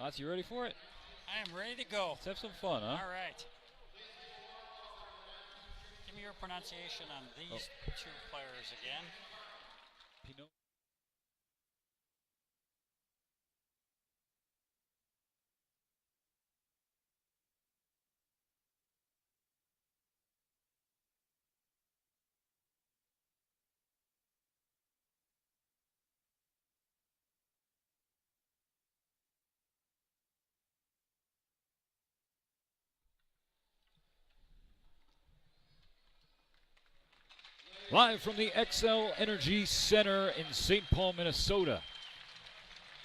Lots, you ready for it? I am ready to go. Let's have some fun, huh? All right. Give me your pronunciation on these two players again. Pinot. Live from the XL Energy Center in St. Paul, Minnesota,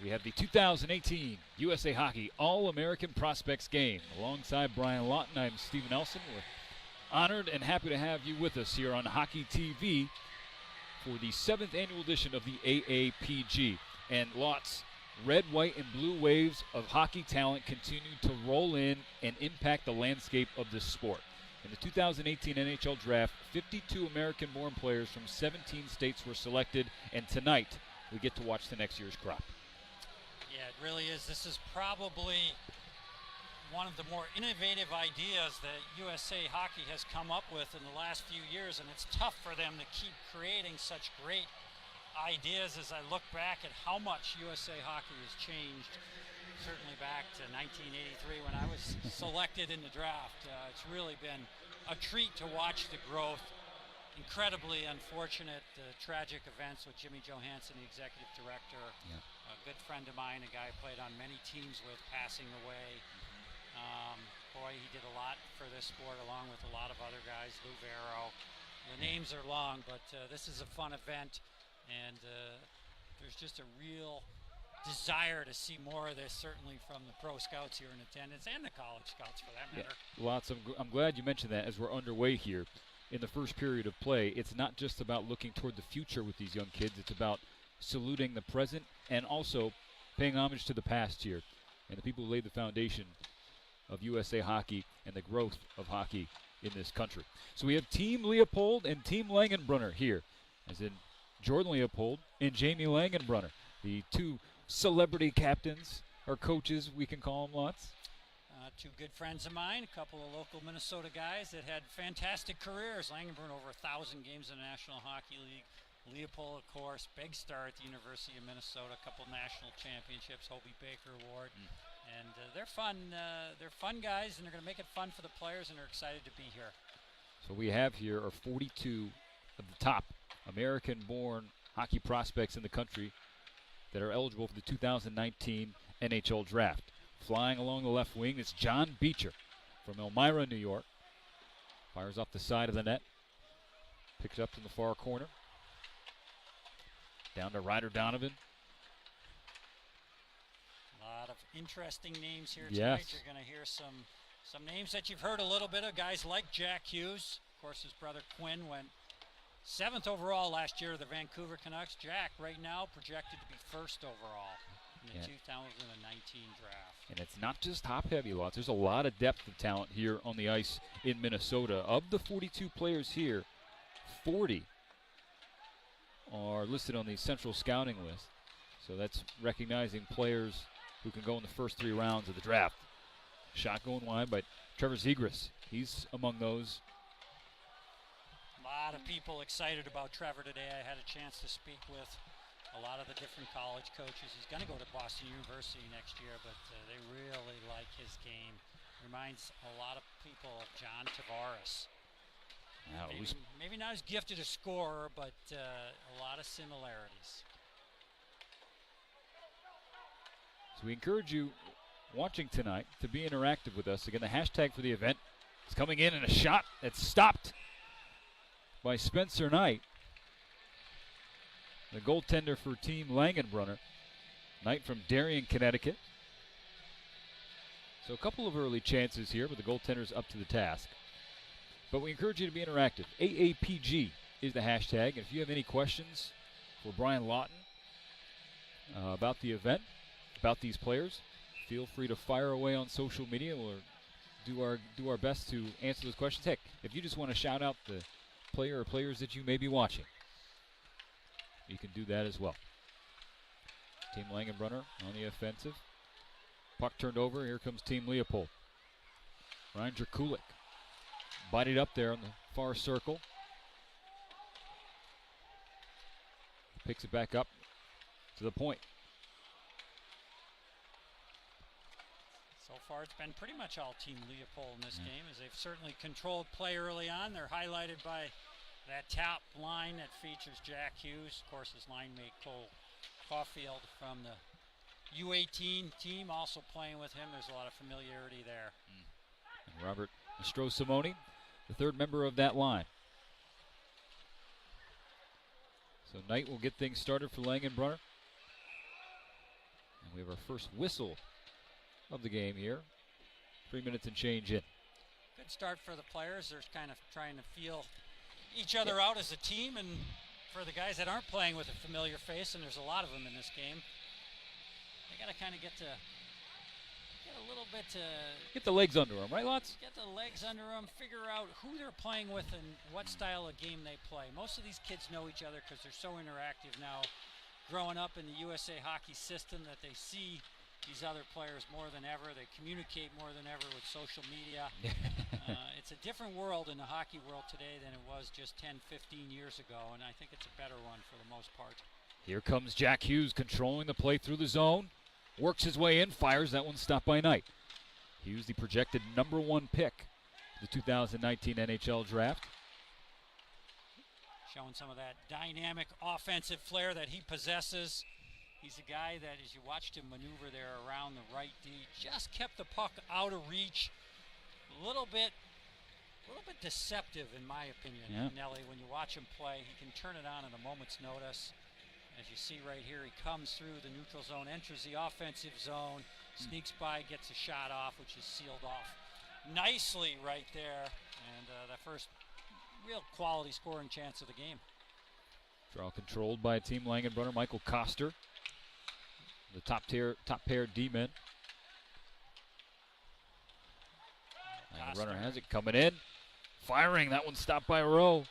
we have the 2018 USA Hockey All-American Prospects Game. Alongside Brian Lawton, I'm Steve Nelson. We're honored and happy to have you with us here on Hockey TV for the 7th annual edition of the AAPG. And lots, red, white, and blue waves of hockey talent continue to roll in and impact the landscape of this sport. In the 2018 NHL Draft, 52 American-born players from 17 states were selected, and tonight we get to watch the next year's crop. Yeah, it really is. This is probably one of the more innovative ideas that USA Hockey has come up with in the last few years, and it's tough for them to keep creating such great ideas as I look back at how much USA Hockey has changed, certainly back to 1983 when I was selected in the draft. It's really been a treat to watch the growth. Incredibly unfortunate, tragic events with Jimmy Johansson, the executive director, a good friend of mine, a guy I played on many teams with, passing away. Boy, he did a lot for this sport along with a lot of other guys, Lou Vero. The names are long, but this is a fun event, and there's just a real desire to see more of this, certainly from the pro scouts here in attendance and the college scouts for that matter. Yeah, lots. I'm glad you mentioned that as we're underway here in the first period of play. It's not just about looking toward the future with these young kids. It's about saluting the present and also paying homage to the past here and the people who laid the foundation of USA Hockey and the growth of hockey in this country. So we have Team Leopold and Team Langenbrunner here, as in Jordan Leopold and Jamie Langenbrunner, the two celebrity captains or coaches, we can call them, lots. Two good friends of mine, a couple of local Minnesota guys that had fantastic careers. Langenbrunner over 1,000 games in the National Hockey League. Leopold, of course, big star at the University of Minnesota, a couple national championships, Hobey Baker Award. And they're fun. They're fun guys, and they're going to make it fun for the players, and they're excited to be here. So we have here are 42 of the top American-born hockey prospects in the country that are eligible for the 2019 NHL Draft. Flying along the left wing is John Beecher from Elmira, New York. Fires off the side of the net. Picks up in the far corner. Down to Ryder Donovan. A lot of interesting names here yes. tonight. You're going to hear some names that you've heard a little bit of. Guys like Jack Hughes. Of course, his brother Quinn went 7th overall last year to the Vancouver Canucks. Jack, right now, projected to be 1st overall in the 2019 draft. And it's not just top-heavy, lots. There's a lot of depth of talent here on the ice in Minnesota. Of the 42 players here, 40 are listed on the Central Scouting list. So that's recognizing players who can go in the first 3 rounds of the draft. Shot going wide by Trevor Zegras. He's among those. A lot of people excited about Trevor today. I had a chance to speak with a lot of the different college coaches. He's going to go to Boston University next year, but they really like his game. Reminds a lot of people of John Tavares. Maybe not as gifted a scorer, but a lot of similarities. So we encourage you watching tonight to be interactive with us. Again, the hashtag for the event is coming in, and a shot that's stopped by Spencer Knight, the goaltender for Team Langenbrunner. Knight from Darien, Connecticut. So a couple of early chances here, but the goaltender's up to the task. But we encourage you to be interactive. AAPG is the hashtag. And if you have any questions for Brian Lawton about the event, about these players, feel free to fire away on social media. We'll do our best to answer those questions. Heck, if you just want to shout out the player or players that you may be watching, you can do that as well. Team Langenbrunner on the offensive. Puck turned over. Here comes Team Leopold. Ryan Drakulik bodied up there on the far circle. Picks it back up to the point. So far, it's been pretty much all Team Leopold in this game, as they've certainly controlled play early on. They're highlighted by that top line that features Jack Hughes, of course, his line mate Cole Caulfield from the U18 team, also playing with him. There's a lot of familiarity there. And Robert Mastrosimone, the third member of that line. So Knight will get things started for Langenbrunner. And we have our first whistle of the game here. 3 minutes and change in. Good start for the players. They're kind of trying to feel each other out as a team, and for the guys that aren't playing with a familiar face, and there's a lot of them in this game, they got to kind of get a little bit to get the legs under them, right, Lots? Get the legs under them, figure out who they're playing with and what style of game they play. Most of these kids know each other because they're so interactive now, growing up in the USA Hockey system, that they see these other players more than ever. They communicate more than ever with social media. It's a different world in the hockey world today than it was just 10, 15 years ago, and I think it's a better one for the most part. Here comes Jack Hughes controlling the play through the zone. Works his way in, fires. That one stopped by Knight. Hughes, the projected #1 pick of the 2019 NHL draft. Showing some of that dynamic offensive flair that he possesses. He's a guy that, as you watched him maneuver there around the right D, just kept the puck out of reach. A little bit deceptive, in my opinion, Nelly. When you watch him play, he can turn it on at a moment's notice. As you see right here, he comes through the neutral zone, enters the offensive zone, sneaks by, gets a shot off, which is sealed off nicely right there. And the first real quality scoring chance of the game. Draw controlled by Team Langenbrunner. Michael Koster, the top pair D-men. Langenbrunner has it coming in. Firing, that one stopped by Rowe.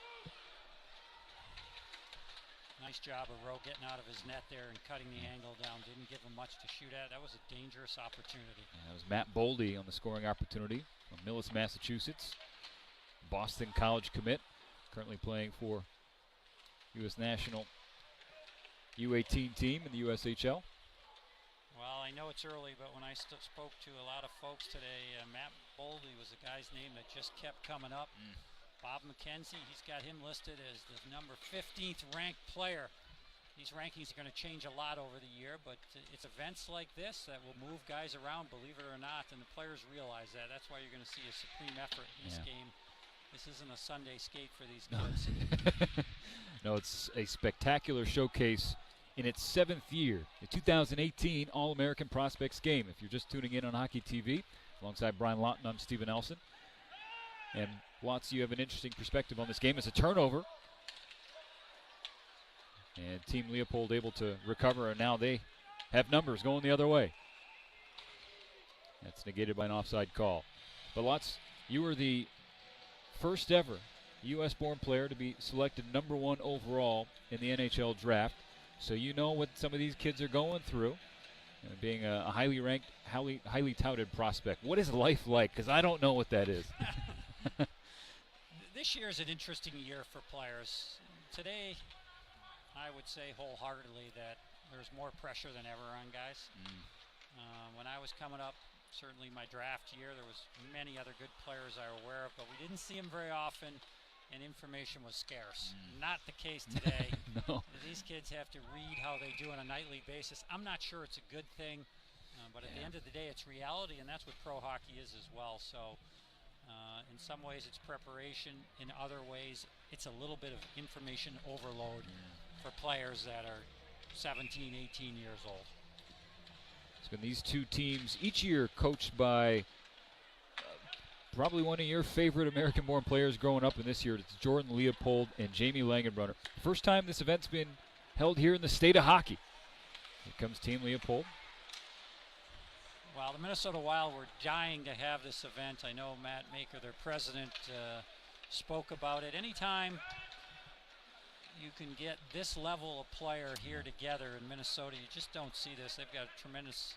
Nice job of Rowe getting out of his net there and cutting the angle down. Didn't give him much to shoot at. That was a dangerous opportunity. And that was Matt Boldy on the scoring opportunity from Millis, Massachusetts. Boston College commit, currently playing for U.S. National U18 team in the USHL. Well, I know it's early, but when I spoke to a lot of folks today, Matt Boldy was a guy's name that just kept coming up. Bob McKenzie, he's got him listed as the number 15th ranked player. These rankings are going to change a lot over the year, but it's events like this that will move guys around, believe it or not, and the players realize that. That's why you're going to see a supreme effort in this game. This isn't a Sunday skate for these kids. No, it's a spectacular showcase in its 7th year, the 2018 All-American Prospects game. If you're just tuning in on Hockey TV, alongside Brian Lawton, I'm Stephen Elson. And Watts, you have an interesting perspective on this game. It's a turnover. And Team Leopold able to recover, and now they have numbers going the other way. That's negated by an offside call. But Watts, you were the first ever U.S.-born player to be selected #1 overall in the NHL draft. So you know what some of these kids are going through, being a highly ranked, highly touted prospect. What is life like? Because I don't know what that is. This year is an interesting year for players. Today, I would say wholeheartedly that there's more pressure than ever on guys. When I was coming up, certainly my draft year, there was many other good players I were aware of, but we didn't see them very often, and information was scarce. Not the case today. No. These kids have to read how they do on a nightly basis. I'm not sure it's a good thing, but at the end of the day, it's reality, and that's what pro hockey is as well. So in some ways, it's preparation. In other ways, it's a little bit of information overload for players that are 17, 18 years old. So these two teams each year coached by probably one of your favorite American-born players growing up, and this year it's Jordan Leopold and Jamie Langenbrunner. First time this event's been held here in the state of hockey. Here comes Team Leopold. Well, the Minnesota Wild were dying to have this event. I know Matt Maker, their president, spoke about it. Anytime you can get this level of player here together in Minnesota, you just don't see this. They've got a tremendous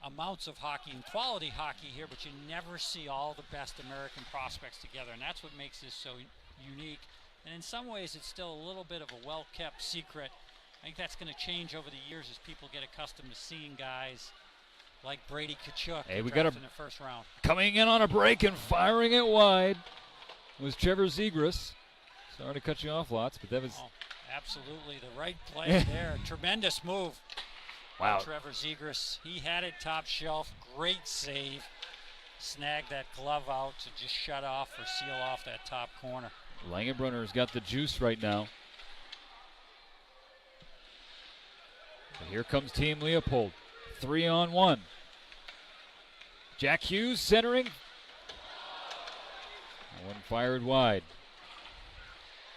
amounts of hockey and quality hockey here, but you never see all the best American prospects together, and that's what makes this so unique. And in some ways, it's still a little bit of a well-kept secret. I think that's going to change over the years as people get accustomed to seeing guys like Brady Tkachuk Hey, we got in the first round. Coming in on a break and firing it wide was Trevor Zegras. Sorry to cut you off, Lots, but that was... Oh, absolutely the right play there. Tremendous move. Wow. Trevor Zegras, he had it top shelf. Great save. Snagged that glove out to just shut off or seal off that top corner. Langenbrunner's got the juice right now. But here comes Team Leopold. 3-on-1. Jack Hughes centering. One fired wide.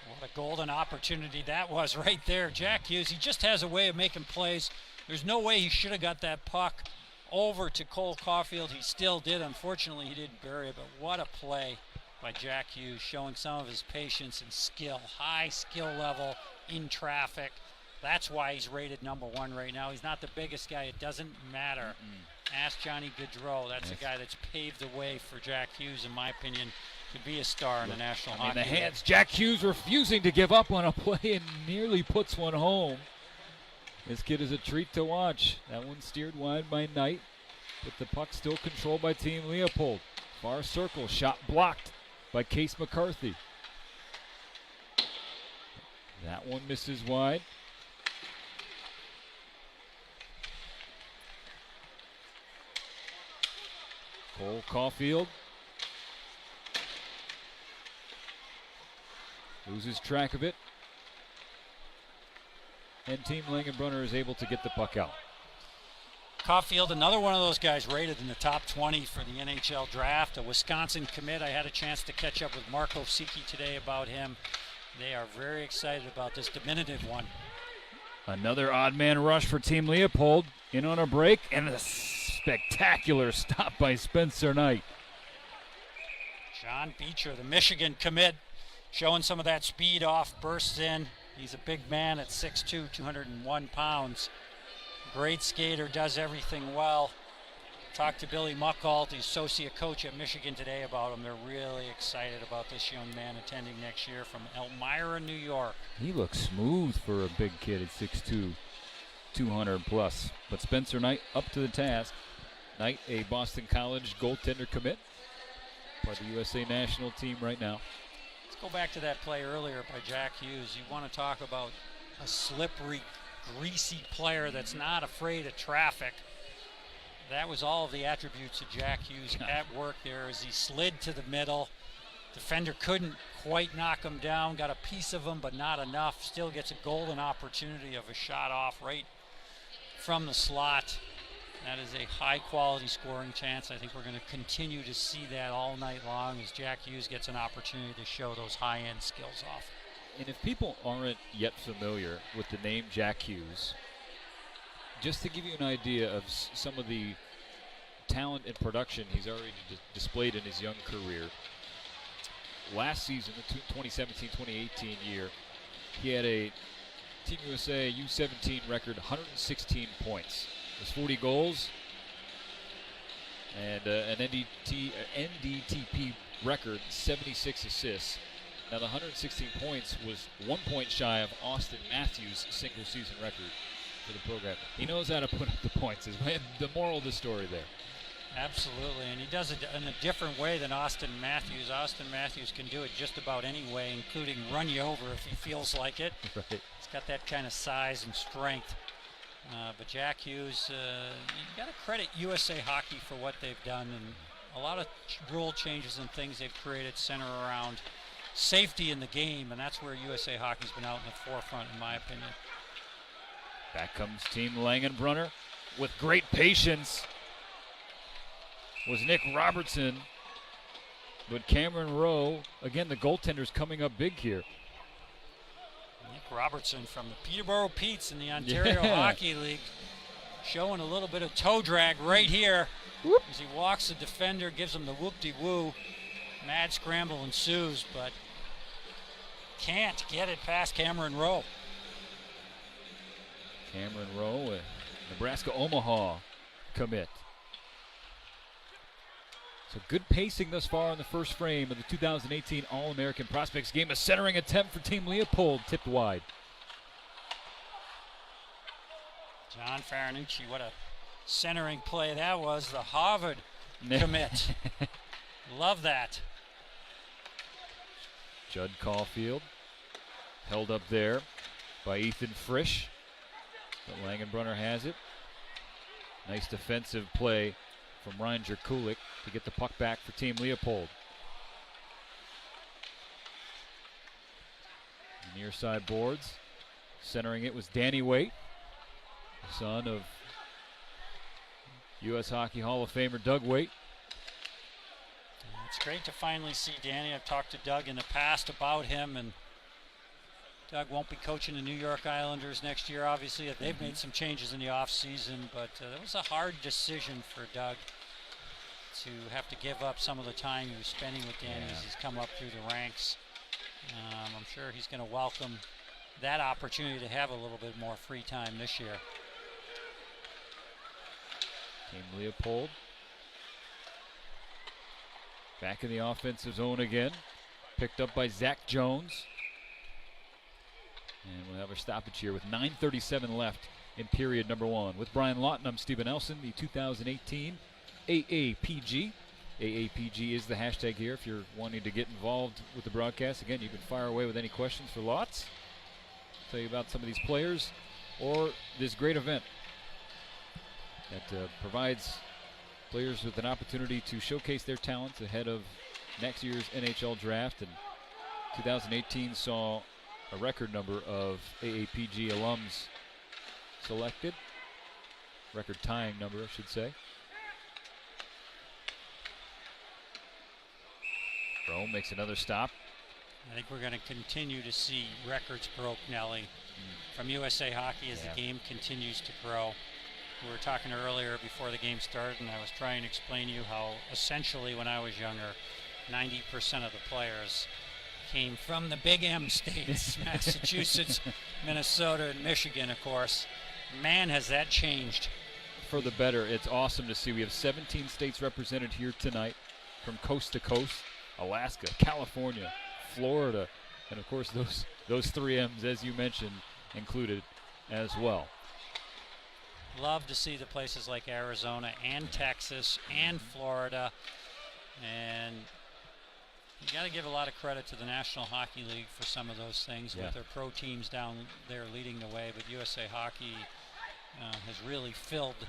What a golden opportunity that was right there. Jack Hughes, he just has a way of making plays. There's no way he should have got that puck over to Cole Caulfield. He still did. Unfortunately, he didn't bury it, but what a play by Jack Hughes, showing some of his patience and skill. High skill level in traffic. That's why he's rated #1 right now. He's not the biggest guy. It doesn't matter. Ask Johnny Gaudreau. That's a guy that's paved the way for Jack Hughes, in my opinion, to be a star in the National Hockey League. In the hands, Jack Hughes refusing to give up on a play and nearly puts one home. This kid is a treat to watch. That one steered wide by Knight, but the puck still controlled by Team Leopold. Far circle, shot blocked by Case McCarthy. That one misses wide. Cole Caulfield loses track of it. And Team Langenbrunner is able to get the puck out. Caulfield, another one of those guys rated in the top 20 for the NHL draft. A Wisconsin commit. I had a chance to catch up with Marco Siki today about him. They are very excited about this diminutive one. Another odd man rush for Team Leopold. In on a break, and a spectacular stop by Spencer Knight. John Beecher, the Michigan commit, showing some of that speed off, bursts in. He's a big man at 6'2", 201 pounds. Great skater, does everything well. Talked to Billy Muckalt, the associate coach at Michigan today, about him. They're really excited about this young man attending next year from Elmira, New York. He looks smooth for a big kid at 6'2", 200 plus. But Spencer Knight up to the task. Knight, a Boston College goaltender commit, part of the USA national team right now. Let's go back to that play earlier by Jack Hughes. You want to talk about a slippery, greasy player that's not afraid of traffic. That was all of the attributes of Jack Hughes at work there as he slid to the middle. Defender couldn't quite knock him down, got a piece of him, but not enough. Still gets a golden opportunity of a shot off right from the slot. That is a high-quality scoring chance. I think we're going to continue to see that all night long as Jack Hughes gets an opportunity to show those high-end skills off. And if people aren't yet familiar with the name Jack Hughes, just to give you an idea of some of the talent and production he's already displayed in his young career. Last season, the 2017-2018 year, he had a Team USA U17 record, 116 points. There's 40 goals and an NDTP record, 76 assists. Now the 116 points was 1 point shy of Austin Matthews' single season record for the program. He knows how to put up the points, is the moral of the story there. Absolutely, and he does it in a different way than Austin Matthews. Austin Matthews can do it just about any way, including run you over if he feels like it. Right. He's got that kind of size and strength. But Jack Hughes, you got to credit USA Hockey for what they've done, and a lot of rule changes and things they've created center around safety in the game, and that's where USA Hockey's been out in the forefront, in my opinion. Back comes Team Langenbrunner with great patience. Was Nick Robertson, but Cameron Rowe, again, the goaltender's coming up big here. Nick Robertson from the Peterborough Petes in the Ontario Hockey League, showing a little bit of toe drag right here. Whoop. As he walks the defender, gives him the whoop-de-woo. Mad scramble ensues, but can't get it past Cameron Rowe. Cameron Rowe, Nebraska Omaha commit. So good pacing thus far in the first frame of the 2018 All-American Prospects game. A centering attempt for Team Leopold, tipped wide. John Faranucci, what a centering play that was. The Harvard commit. Love that. Judd Caulfield held up there by Ethan Frisch, but Langenbrunner has it. Nice defensive play from Reinger Kulik to get the puck back for Team Leopold. Near side boards, centering it was Danny Waite, son of U.S. Hockey Hall of Famer Doug Waite. It's great to finally see Danny. I've talked to Doug in the past about him, and Doug won't be coaching the New York Islanders next year, obviously. They've made some changes in the offseason, but it was a hard decision for Doug to have to give up some of the time he was spending with Danny as he's come up through the ranks. I'm sure he's going to welcome that opportunity to have a little bit more free time this year. Team Leopold back in the offensive zone again. Picked up by Zach Jones. And we'll have our stoppage here with 9:37 left in period number one. With Brian Lawton, I'm Stephen Nelson, the 2018 AAPG. AAPG is the hashtag here if you're wanting to get involved with the broadcast. Again, you can fire away with any questions for Lots. Tell you about some of these players or this great event that provides players with an opportunity to showcase their talents ahead of next year's NHL draft. And 2018 saw a record number of AAPG alums selected. Record tying number, I should say. Rome makes another stop. I think we're going to continue to see records broke, Nelly, from USA Hockey as the game continues to grow. We were talking earlier before the game started, and I was trying to explain to you how essentially when I was younger, 90% of the players came from the Big M states, Massachusetts, Minnesota, and Michigan, of course. Man, has that changed. For the better. It's awesome to see. We have 17 states represented here tonight from coast to coast. Alaska, California, Florida, and of course those 3 M's, as you mentioned, included as well. Love to see the places like Arizona and Texas and Florida. And you got to give a lot of credit to the National Hockey League for some of those things with their pro teams down there leading the way. But USA Hockey has really filled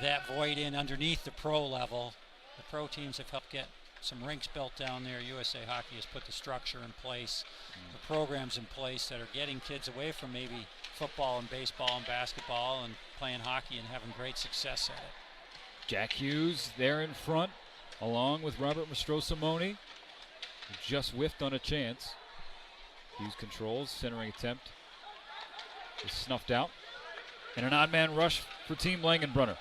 that void in underneath the pro level. The pro teams have helped get some rinks built down there. USA Hockey has put the structure in place, the programs in place that are getting kids away from maybe football and baseball and basketball and playing hockey and having great success at it. Jack Hughes there in front, along with Robert Mastrosimone, who just whiffed on a chance. Hughes controls, centering attempt is snuffed out. And an odd man rush for Team Langenbrunner.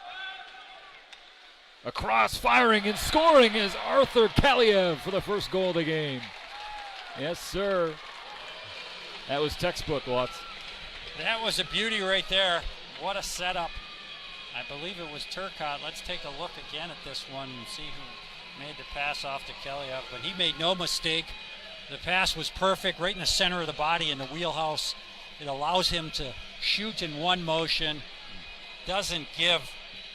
Across, firing and scoring is Arthur Kaliev for the first goal of the game. Yes, sir. That was textbook, Watts. That was a beauty right there. What a setup. I believe it was Turcotte. Let's take a look again at this one and see who made the pass off to Kaliev. But he made no mistake. The pass was perfect, right in the center of the body in the wheelhouse. It allows him to shoot in one motion. Doesn't give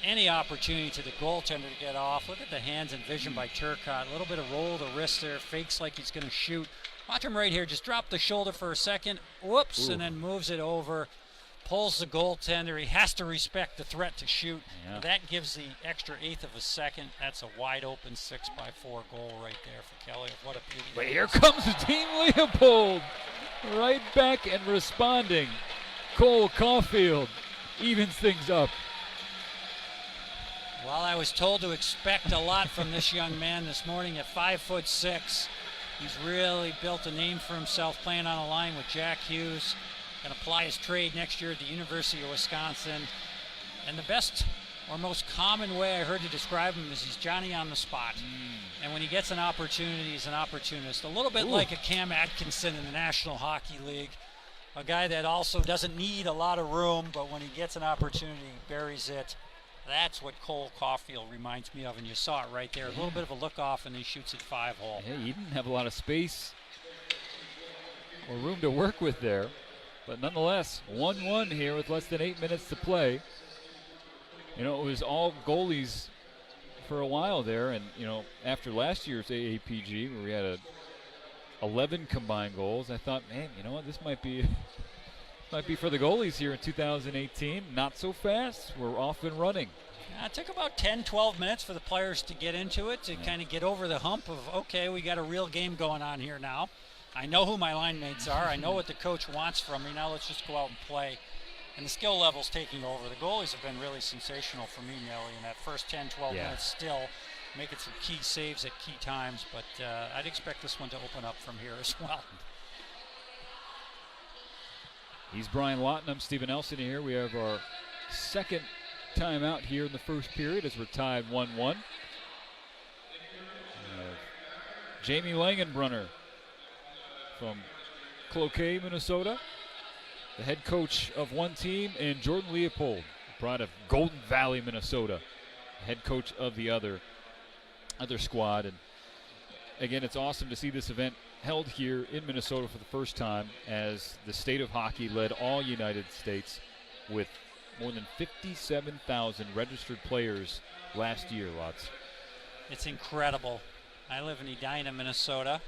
any opportunity to the goaltender to get off. Look at the hands and vision by Turcotte. A little bit of roll of the wrist there. Fakes like he's going to shoot. Watch him right here. Just drop the shoulder for a second. Whoops, and then moves it over. Pulls the goaltender. He has to respect the threat to shoot. Yeah. That gives the extra eighth of a second. That's a wide open 6x4 goal right there for Kelly. What a beauty. But here comes the Team Leopold. Right back and responding. Cole Caulfield evens things up. Well, I was told to expect a lot from this young man this morning at 5'6". He's really built a name for himself playing on a line with Jack Hughes. Going to apply his trade next year at the University of Wisconsin. And the best or most common way I heard to describe him is he's Johnny on the spot. And when he gets an opportunity, he's an opportunist. A little bit like a Cam Atkinson in the National Hockey League. A guy that also doesn't need a lot of room, but when he gets an opportunity, he buries it. That's what Cole Caulfield reminds me of, and you saw it right there. A little bit of a look off, and he shoots it 5-hole. Yeah, he didn't have a lot of space or room to work with there. But nonetheless, 1-1 here with less than 8 minutes to play. You know, it was all goalies for a while there, and, you know, after last year's AAPG, where we had 11 combined goals, I thought, man, you know what, this might be for the goalies here in 2018. Not so fast. We're off and running. It took about 10, 12 minutes for the players to get into it, to kind of get over the hump of, okay, we got a real game going on here now. I know who my line mates are. I know what the coach wants from me. Now let's just go out and play. And the skill level's taking over. The goalies have been really sensational for me, Nelly, in that first 10, 12 minutes still, making some key saves at key times. But I'd expect this one to open up from here as well. He's Brian Lawton. I'm Stephen Elson here. We have our second timeout here in the first period as we're tied 1-1. Jamie Langenbrunner from Cloquet, Minnesota, the head coach of one team, and Jordan Leopold, pride of Golden Valley, Minnesota, head coach of the other squad. And again, it's awesome to see this event held here in Minnesota for the first time, as the state of hockey led all United States with more than 57,000 registered players last year, Lots. It's incredible. I live in Edina, Minnesota.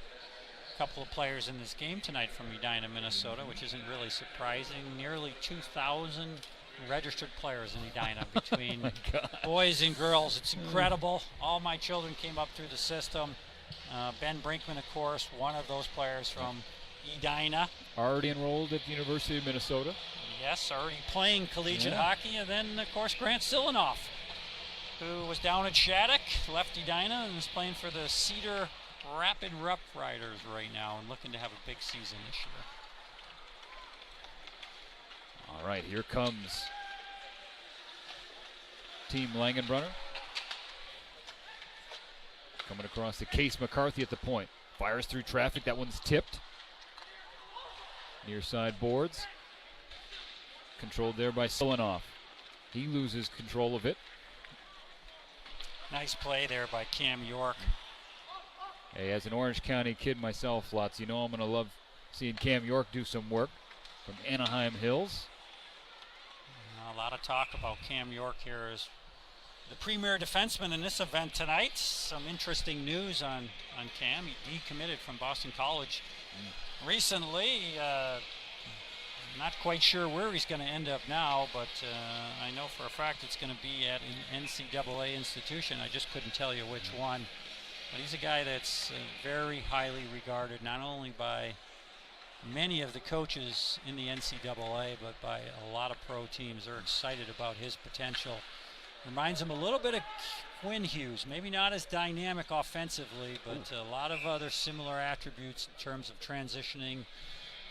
A couple of players in this game tonight from Edina, Minnesota, which isn't really surprising. Nearly 2,000 registered players in Edina between boys and girls. It's incredible. All my children came up through the system. Ben Brinkman, of course, one of those players from Edina. Already enrolled at the University of Minnesota. Yes, already playing collegiate hockey. And then, of course, Grant Silanoff, who was down at Shattuck, left Edina, and is playing for the Cedar Rapid Rough Riders right now and looking to have a big season this year. All right, here comes Team Langenbrunner. Coming across to Case McCarthy at the point. Fires through traffic. That one's tipped. Near side boards. Controlled there by Silanoff. He loses control of it. Nice play there by Cam York. Hey, as an Orange County kid myself, Lots, you know I'm going to love seeing Cam York do some work from Anaheim Hills. A lot of talk about Cam York here as the premier defenseman in this event tonight. Some interesting news on Cam. He decommitted from Boston College recently. Not quite sure where he's going to end up now, but I know for a fact it's going to be at an NCAA institution. I just couldn't tell you which one. But he's a guy that's very highly regarded, not only by many of the coaches in the NCAA, but by a lot of pro teams. They're excited about his potential. Reminds him a little bit of Quinn Hughes, maybe not as dynamic offensively, but a lot of other similar attributes in terms of transitioning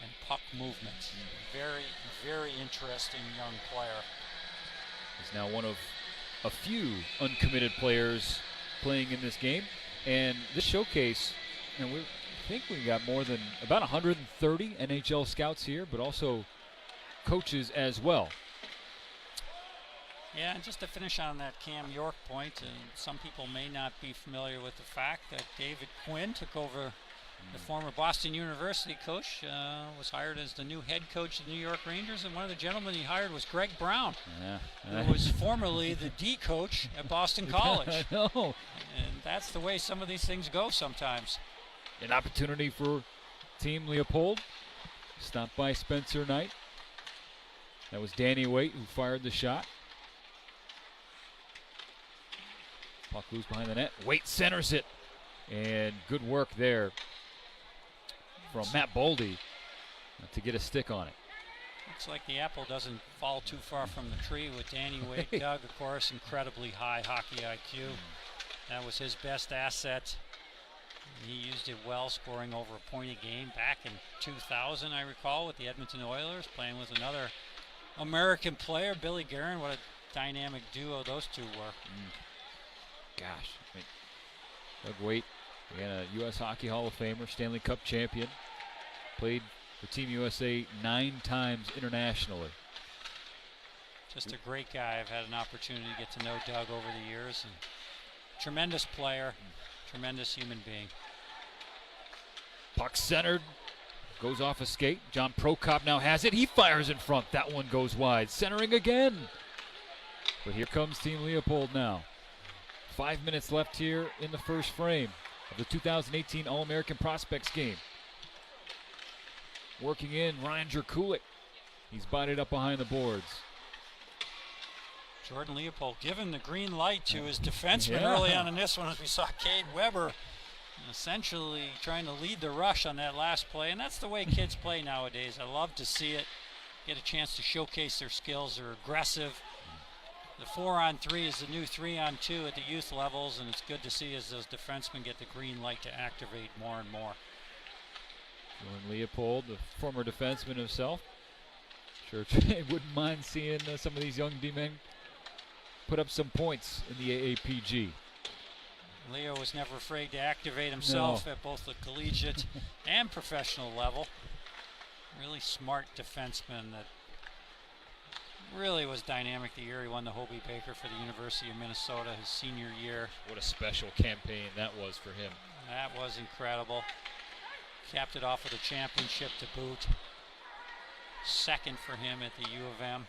and puck movement. Very, very interesting young player. He's now one of a few uncommitted players playing in this game. And this showcase, and we think we got more than about 130 NHL scouts here, but also coaches as well. Yeah, and just to finish on that Cam York point, some people may not be familiar with the fact that David Quinn took over. The former Boston University coach was hired as the new head coach of the New York Rangers, and one of the gentlemen he hired was Greg Brown, who was formerly the D coach at Boston College. I know. And that's the way some of these things go sometimes. An opportunity for Team Leopold. Stopped by Spencer Knight. That was Danny Waite who fired the shot. Puck loose behind the net. Waite centers it. And good work there from Matt Boldy to get a stick on it. Looks like the apple doesn't fall too far from the tree with Danny Waite. Doug, of course, incredibly high hockey IQ. That was his best asset. He used it well, scoring over a point a game back in 2000, I recall, with the Edmonton Oilers, playing with another American player, Billy Guerin. What a dynamic duo those two were. Gosh, I mean, Doug Waite, again, a U.S. Hockey Hall of Famer, Stanley Cup champion, played for Team USA 9 times internationally. Just a great guy. I've had an opportunity to get to know Doug over the years. And tremendous player, tremendous human being. Puck centered, goes off a skate. John Prokop now has it. He fires in front. That one goes wide. Centering again. But here comes Team Leopold now. 5 minutes left here in the first frame of the 2018 All-American Prospects game. Working in Ryan Jerkulik. He's bodied up behind the boards. Jordan Leopold giving the green light to his defenseman early on in this one, as we saw Cade Weber essentially trying to lead the rush on that last play. And that's the way kids play nowadays. I love to see it. Get a chance to showcase their skills. They're aggressive. The 4-on-3 is the new 3-on-2 at the youth levels, and it's good to see as those defensemen get the green light to activate more and more. Jordan Leopold, the former defenseman himself. Sure, wouldn't mind seeing some of these young D-men put up some points in the AAPG. Leo was never afraid to activate himself at both the collegiate and professional level. Really smart defenseman that really was dynamic the year he won the Hobey Baker for the University of Minnesota his senior year. What a special campaign that was for him. That was incredible. Capped it off with a championship to boot. Second for him at the U of M.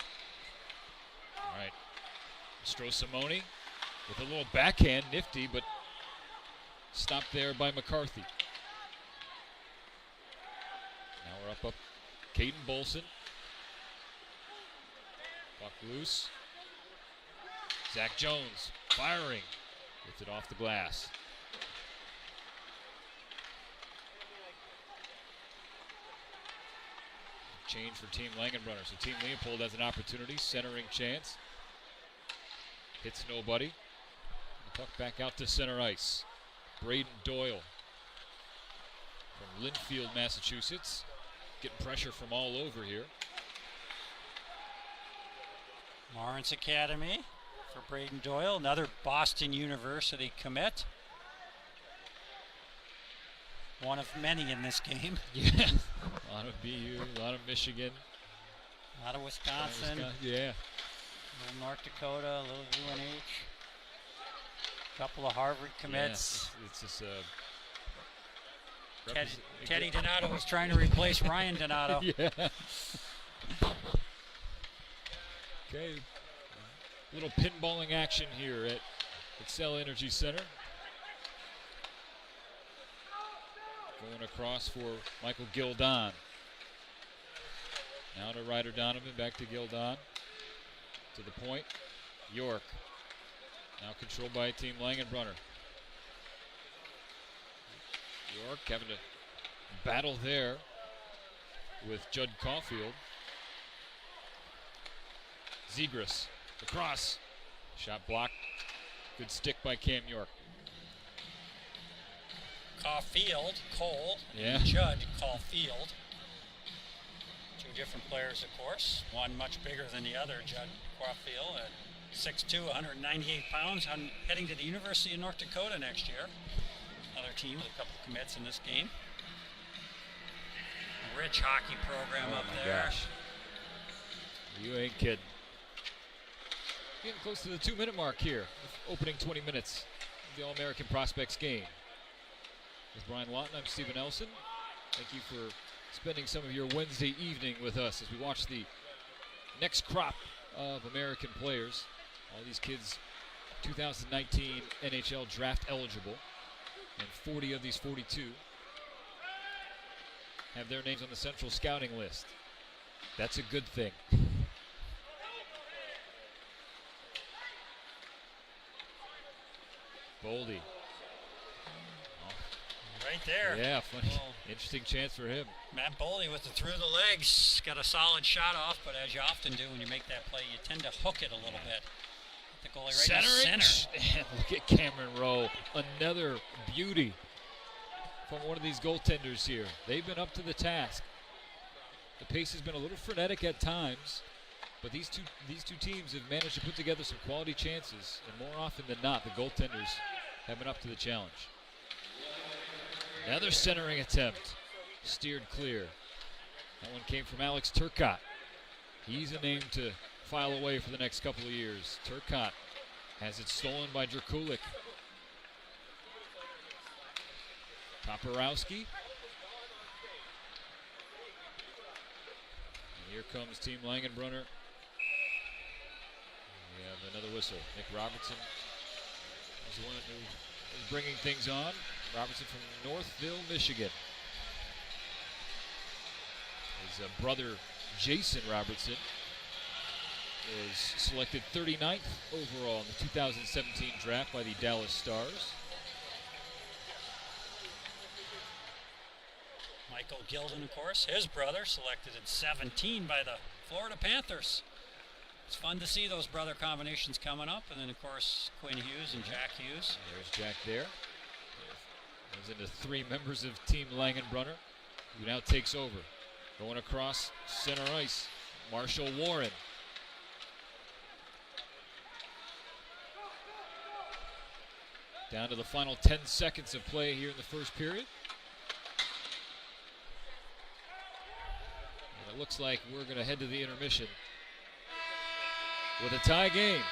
All right. Stroh-Simone with a little backhand, nifty, but stopped there by McCarthy. Now we're up. Caden Bolson. Puck loose. Zach Jones firing. Gets it off the glass. Change for Team Langenbrunner. So Team Leopold has an opportunity. Centering chance. Hits nobody. The puck back out to center ice. Braden Doyle from Linfield, Massachusetts. Getting pressure from all over here. Lawrence Academy for Braden Doyle. Another Boston University commit. One of many in this game. Yeah. A lot of BU, a lot of Michigan. A lot of Wisconsin. Yeah. A little North Dakota, a little UNH. A couple of Harvard commits. Yeah, it's just Teddy Donato was trying to replace Ryan Donato. Yeah. Okay. A little pinballing action here at Xcel Energy Center. Going across for Michael Gildon. Now to Ryder Donovan, back to Gildon. To the point, York. Now controlled by Team Langenbrunner. York having to battle there with Judd Caulfield. Zegras, across. Shot blocked. Good stick by Cam York. Caulfield, Cold, yeah. Judd Caulfield. Two different players, of course. One much bigger than the other, Judd Caulfield, at 6'2", 198 pounds, heading to the University of North Dakota next year. Another team with a couple of commits in this game. A rich hockey program up there. Gosh. You ain't kidding. Getting close to the 2-minute mark here. Opening 20 minutes of the All-American Prospects game. With Brian Lawton, I'm Stephen Elson. Thank you for spending some of your Wednesday evening with us as we watch the next crop of American players. All these kids 2019 NHL draft eligible, and 40 of these 42 have their names on the central scouting list. That's a good thing. Boldy. Right there. Yeah, funny. Interesting chance for him. Matt Boldy with the through the legs. Got a solid shot off, but as you often do when you make that play, you tend to hook it a little bit. The goalie right in the center. And look at Cameron Rowe. Another beauty from one of these goaltenders here. They've been up to the task. The pace has been a little frenetic at times, but these two teams have managed to put together some quality chances, and more often than not, the goaltenders have been up to the challenge. Another centering attempt, steered clear. That one came from Alex Turcotte. He's a name to file away for the next couple of years. Turcotte has it stolen by Drkulik. Toporowski. And here comes Team Langenbrunner. We have another whistle. Nick Robertson is the one who is bringing things on. Robertson from Northville, Michigan. His brother, Jason Robertson, is selected 39th overall in the 2017 draft by the Dallas Stars. Michael Gilden, of course, his brother, selected at 17 by the Florida Panthers. It's fun to see those brother combinations coming up. And then, of course, Quinn Hughes and Jack Hughes. There's Jack there. Goes into 3 members of Team Langenbrunner, who now takes over. Going across center ice, Marshall Warren. Down to the final 10 seconds of play here in the first period. And it looks like we're going to head to the intermission with a tie game.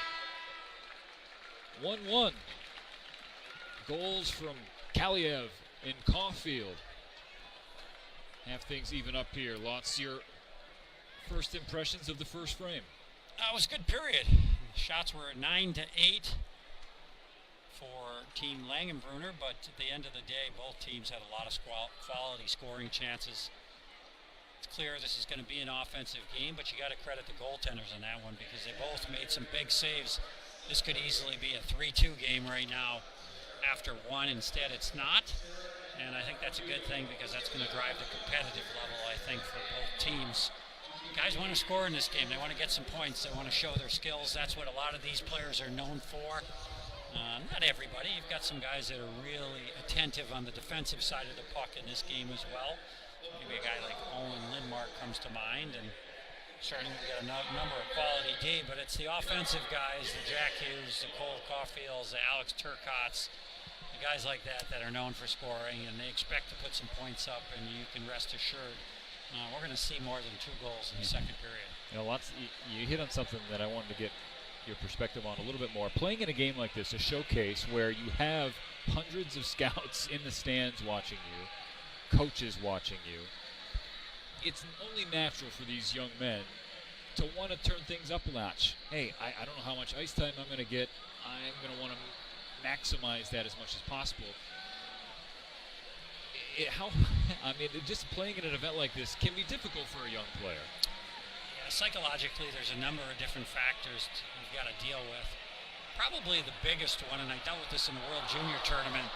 1-1. Goals from Kaliev and Caulfield have things even up here. Lots, your first impressions of the first frame? It was a good period. Shots were 9-8 for Team Langenbrunner, but at the end of the day, both teams had a lot of quality scoring chances. It's clear this is going to be an offensive game, but you got to credit the goaltenders on that one because they both made some big saves. This could easily be a 3-2 game right now after one. Instead, it's not. And I think that's a good thing because that's going to drive the competitive level, I think, for both teams. Guys want to score in this game. They want to get some points. They want to show their skills. That's what a lot of these players are known for. Not everybody. You've got some guys that are really attentive on the defensive side of the puck in this game as well. Maybe a guy like Owen Lindmark comes to mind. And certainly we've got a number of quality D, but it's the offensive guys, the Jack Hughes, the Cole Caulfields, the Alex Turcottes, guys like that that are known for scoring, and they expect to put some points up, and you can rest assured we're going to see more than 2 goals in the second period. You know, you hit on something that I wanted to get your perspective on a little bit more. Playing in a game like this, a showcase where you have hundreds of scouts in the stands watching you, coaches watching you, it's only natural for these young men to want to turn things up a notch. Hey, I don't know how much ice time I'm going to get. I'm going to want to maximize that as much as possible. Just playing in an event like this can be difficult for a young player. Yeah, psychologically, there's a number of different factors you've got to deal with. Probably the biggest one, and I dealt with this in the World Junior Tournament,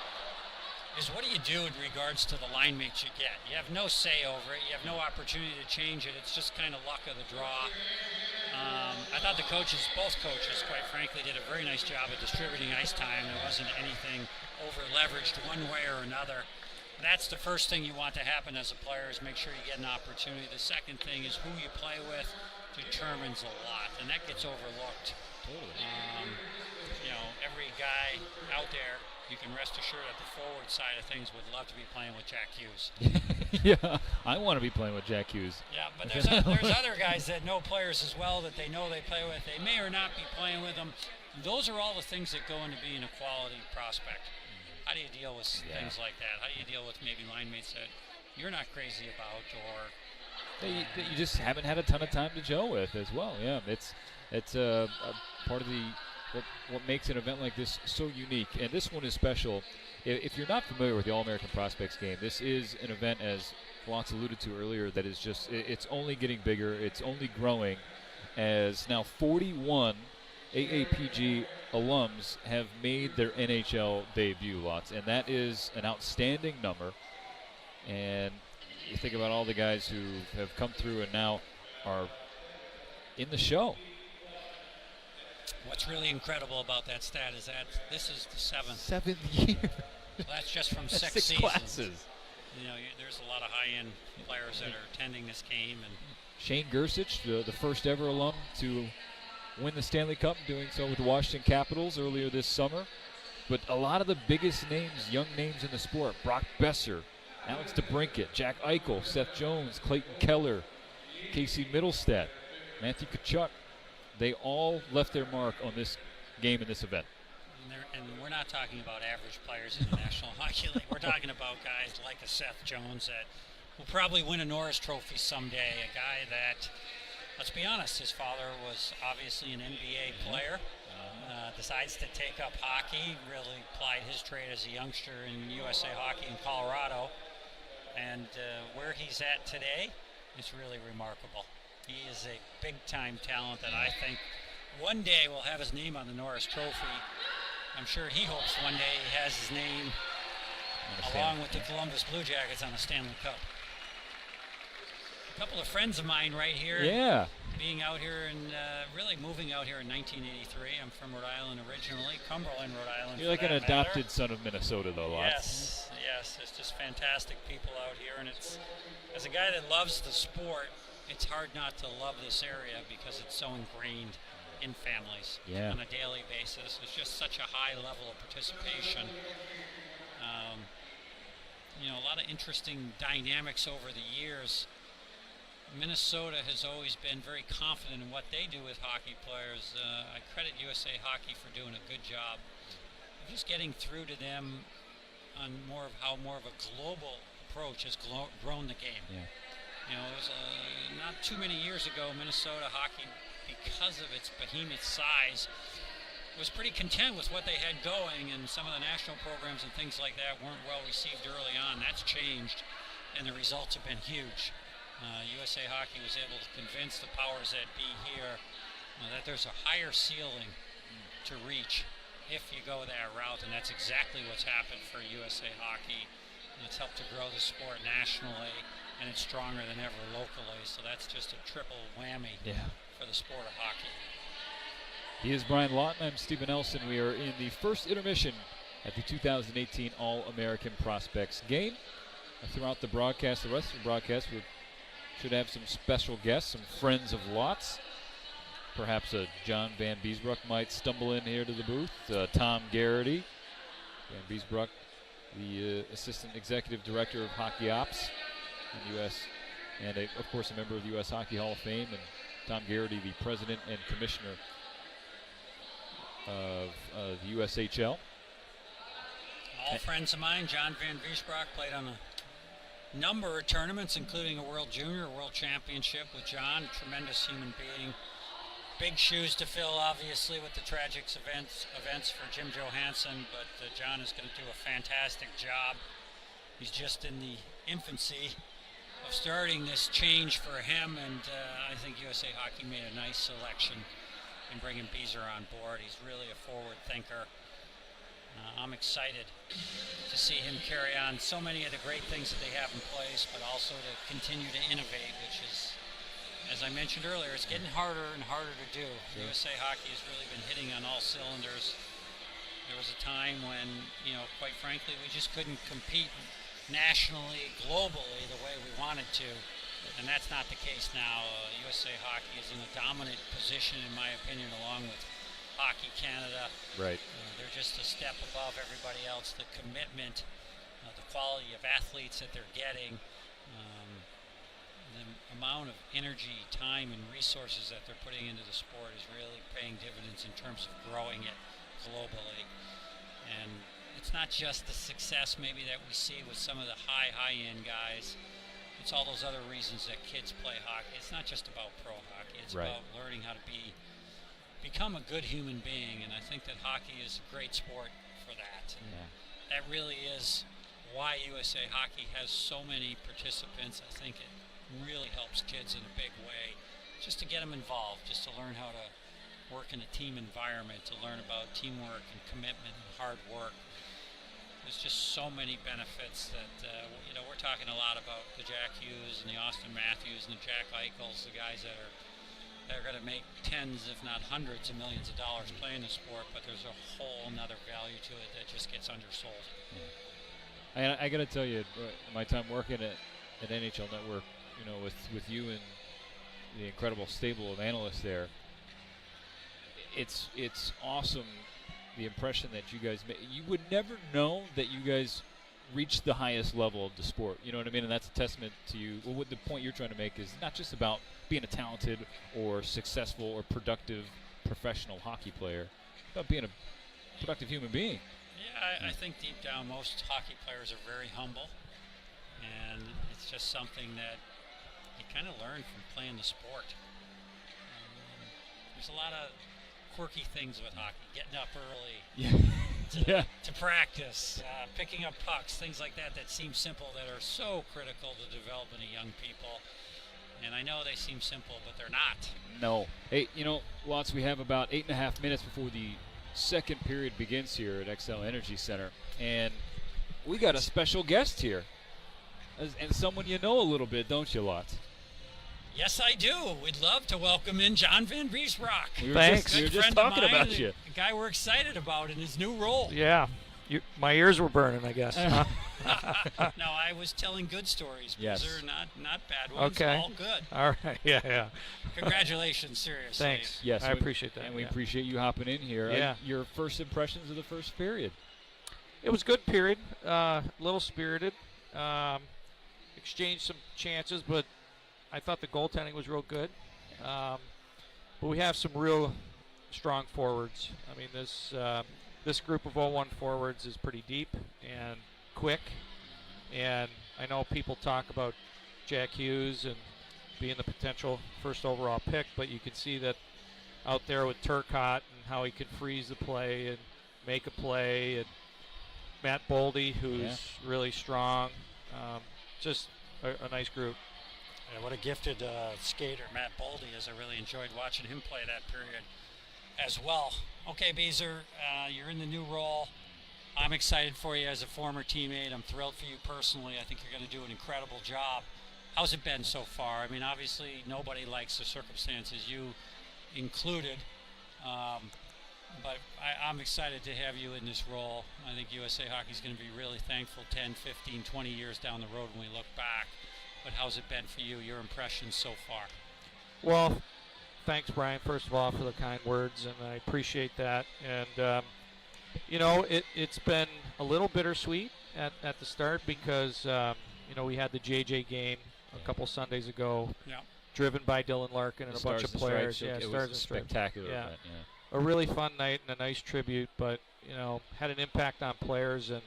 is what do you do in regards to the line mates you get? You have no say over it. You have no opportunity to change it. It's just kind of luck of the draw. I thought the coaches, both coaches, quite frankly, did a very nice job of distributing ice time. There wasn't anything over-leveraged one way or another. That's the first thing you want to happen as a player is make sure you get an opportunity. The second thing is who you play with determines a lot, and that gets overlooked. Totally. Every guy out there, you can rest assured at the forward side of things would love to be playing with Jack Hughes. Yeah, I want to be playing with Jack Hughes. Yeah, but there's other guys that know players as well that they know they play with. They may or not be playing with them. Those are all the things that go into being a quality prospect. How do you deal with things like that? How do you deal with maybe line mates that you're not crazy about or that you just haven't had a ton of time to gel with as well? Yeah, it's a part of what makes an event like this so unique. And this one is special. If you're not familiar with the All-American Prospects game, this is an event, as Flotz alluded to earlier, that is just, it's only getting bigger. It's only growing as now 41 AAPG alums have made their NHL debut, Lots, and that is an outstanding number. And you think about all the guys who have come through and now are in the show. What's really incredible about that stat is that this is the seventh year. So that's just from that's 6 seasons. Classes. There's a lot of high-end players that are attending this game. And Shane Gersich, the first ever alum to win the Stanley Cup, doing so with the Washington Capitals earlier this summer. But a lot of the biggest names, young names in the sport, Brock Besser, Alex DeBrincat, Jack Eichel, Seth Jones, Clayton Keller, Casey Middlestat, Matthew Tkachuk, they all left their mark on this game and this event. And we're not talking about average players in the National Hockey League. We're talking about guys like a Seth Jones that will probably win a Norris Trophy someday. A guy that, let's be honest, his father was obviously an NBA player. Decides to take up hockey, really plied his trade as a youngster in USA Hockey in Colorado. And where he's at today is really remarkable. He is a big-time talent that I think one day will have his name on the Norris Trophy. I'm sure he hopes one day he has his name along with the Columbus Blue Jackets on a Stanley Cup. A couple of friends of mine right here. Yeah. Being out here and really moving out here in 1983. I'm from Rhode Island originally, Cumberland, Rhode Island. You're like an adopted son of Minnesota, though, Lots. Yes. It's just fantastic people out here. And it's, as a guy that loves the sport, it's hard not to love this area because it's so ingrained in families on a daily basis. It's just such a high level of participation. A lot of interesting dynamics over the years. Minnesota has always been very confident in what they do with hockey players. I credit USA Hockey for doing a good job of just getting through to them on more of a global approach has grown the game. Yeah. It was not too many years ago, Minnesota Hockey, because of its behemoth size, was pretty content with what they had going, and some of the national programs and things like that weren't well received early on. That's changed, and the results have been huge. USA Hockey was able to convince the powers that be here that there's a higher ceiling to reach if you go that route, and that's exactly what's happened for USA Hockey. And it's helped to grow the sport nationally, and it's stronger than ever locally, so that's just a triple whammy for the sport of hockey. He is Brian Lawton. I'm Stephen Elson. We are in the first intermission at the 2018 All-American Prospects game. Throughout the broadcast, the rest of the broadcast, we should have some special guests, some friends of Lots. Perhaps John Van Biesbroek might stumble in here to the booth. Tom Garrity. Van Biesbroek, the Assistant Executive Director of Hockey Ops in the U.S. and, of course, a member of the U.S. Hockey Hall of Fame. And Tom Garrity, the President and Commissioner of the USHL. All friends of mine. John Van Biesbroek played on a number of tournaments, including a World Junior, World Championship with John. Tremendous human being. Big shoes to fill, obviously, with the tragic events for Jim Johansson, but John is going to do a fantastic job. He's just in the infancy of starting this change for him, and I think USA Hockey made a nice selection in bringing Beezer on board. He's really a forward thinker. I'm excited to see him carry on so many of the great things that they have in place, but also to continue to innovate, which is, as I mentioned earlier, it's getting harder and harder to do. Sure. USA Hockey has really been hitting on all cylinders. There was a time when, quite frankly, we just couldn't compete nationally, globally, the way we wanted to, and that's not the case now. USA Hockey is in a dominant position, in my opinion, along with Hockey Canada. Right. They're just a step above everybody else. The commitment, the quality of athletes that they're getting, the amount of energy, time, and resources that they're putting into the sport is really paying dividends in terms of growing it globally. And it's not just the success maybe that we see with some of the high-end guys. It's all those other reasons that kids play hockey. It's not just about pro hockey. It's about learning how to become a good human being, and I think that hockey is a great sport for that. And that really is why USA Hockey has so many participants. I think it really helps kids in a big way, just to get them involved, just to learn how to work in a team environment, to learn about teamwork and commitment and hard work. There's just so many benefits that, we're talking a lot about the Jack Hughes and the Austin Matthews and the Jack Eichels, the guys that are going to make tens, if not hundreds of millions of dollars playing the sport, but there's a whole nother value to it that just gets undersold. I got to tell you, my time working at NHL Network, with you and the incredible stable of analysts there, it's awesome the impression that you guys make. You would never know that you guys reached the highest level of the sport. You know what I mean? And that's a testament to you. Well, what the point you're trying to make is not just about being a talented or successful or productive professional hockey player, it's about being a productive human being. Yeah, I think deep down most hockey players are very humble, and it's just something that you kind of learn from playing the sport. There's a lot of quirky things with hockey, getting up early to practice, picking up pucks, things like that seem simple, that are so critical to development of young people. And I know they seem simple, but they're not. No. Hey, Watts, we have about 8.5 minutes before the second period begins here at XL Energy Center, and we got a special guest here, and someone you know a little bit, don't you, Watts? Yes, I do. We'd love to welcome in John Van Biesbroek. Thanks. We were just talking about you. A guy we're excited about in his new role. Yeah. My ears were burning, I guess. No, I was telling good stories. Yes. They're not bad ones. Okay. All good. All right. Yeah. Congratulations, seriously. Thanks. Yes, I appreciate that. And we appreciate you hopping in here. Yeah. Your first impressions of the first period? It was good period. Little spirited. Exchanged some chances, but I thought the goaltending was real good. But we have some real strong forwards. I mean, this group of 0-1 forwards is pretty deep and quick. And I know people talk about Jack Hughes and being the potential first overall pick, but you can see that out there with Turcotte and how he could freeze the play and make a play. And Matt Boldy, who's really strong. Just a nice group. Yeah, what a gifted skater Matt Boldy is. I really enjoyed watching him play that period as well. Okay, Beezer, you're in the new role. I'm excited for you as a former teammate. I'm thrilled for you personally. I think you're going to do an incredible job. How's it been so far? I mean, obviously nobody likes the circumstances, you included. But I'm excited to have you in this role. I think USA Hockey is going to be really thankful 10, 15, 20 years down the road when we look back. But how's it been for you, your impressions so far? Well, thanks, Brian, first of all, for the kind words, and I appreciate that. And, it's been a little bittersweet at the start because, we had the JJ game a couple Sundays ago, driven by Dylan Larkin and a bunch of players. It was a spectacular event, A really fun night and a nice tribute, but, had an impact on players. And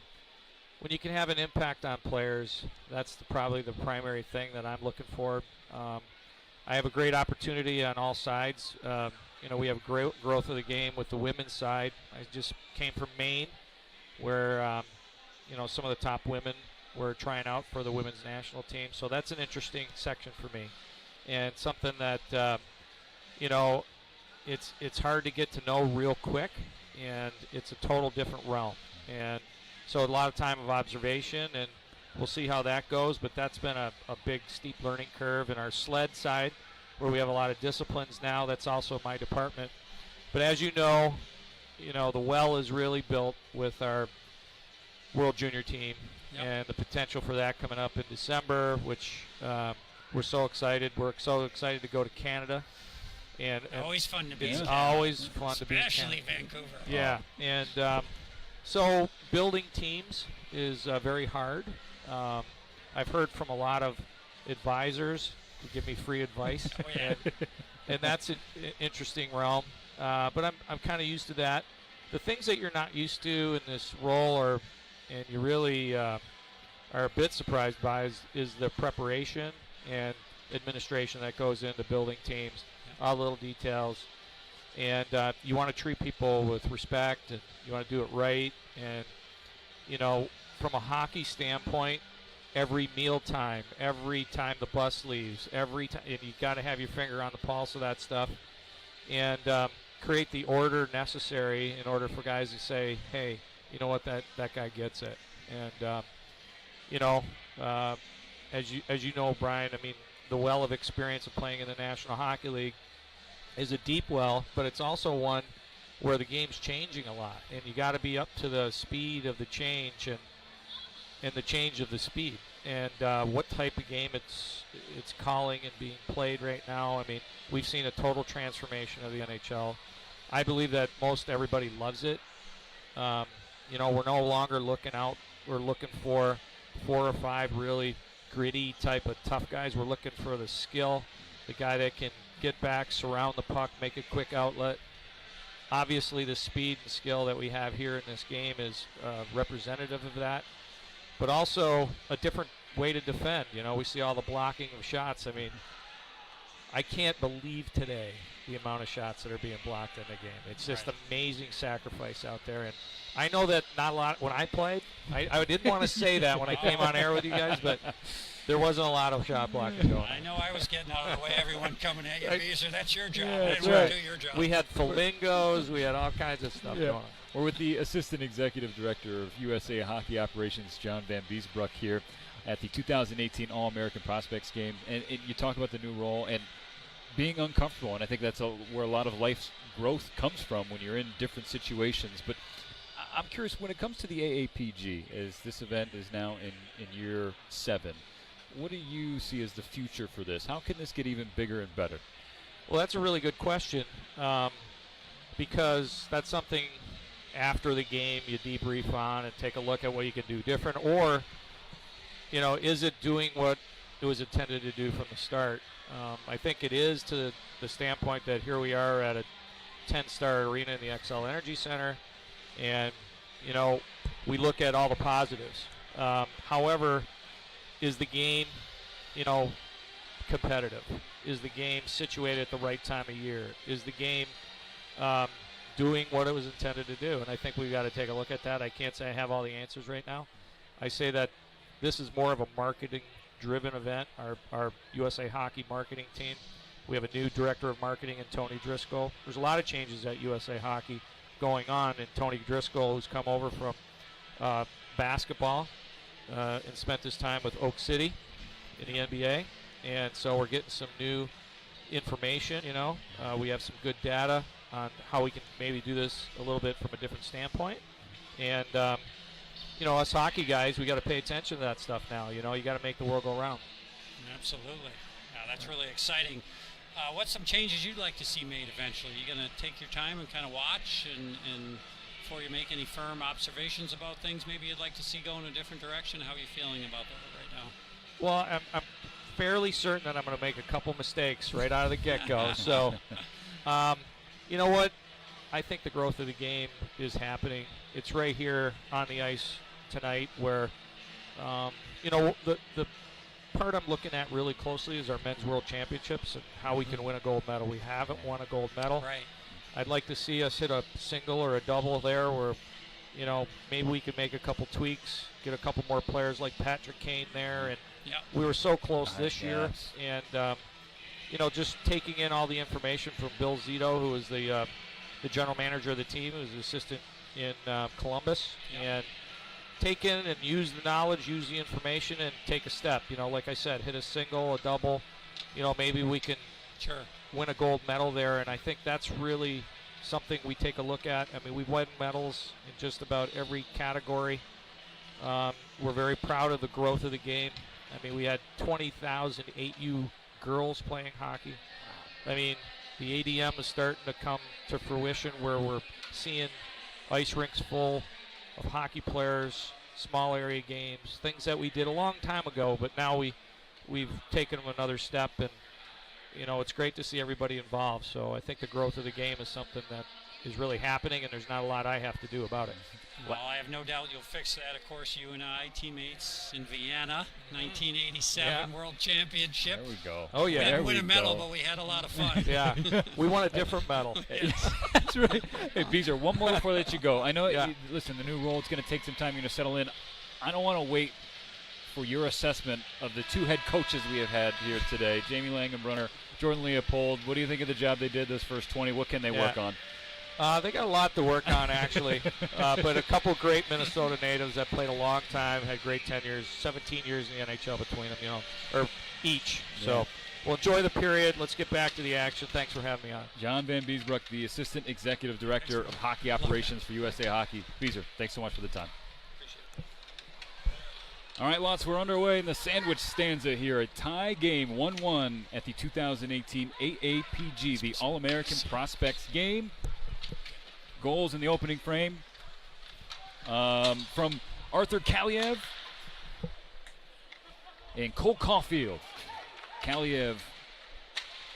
when you can have an impact on players, that's probably the primary thing that I'm looking for. I have a great opportunity on all sides. We have great growth of the game with the women's side. I just came from Maine, where some of the top women were trying out for the women's national team. So that's an interesting section for me, and something that it's hard to get to know real quick, and it's a total different realm. And so a lot of time of observation, and we'll see how that goes. But that's been a big, steep learning curve. In our sled side, where we have a lot of disciplines now, that's also my department. But as you know, the well is really built with our World Junior team, and the potential for that coming up in December, which we're so excited. We're so excited to go to Canada. And always fun to be in It's Canada. always fun to be in Especially Canada. Vancouver. Yeah, and so building teams is very hard. I've heard from a lot of advisors to give me free advice, and that's an interesting realm. But I'm kind of used to that. The things that you're not used to in this role, and you really are a bit surprised by, is the preparation and administration that goes into building teams. All the little details. And you want to treat people with respect, and you want to do it right. And, from a hockey standpoint, every meal time, every time the bus leaves, every time, and you got to have your finger on the pulse of that stuff, and create the order necessary in order for guys to say, hey, you know what, that guy gets it. And, as you know, Brian, I mean, the well of experience of playing in the National Hockey League is a deep well, but it's also one where the game's changing a lot, and you got to be up to the speed of the change and the change of the speed, and what type of game it's calling and being played right now. I mean, we've seen a total transformation of the NHL. I believe that most everybody loves it. We're no longer looking out we're looking for 4 or 5 really gritty type of tough guys. We're looking for the skill, the guy that can get back, surround the puck, make a quick outlet. Obviously, the speed and skill that we have here in this game is representative of that, but also a different way to defend. You know, we see all the blocking of shots. I mean, I can't believe today the amount of shots that are being blocked in the game. It's just amazing sacrifice out there. And I know that not a lot, when I played, I didn't want to say that when I came on air with you guys, but there wasn't a lot of shot blocking going on. I know I was getting out of the way, everyone coming at you, Beezer. That's your job. Yeah, I that's didn't want right. to do your job. We had flamingos, we had all kinds of stuff going on. We're with the Assistant Executive Director of USA Hockey Operations, John Van Beesbroek, here at the 2018 All-American Prospects game. And you talk about the new role and being uncomfortable, and I think that's where a lot of life's growth comes from when you're in different situations. But I'm curious, when it comes to the AAPG, as this event is now in year 7, what do you see as the future for this? How can this get even bigger and better? Well, that's a really good question, because that's something after the game you debrief on and take a look at what you can do different, or, you know, is it doing what it was intended to do from the start? I think it is, to the standpoint that here we are at a 10-star arena in the XL Energy Center, and, you know, we look at all the positives. However, is the game, you know, competitive? Is the game situated at the right time of year? Is the game doing what it was intended to do? And I think we've got to take a look at that. I can't say I have all the answers right now. I say that this is more of a marketing-driven event, our USA Hockey marketing team. We have a new director of marketing in Tony Driscoll. There's a lot of changes at USA Hockey going on, and Tony Driscoll, who's come over from basketball and spent his time with Oak City in the NBA. And so we're getting some new information, you know. We have some good data on how we can maybe do this a little bit from a different standpoint. And, you know, us hockey guys, we got to pay attention to that stuff now. You know, you got to make the world go round. Absolutely. That's really exciting. What's some changes you'd like to see made eventually? You going to take your time and kind of watch and before you make any firm observations about things maybe you'd like to see go in a different direction? How are you feeling about that right now? Well, I'm fairly certain that I'm going to make a couple mistakes right out of the get-go. So, you know what? I think the growth of the game is happening. It's right here on the ice tonight where, you know, the part I'm looking at really closely is our Men's World Championships and how we can win a gold medal. We haven't won a gold medal. Right. I'd like to see us hit a single or a double there where, you know, maybe we could make a couple tweaks, get a couple more players like Patrick Kane there. And we were so close this year. And, you know, just taking in all the information from Bill Zito, who is the general manager of the team, who's the assistant in Columbus, and take in and use the knowledge, use the information, and take a step. You know, like I said, hit a single, a double. You know, maybe we can win a gold medal there, and I think that's really something we take a look at. I mean, we've won medals in just about every category. We're very proud of the growth of the game. I mean, we had 20,000 8U girls playing hockey. I mean, the ADM is starting to come to fruition where we're seeing ice rinks full of hockey players, small area games, things that we did a long time ago, but now we've taken them another step, and, you know, it's great to see everybody involved. So I think the growth of the game is something that is really happening, and there's not a lot I have to do about it. Well, I have no doubt you'll fix that. Of course, you and I, teammates in Vienna, 1987 World Championship. There we go. Oh, yeah. We didn't win a medal, but we had a lot of fun. Yeah. We won a different medal. That's right. Hey, Beezer, one more before I let you go. I know, listen, the new role, it's going to take some time to settle in. I don't want to wait for your assessment of the two head coaches we have had here today, Jamie Langenbrunner, Jordan Leopold. What do you think of the job they did this first 20? What can they work on? They got a lot to work on, actually. But a couple great Minnesota natives that played a long time, had great tenures, 17 years in the NHL between them, you know, or each. So we'll enjoy the period. Let's get back to the action. Thanks for having me on. John Van Beesbroek, the Assistant Executive Director of Hockey Operations for USA Hockey. Beezer, thanks so much for the time. All right, Lots, we're underway in the sandwich stanza here. A tie game, 1-1 at the 2018 AAPG, the All-American Prospects game. Goals in the opening frame from Arthur Kaliev and Cole Caulfield. Kaliev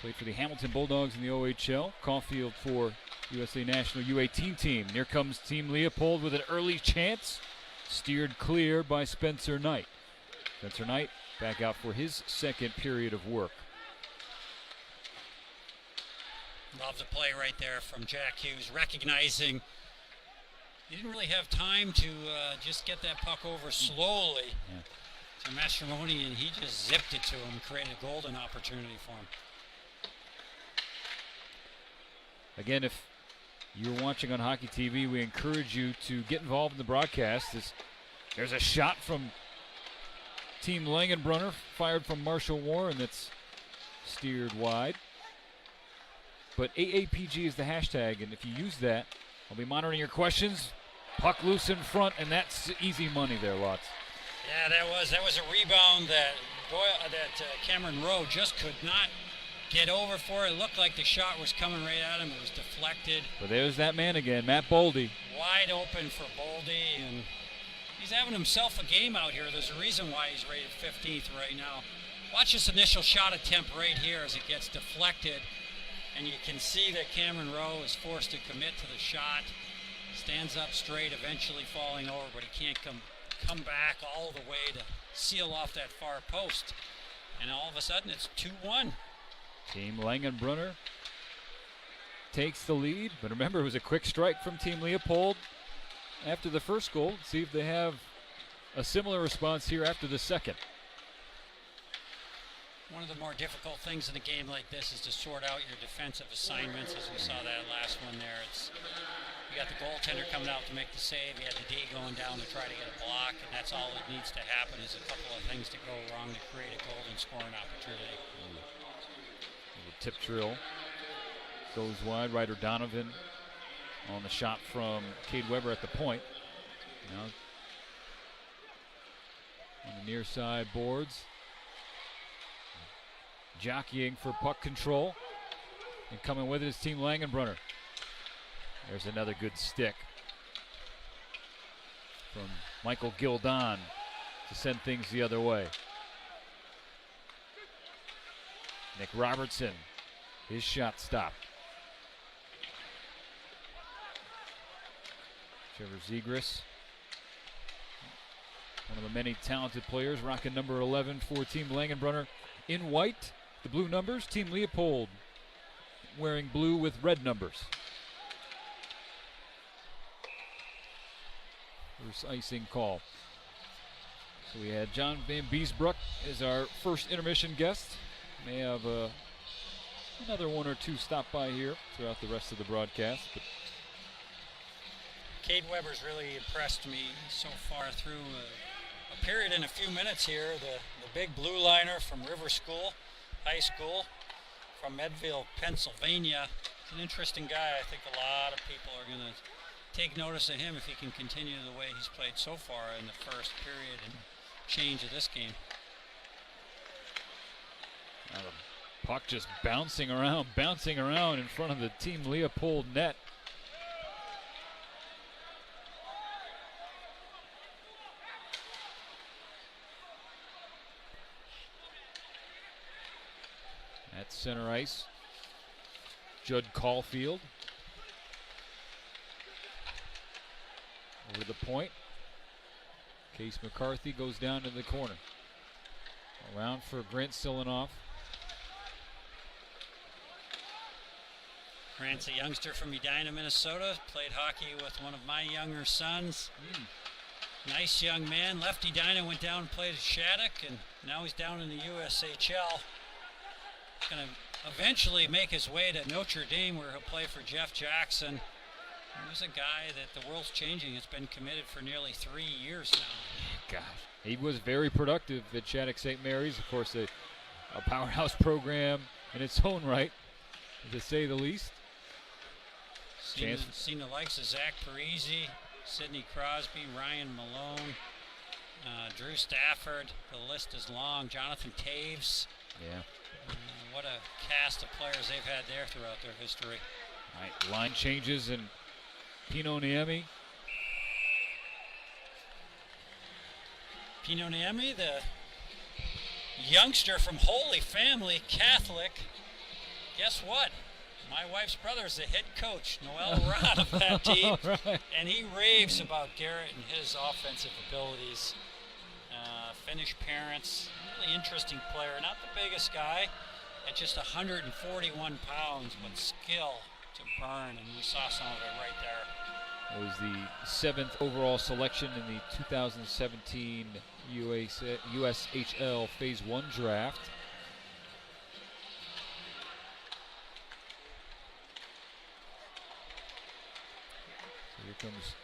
played for the Hamilton Bulldogs in the OHL. Caulfield for USA National U18 team. And here comes Team Leopold with an early chance. Steered clear by Spencer Knight. Spencer Knight back out for his second period of work. Love the play right there from Jack Hughes, recognizing he didn't really have time to just get that puck over slowly to Mastroianni, and he just zipped it to him, created a golden opportunity for him. Again, if you're watching on Hockey TV, we encourage you to get involved in the broadcast. There's a shot from Team Langenbrunner, fired from Marshall Warren, that's steered wide. But AAPG is the hashtag, and if you use that, I'll be monitoring your questions. Puck loose in front, and that's easy money there, Lots. Yeah, that was a rebound that Cameron Rowe just could not get over for. It looked like the shot was coming right at him. It was deflected. But there's that man again, Matt Boldy. Wide open for Boldy, and he's having himself a game out here. There's a reason why he's rated 15th right now. Watch this initial shot attempt right here as it gets deflected. And you can see that Cameron Rowe is forced to commit to the shot. Stands up straight, eventually falling over, but he can't come back all the way to seal off that far post. And all of a sudden, it's 2-1. Team Langenbrunner takes the lead, but remember, it was a quick strike from Team Leopold after the first goal. Let's see if they have a similar response here after the second. One of the more difficult things in a game like this is to sort out your defensive assignments, as we saw that last one there. You got the goaltender coming out to make the save. You had the D going down to try to get a block, and that's all that needs to happen is a couple of things to go wrong to create a golden scoring opportunity. The tip drill goes wide. Ryder Donovan on the shot from Cade Weber at the point. Now on the near side boards. Jockeying for puck control. And coming with it is Team Langenbrunner. There's another good stick from Michael Gildon to send things the other way. Nick Robertson, his shot stopped. Trevor Zegras, one of the many talented players, rocking number 11 for Team Langenbrunner in white. The blue numbers, Team Leopold wearing blue with red numbers. First icing call. So we had John Van Beesbrook as our first intermission guest. May have another one or two stop by here throughout the rest of the broadcast. But Cade Weber's really impressed me so far through a period in a few minutes here. The big blue liner from River School High School from Medville, Pennsylvania. He's an interesting guy. I think a lot of people are going to take notice of him if he can continue the way he's played so far in the first period and change of this game. Now the puck just bouncing around in front of the Team Leopold net. At center ice, Judd Caulfield. Over the point. Case McCarthy goes down to the corner. Around for Grant Silanoff. Grant's a youngster from Edina, Minnesota. Played hockey with one of my younger sons. Nice young man. Left Edina, went down and played at Shattuck, and now he's down in the USHL. Going to eventually make his way to Notre Dame, where he'll play for Jeff Jackson. He's a guy that the world's changing. Has been committed for nearly 3 years now. Gosh, he was very productive at Shattuck St. Mary's. Of course, a powerhouse program in its own right, to say the least. Seen the likes of Zach Parisi, Sidney Crosby, Ryan Malone, Drew Stafford. The list is long. Jonathan Taves. Yeah. What a cast of players they've had there throughout their history. All right, line changes, and Pino Niemi Pinoniemi, the youngster from Holy Family Catholic. Guess what? My wife's brother is the head coach, Noel Rod, of that team. Right. And he raves about Garrett and his offensive abilities. Finnish parents, really interesting player. Not the biggest guy, at just 141 pounds, but skill to burn, and we saw some of it right there. It was the 7th overall selection in the 2017 USHL Phase 1 draft. So here comes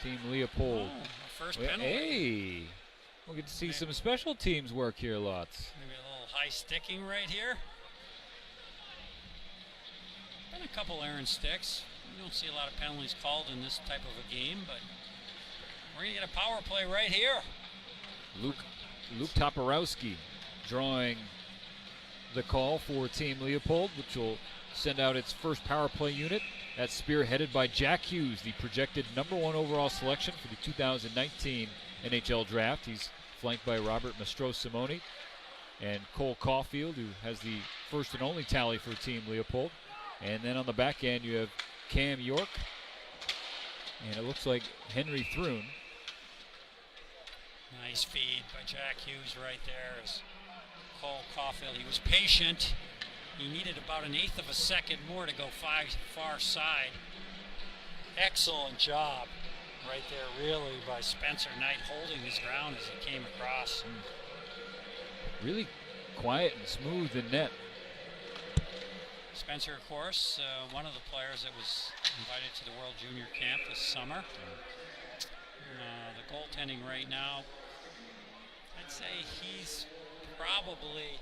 Team Leopold. Oh, first penalty. Hey, we'll get to see some special teams work here, lots. Maybe a little high sticking right here. Been a couple errant sticks. You don't see a lot of penalties called in this type of a game, but we're going to get a power play right here. Luke Toporowski drawing the call for Team Leopold, which will send out its first power play unit. That's spearheaded by Jack Hughes, the projected #1 overall selection for the 2019 NHL draft. He's flanked by Robert Mastro-Simone and Cole Caulfield, who has the first and only tally for Team Leopold. And then on the back end, you have Cam York, and it looks like Henry Thrun. Nice feed by Jack Hughes right there as Cole Caulfield. He was patient. He needed about 1/8 of a second more to go far side. Excellent job right there, really, by Spencer Knight holding his ground as he came across. Really quiet and smooth in net. Spencer, of course, one of the players that was invited to the World Junior Camp this summer. The goaltending right now, I'd say he's probably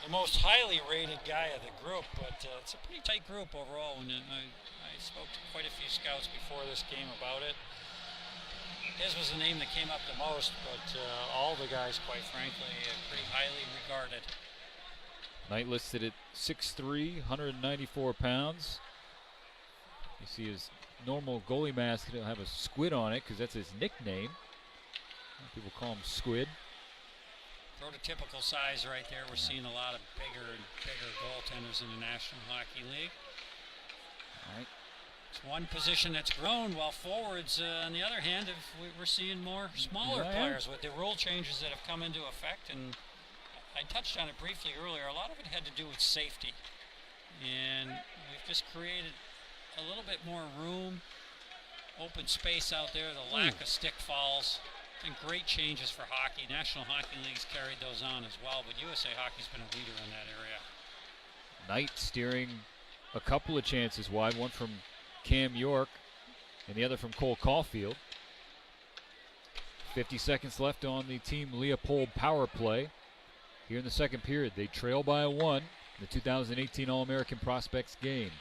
the most highly rated guy of the group, but it's a pretty tight group overall. When I spoke to quite a few scouts before this game about it. His was the name that came up the most, but all the guys, quite frankly, pretty highly regarded. Knight listed at 6'3", 194 pounds. You see his normal goalie mask, he'll have a squid on it because that's his nickname. People call him Squid. Prototypical size right there. We're seeing a lot of bigger and bigger goaltenders in the National Hockey League. All right. It's one position that's grown, while forwards, on the other hand, we're seeing more smaller players with the rule changes that have come into effect. And I touched on it briefly earlier. A lot of it had to do with safety. And we've just created a little bit more room, open space out there, the lack of stick fouls. And great changes for hockey. National Hockey League's carried those on as well, but USA Hockey's been a leader in that area. Knight steering a couple of chances wide, one from Cam York and the other from Cole Caulfield. 50 seconds left on the Team Leopold power play. Here in the second period, they trail by 1 in the 2018 All-American Prospects game.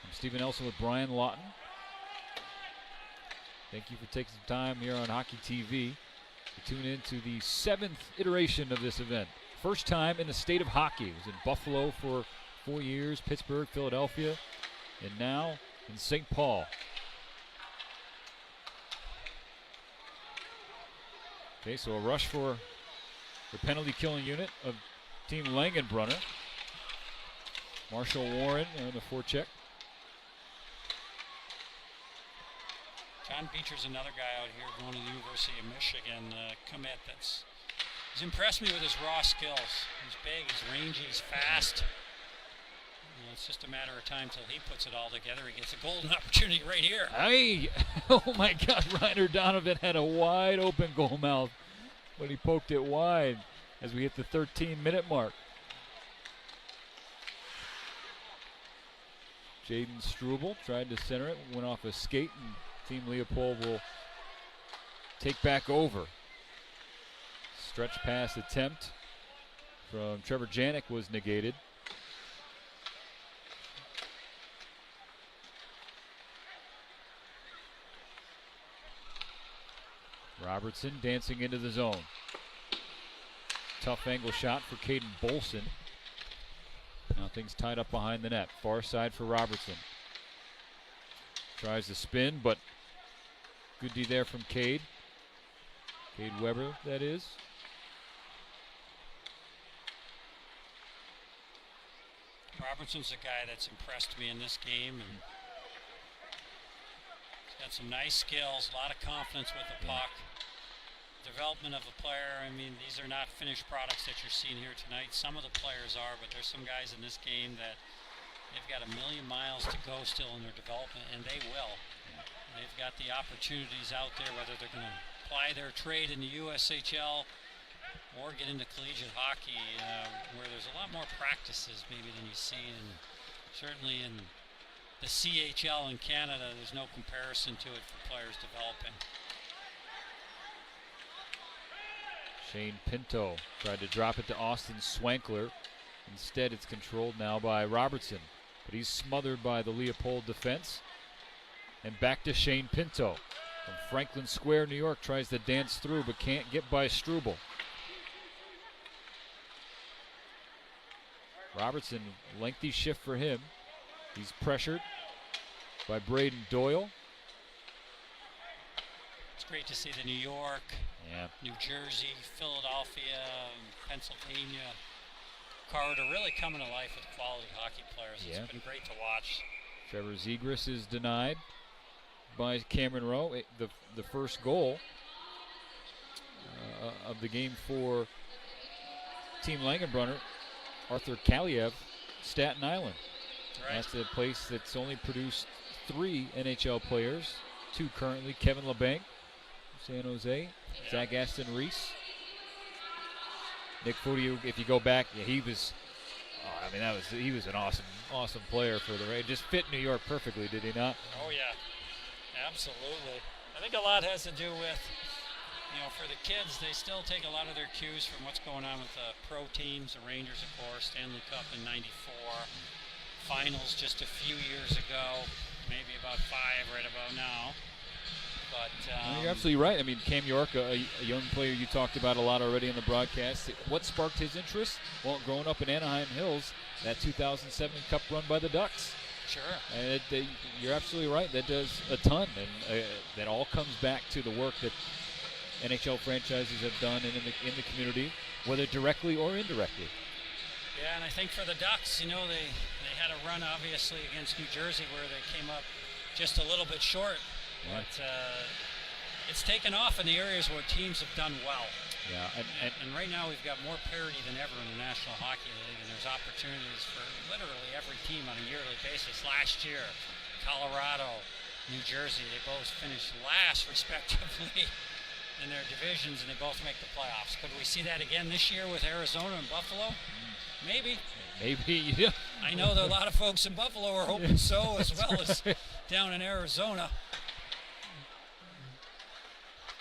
I'm Stephen Nelson with Brian Lawton. Thank you for taking some time here on Hockey TV to tune in to the 7th iteration of this event. First time in the state of hockey. It was in Buffalo for 4 years, Pittsburgh, Philadelphia, and now in St. Paul. Okay, so a rush for the penalty killing unit of Team Langenbrunner. Marshall Warren on the forecheck. John Beecher's another guy out here going to the University of Michigan, commit he's impressed me with his raw skills. He's big, he's rangy, he's fast. It's just a matter of time till he puts it all together. He gets a golden opportunity right here. Hey, oh my God, Reiner Donovan had a wide open goal mouth, but he poked it wide as we hit the 13-minute mark. Jaden Struble tried to center it, went off a skate, and Team Leopold will take back over. Stretch pass attempt from Trevor Janik was negated. Robertson dancing into the zone. Tough angle shot for Caden Bolson. Now things tied up behind the net. Far side for Robertson. Tries to spin, but good D there from Cade. Cade Weber, that is. Robertson's a guy that's impressed me in this game, and he's got some nice skills, a lot of confidence with the puck. Development of a player, I mean, these are not finished products that you're seeing here tonight. Some of the players are, but there's some guys in this game that they've got a million miles to go still in their development, and they will. They've got the opportunities out there, whether they're going to apply their trade in the USHL or get into collegiate hockey, where there's a lot more practices maybe than you see, and certainly in the CHL in Canada, there's no comparison to it for players developing. Shane Pinto tried to drop it to Austin Swankler. Instead, it's controlled now by Robertson, but he's smothered by the Leopold defense. And back to Shane Pinto. From Franklin Square, New York, tries to dance through but can't get by Struble. Robertson, lengthy shift for him. He's pressured by Braden Doyle. It's great to see the New York, New Jersey, Philadelphia, Pennsylvania corridor really coming to life with quality hockey players. It's been great to watch. Trevor Zegras is denied by Cameron Rowe. The first goal of the game for Team Langenbrunner, Arthur Kaliev, Staten Island. Right. That's a place that's only produced 3 NHL players, 2 currently, Kevin LeBanc, San Jose, Zach Aston Reese. Nick Fodio, if you go back, he was, he was an awesome player for the Rays. Just fit New York perfectly, did he not? Oh yeah, absolutely. I think a lot has to do with, for the kids, they still take a lot of their cues from what's going on with the pro teams, the Rangers, of course, Stanley Cup in '94, finals just a few years ago, maybe about 5 right about now. But you're absolutely right. I mean, Cam York, a young player you talked about a lot already in the broadcast. What sparked his interest? Well, growing up in Anaheim Hills, that 2007 Cup run by the Ducks. Sure. And you're absolutely right. That does a ton, and that all comes back to the work that NHL franchises have done in the community, whether directly or indirectly. Yeah, and I think for the Ducks, they had a run obviously against New Jersey where they came up just a little bit short. Yeah. But it's taken off in the areas where teams have done well. Yeah, and right now we've got more parity than ever in the National Hockey League, and there's opportunities for literally every team on a yearly basis. Last year, Colorado, New Jersey, they both finished last respectively in their divisions, and they both make the playoffs. Could we see that again this year with Arizona and Buffalo? Maybe. Maybe, yeah. I know that a lot of folks in Buffalo are hoping so, as well as down in Arizona.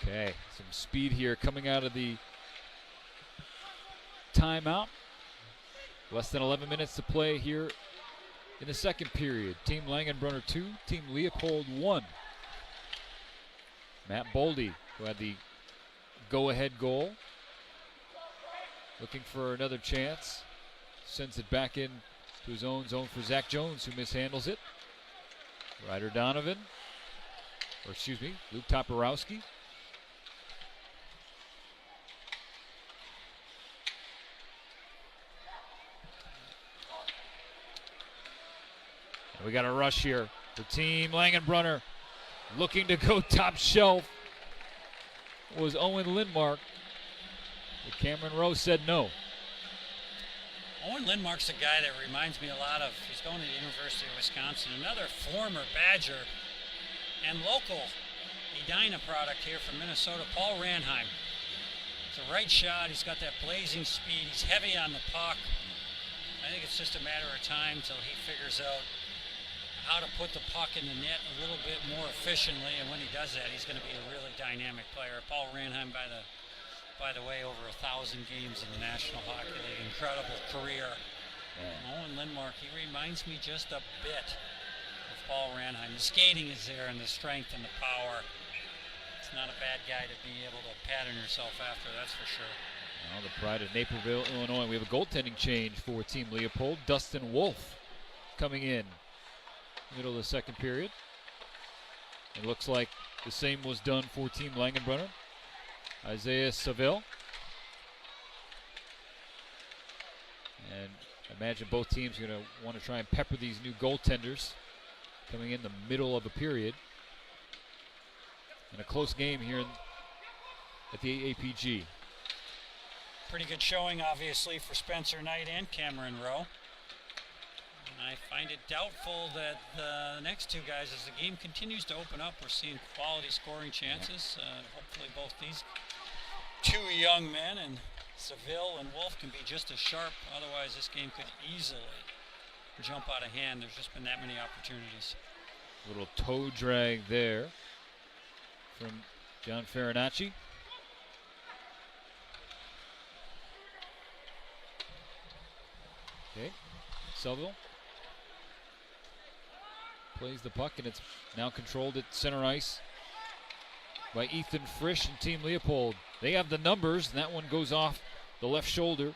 Okay, some speed here coming out of the timeout. Less than 11 minutes to play here in the second period. Team Langenbrunner 2, Team Leopold 1. Matt Boldy, who had the go-ahead goal, looking for another chance. Sends it back in to his own zone for Zach Jones, who mishandles it. Ryder Donovan, Luke Toporowski. And we got a rush here for Team Langenbrunner. Looking to go top shelf was Owen Lindmark. But Cameron Rowe said no. Owen Lindmark's a guy that reminds me a lot of, he's going to the University of Wisconsin, another former Badger and local Edina product here from Minnesota, Paul Ranheim. It's a right shot, he's got that blazing speed, he's heavy on the puck. I think it's just a matter of time till he figures out how to put the puck in the net a little bit more efficiently, and when he does that, he's going to be a really dynamic player. Paul Ranheim, by the way, over 1,000 games in the National Hockey League, incredible career. Yeah. Owen Lindmark, he reminds me just a bit of Paul Ranheim. The skating is there, and the strength and the power. It's not a bad guy to be able to pattern yourself after, that's for sure. Well, the pride of Naperville, Illinois. We have a goaltending change for Team Leopold. Dustin Wolf coming in. Middle of the second period. It looks like the same was done for Team Langenbrunner. Isaiah Seville. And I imagine both teams are going to want to try and pepper these new goaltenders coming in the middle of a period. And a close game here at the AAPG. Pretty good showing, obviously, for Spencer Knight and Cameron Rowe. And I find it doubtful that the next two guys, as the game continues to open up, we're seeing quality scoring chances. Hopefully both these two young men, and Seville and Wolf, can be just as sharp. Otherwise, this game could easily jump out of hand. There's just been that many opportunities. Little toe drag there from John Farinacci. Okay, Seville plays the puck, and it's now controlled at center ice by Ethan Frisch and Team Leopold. They have the numbers, and that one goes off the left shoulder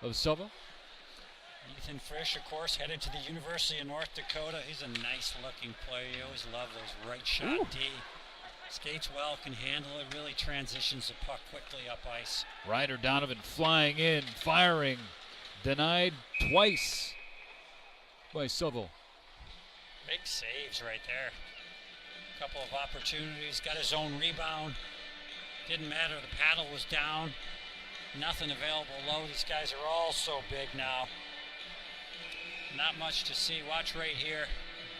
of Seville. Ethan Frisch, of course, headed to the University of North Dakota. He's a nice-looking player. You always love those right shot D. Skates well, can handle it, really transitions the puck quickly up ice. Ryder Donovan flying in, firing, denied twice by Seville. Big saves right there. Couple of opportunities, got his own rebound. Didn't matter, the paddle was down. Nothing available low. These guys are all so big now. Not much to see. Watch right here.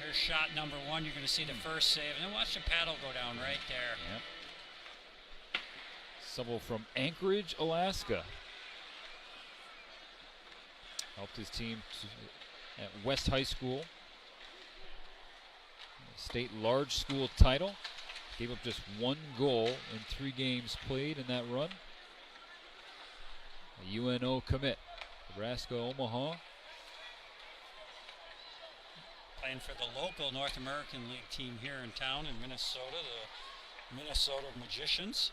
Here's shot number one. You're going to see the first save. And then watch the paddle go down right there. Yep. Seville from Anchorage, Alaska. Helped his team at West High School. State large school title. Gave up just 1 goal in 3 games played in that run. A UNO commit. Nebraska Omaha. Playing for the local North American League team here in town in Minnesota, the Minnesota Magicians.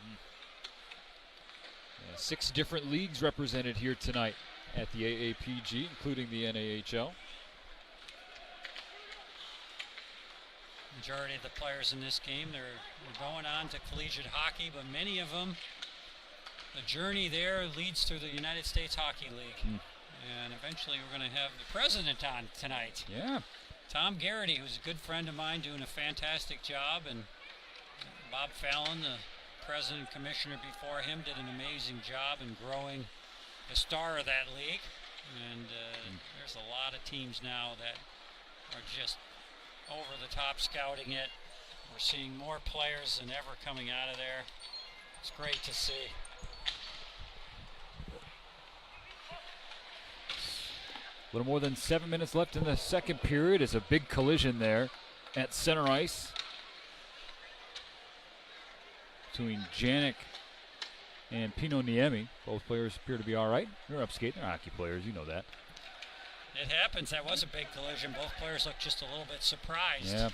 6 different leagues represented here tonight at the AAPG, including the NAHL. Majority of the players in this game, they're going on to collegiate hockey, but many of them, the journey there leads to the United States Hockey League. And eventually we're going to have the president on tonight. Yeah. Tom Garrity, who's a good friend of mine, doing a fantastic job, and Bob Fallon, the president and commissioner before him, did an amazing job in growing the star of that league. And there's a lot of teams now that are just over the top scouting it. We're seeing more players than ever coming out of there. It's great to see. A little more than 7 minutes left in the second period. Is a big collision there at center ice between Janik and Pino Niemi. Both players appear to be all right. They're up skating. They're hockey players, you know that. It happens. That was a big collision. Both players looked just a little bit surprised. Yeah.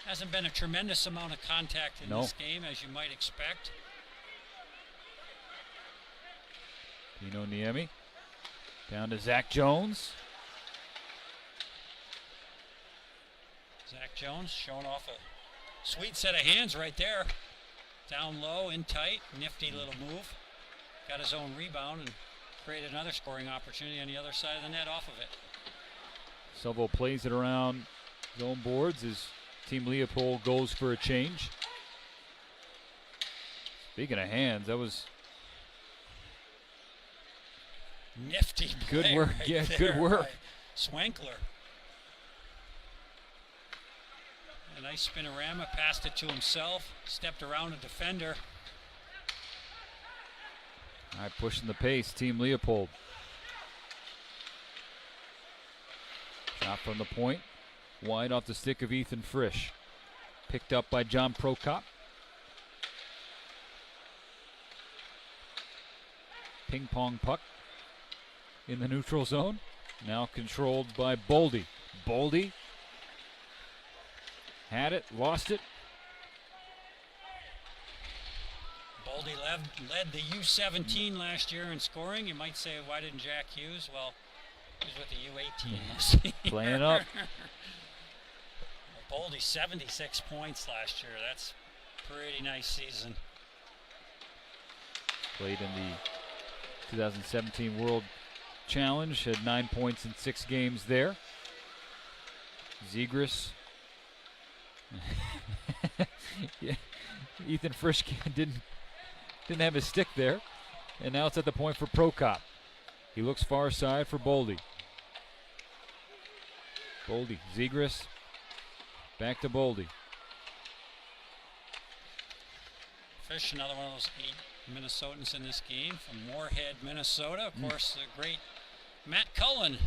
Hasn't been a tremendous amount of contact in this game, as you might expect. Pino Niemi down to Zach Jones. Zach Jones showing off a sweet set of hands right there. Down low, in tight, nifty little move. Got his own rebound and created another scoring opportunity on the other side of the net off of it. Seville plays it around his own boards as Team Leopold goes for a change. Speaking of hands, that was nifty good work. Right Yeah, there good work. by Swankler. A nice spinorama, passed it to himself, stepped around a defender. All right, pushing the pace, Team Leopold. Shot from the point, wide off the stick of Ethan Frisch. Picked up by John Prokop. Ping pong puck in the neutral zone. Now controlled by Boldy. Boldy had it, lost it. Boldy led the U17 last year in scoring. You might say, why didn't Jack Hughes? Well, he was with the U18 mostly. Playing up. Boldy, 76 points last year. That's a pretty nice season. Played in the 2017 World Challenge, had 9 points in 6 games there. Zegras. Yeah. Ethan Frisch didn't have his stick there. And now it's at the point for Prokop. He looks far side for Boldy. Boldy, Zegras, back to Boldy. Fish, another one of those 8 Minnesotans in this game from Moorhead, Minnesota. Of course, the great Matt Cullen.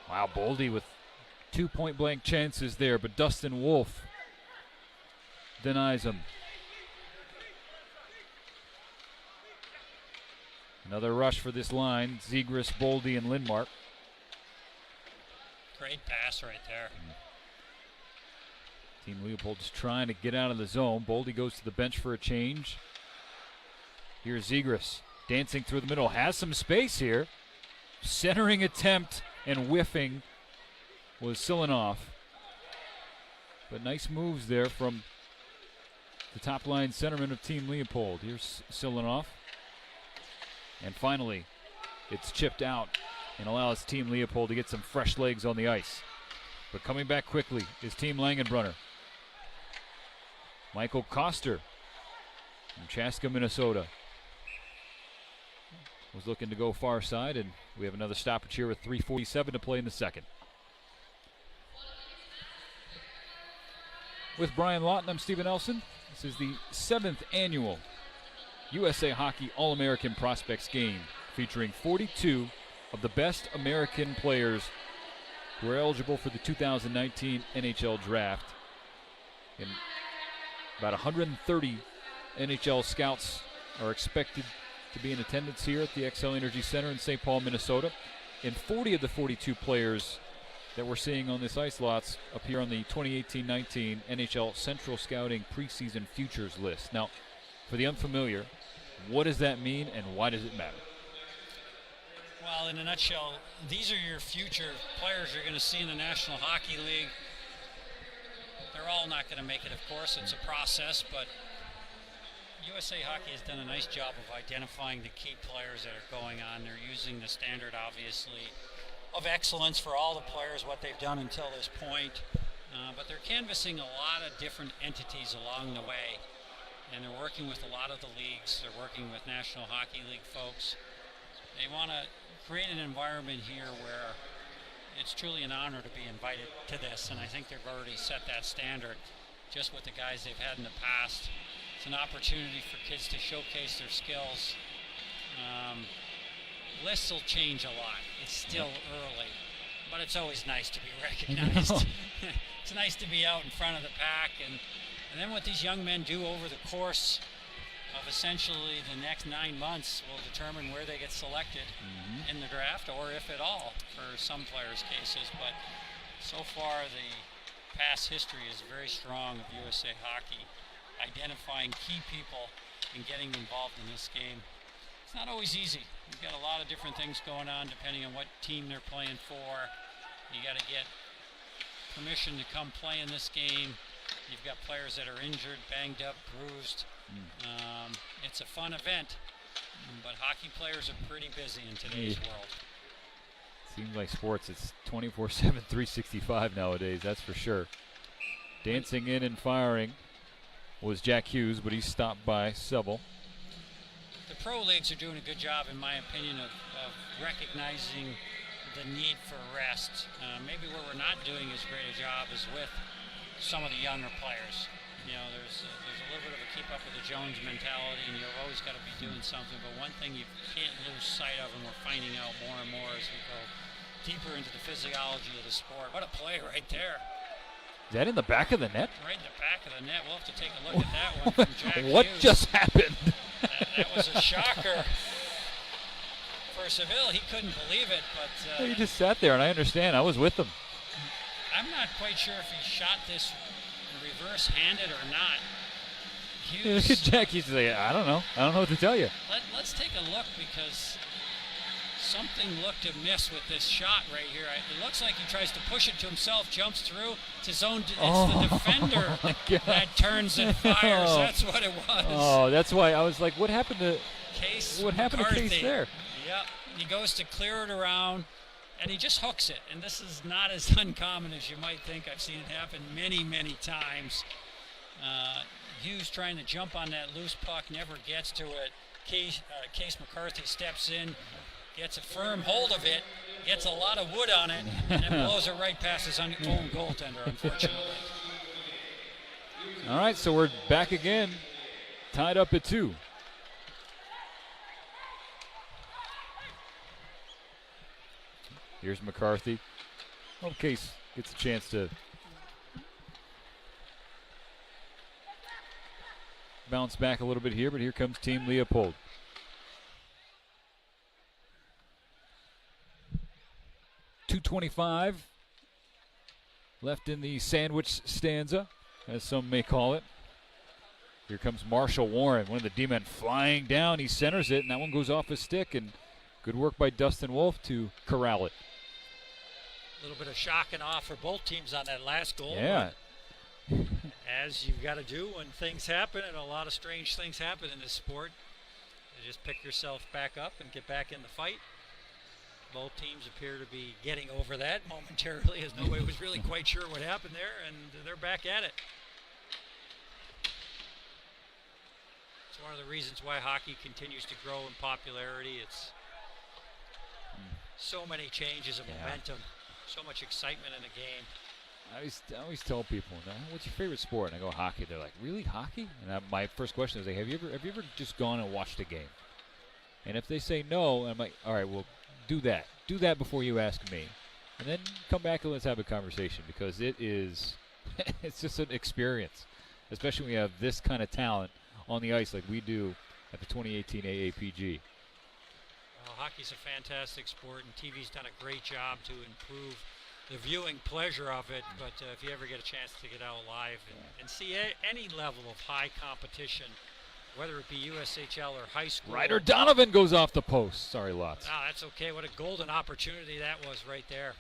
Wow, Boldy with 2 point-blank chances there, but Dustin Wolf denies him. Another rush for this line. Zegras, Boldy, and Lindmark. Great pass right there. Team Leopold is trying to get out of the zone. Boldy goes to the bench for a change. Here's Zegras dancing through the middle. Has some space here. Centering attempt and whiffing was Silanoff. But nice moves there from the top line centerman of Team Leopold. Here's Silanoff. And finally, it's chipped out and allows Team Leopold to get some fresh legs on the ice. But coming back quickly is Team Langenbrunner. Michael Koster from Chaska, Minnesota, was looking to go far side, and we have another stoppage here with 3:47 to play in the second. With Brian Lawton, I'm Stephen Elson. This is the 7th annual USA Hockey All-American Prospects Game, featuring 42 of the best American players who are eligible for the 2019 NHL Draft. And about 130 NHL scouts are expected to be in attendance here at the Xcel Energy Center in St. Paul, Minnesota. And 40 of the 42 players that we're seeing on this ice lots appear on the 2018-19 NHL Central Scouting preseason futures list. Now, for the unfamiliar, what does that mean and why does it matter? Well, in a nutshell, these are your future players you're going to see in the National Hockey League. They're all not going to make it, of course. It's a process, but USA Hockey has done a nice job of identifying the key players that are going on. They're using the standard, obviously, of excellence for all the players, what they've done until this point. But they're canvassing a lot of different entities along the way. And they're working with a lot of the leagues. They're working with National Hockey League folks. They want to create an environment here where it's truly an honor to be invited to this, and I think they've already set that standard just with the guys they've had in the past. It's an opportunity for kids to showcase their skills. Lists will change a lot. It's still early, but it's always nice to be recognized. It's nice to be out in front of the pack, and then what these young men do over the course of essentially the next 9 months will determine where they get selected in the draft, or if at all, for some players' cases. But so far, the past history is very strong of USA Hockey, identifying key people and getting involved in this game. It's not always easy. You've got a lot of different things going on depending on what team they're playing for. You got to get permission to come play in this game. You've got players that are injured, banged up, bruised. It's a fun event, but hockey players are pretty busy in today's world. Seems like sports, it's 24/7, 365 nowadays, that's for sure. Dancing in and firing was Jack Hughes, but he's stopped by Sebel. The pro leagues are doing a good job, in my opinion, of recognizing the need for rest. Maybe where we're not doing as great a job is with some of the younger players. You know, there's a little bit of a keep up with the Jones mentality, and you've always got to be doing something. But one thing you can't lose sight of, and we're finding out more and more as we go deeper into the physiology of the sport. What a play right there. Is that in the back of the net? Right in the back of the net. We'll have to take a look at that one from Jack What Hughes. just happened? That was a shocker for Seville. He couldn't believe it, but He just sat there, and I understand. I was with him. I'm not quite sure if he shot this reverse-handed or not. Hughes, Look at Jack. He's like, I don't know. I don't know what to tell you. let's take a look, because something looked amiss with this shot right here. It looks like he tries to push it to himself, jumps through. It's his own. It's the defender my God. that turns and fires. Oh. That's what it was. Oh, that's why I was like, what happened to Case What happened to Case McCarthy. there? Yep, he goes to clear it around, and he just hooks it. And this is not as uncommon as you might think. I've seen it happen many, many times. Hughes trying to jump on that loose puck, never gets to it. Case McCarthy steps in, gets a firm hold of it, gets a lot of wood on it, and then blows it right past his own goaltender, unfortunately. All right, so we're back again, tied up at 2. Here's McCarthy. Well, Case gets a chance to bounce back a little bit here, but here comes Team Leopold. .225 left in the sandwich stanza, as some may call it. Here comes Marshall Warren, one of the D-men flying down. He centers it, and that one goes off his stick, and good work by Dustin Wolf to corral it. A little bit of shock and awe for both teams on that last goal. Yeah. As you've got to do when things happen, and a lot of strange things happen in this sport, you just pick yourself back up and get back in the fight. Both teams appear to be getting over that momentarily, as nobody was really quite sure what happened there, and they're back at it. It's one of the reasons why hockey continues to grow in popularity. It's so many changes of momentum, so much excitement in the game. I always tell people, what's your favorite sport? And I go, hockey. They're like, really, hockey? And my first question is, like, have you ever just gone and watched a game? And if they say no, I'm like, all right, well, do that. Do that before you ask me. And then come back and let's have a conversation, because it is, it's just an experience, especially when you have this kind of talent on the ice like we do at the 2018 AAPG. Well, hockey's a fantastic sport, and TV's done a great job to improve the viewing pleasure of it. But if you ever get a chance to get out live and see any level of high competition, whether it be USHL or high school. Ryder Donovan goes off the post. Sorry, Lutz. No, that's okay. What a golden opportunity that was right there.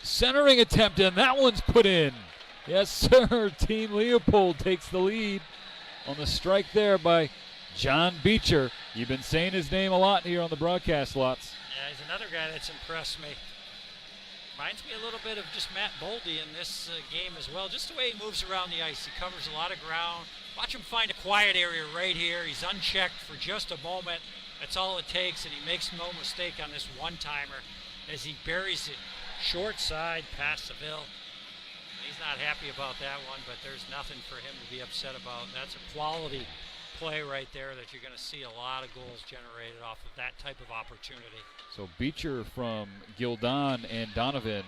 Centering attempt, and that one's put in. Yes, sir. Team Leopold takes the lead on the strike there by John Beecher. You've been saying his name a lot here on the broadcast, Lutz. Yeah, he's another guy that's impressed me. Reminds me a little bit of just Matt Boldy in this game as well. Just the way he moves around the ice. He covers a lot of ground. Watch him find a quiet area right here. He's unchecked for just a moment. That's all it takes, and he makes no mistake on this one-timer as he buries it short side past Seville. He's not happy about that one, but there's nothing for him to be upset about. That's a quality play right there that you're going to see a lot of goals generated off of that type of opportunity. So Beecher from Gildan and Donovan.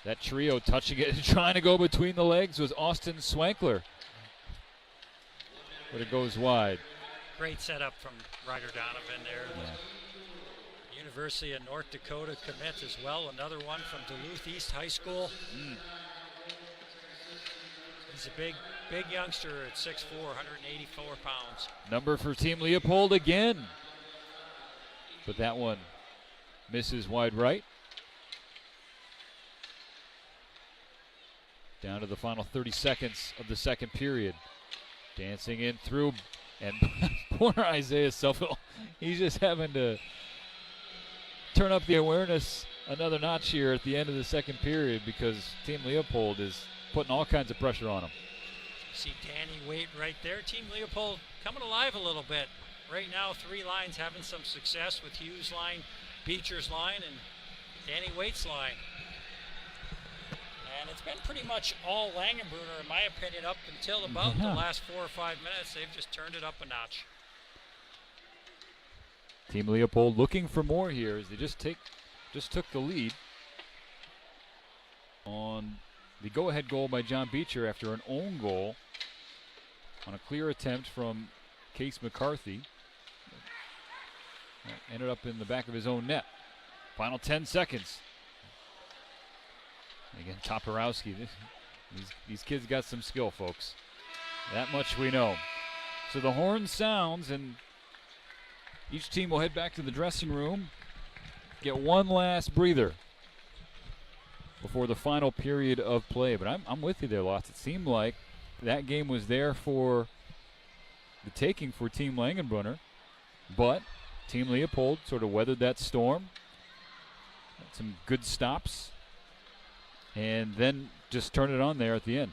That trio touching it and trying to go between the legs was Austin Swankler. But it goes wide. Great setup from Ryder Donovan there. The University of North Dakota commits as well. Another one from Duluth East High School. He's a big youngster at 6'4", 184 pounds. Number for Team Leopold again. But that one misses wide right. Down to the final 30 seconds of the second period. Dancing in through, and poor Isaiah Suffield. He's just having to turn up the awareness another notch here at the end of the second period, because Team Leopold is putting all kinds of pressure on him. See Danny Waite right there. Team Leopold coming alive a little bit. Right now, 3 lines having some success with Hughes' line, Beecher's line, and Danny Waite's line. And it's been pretty much all Langenbrunner, in my opinion, up until about the last 4 or 5 minutes. They've just turned it up a notch. Team Leopold looking for more here as they just took the lead on the go-ahead goal by John Beecher after an own goal on a clear attempt from Case McCarthy. Ended up in the back of his own net. Final 10 seconds. Again, Toporowski. These kids got some skill, folks. That much we know. So the horn sounds, and each team will head back to the dressing room, get one last breather before the final period of play. But I'm with you there, Lots. It seemed like that game was there for the taking for Team Langenbrunner. But Team Leopold sort of weathered that storm. Had some good stops. And then just turned it on there at the end.